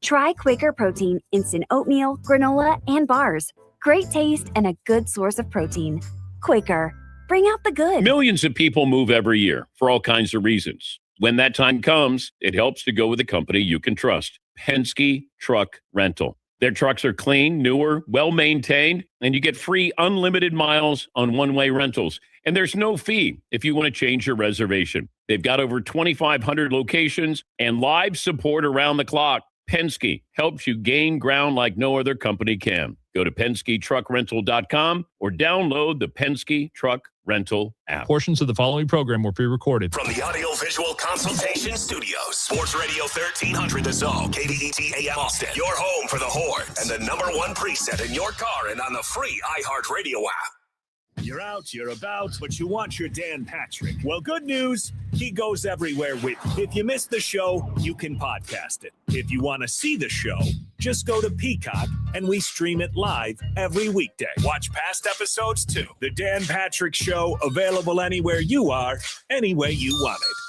Try Quaker Protein Instant Oatmeal, granola, and bars. Great taste and a good source of protein. Quaker. Bring out the good. Millions of people move every year for all kinds of reasons. When that time comes, it helps to go with a company you can trust. Penske Truck Rental. Their trucks are clean, newer, well-maintained, and you get free unlimited miles on one-way rentals. And there's no fee if you want to change your reservation. They've got over 2,500 locations and live support around the clock. Penske helps you gain ground like no other company can. Go to PenskeTruckRental.com or download the Penske Truck Rental app. Portions of the following program were pre-recorded. From the Audio-Visual Consultation Studios, Sports Radio 1300 The Zone, KDET AM Austin, your home for the Horns, and the #1 preset in your car and on the free iHeartRadio app. You're out, you're about, but you want your Dan Patrick. Well, good news, he goes everywhere with you. If you missed the show, you can podcast it. If you want to see the show, just go to Peacock, and we stream it live every weekday. Watch past episodes, too. The Dan Patrick Show, available anywhere you are, any way you want it.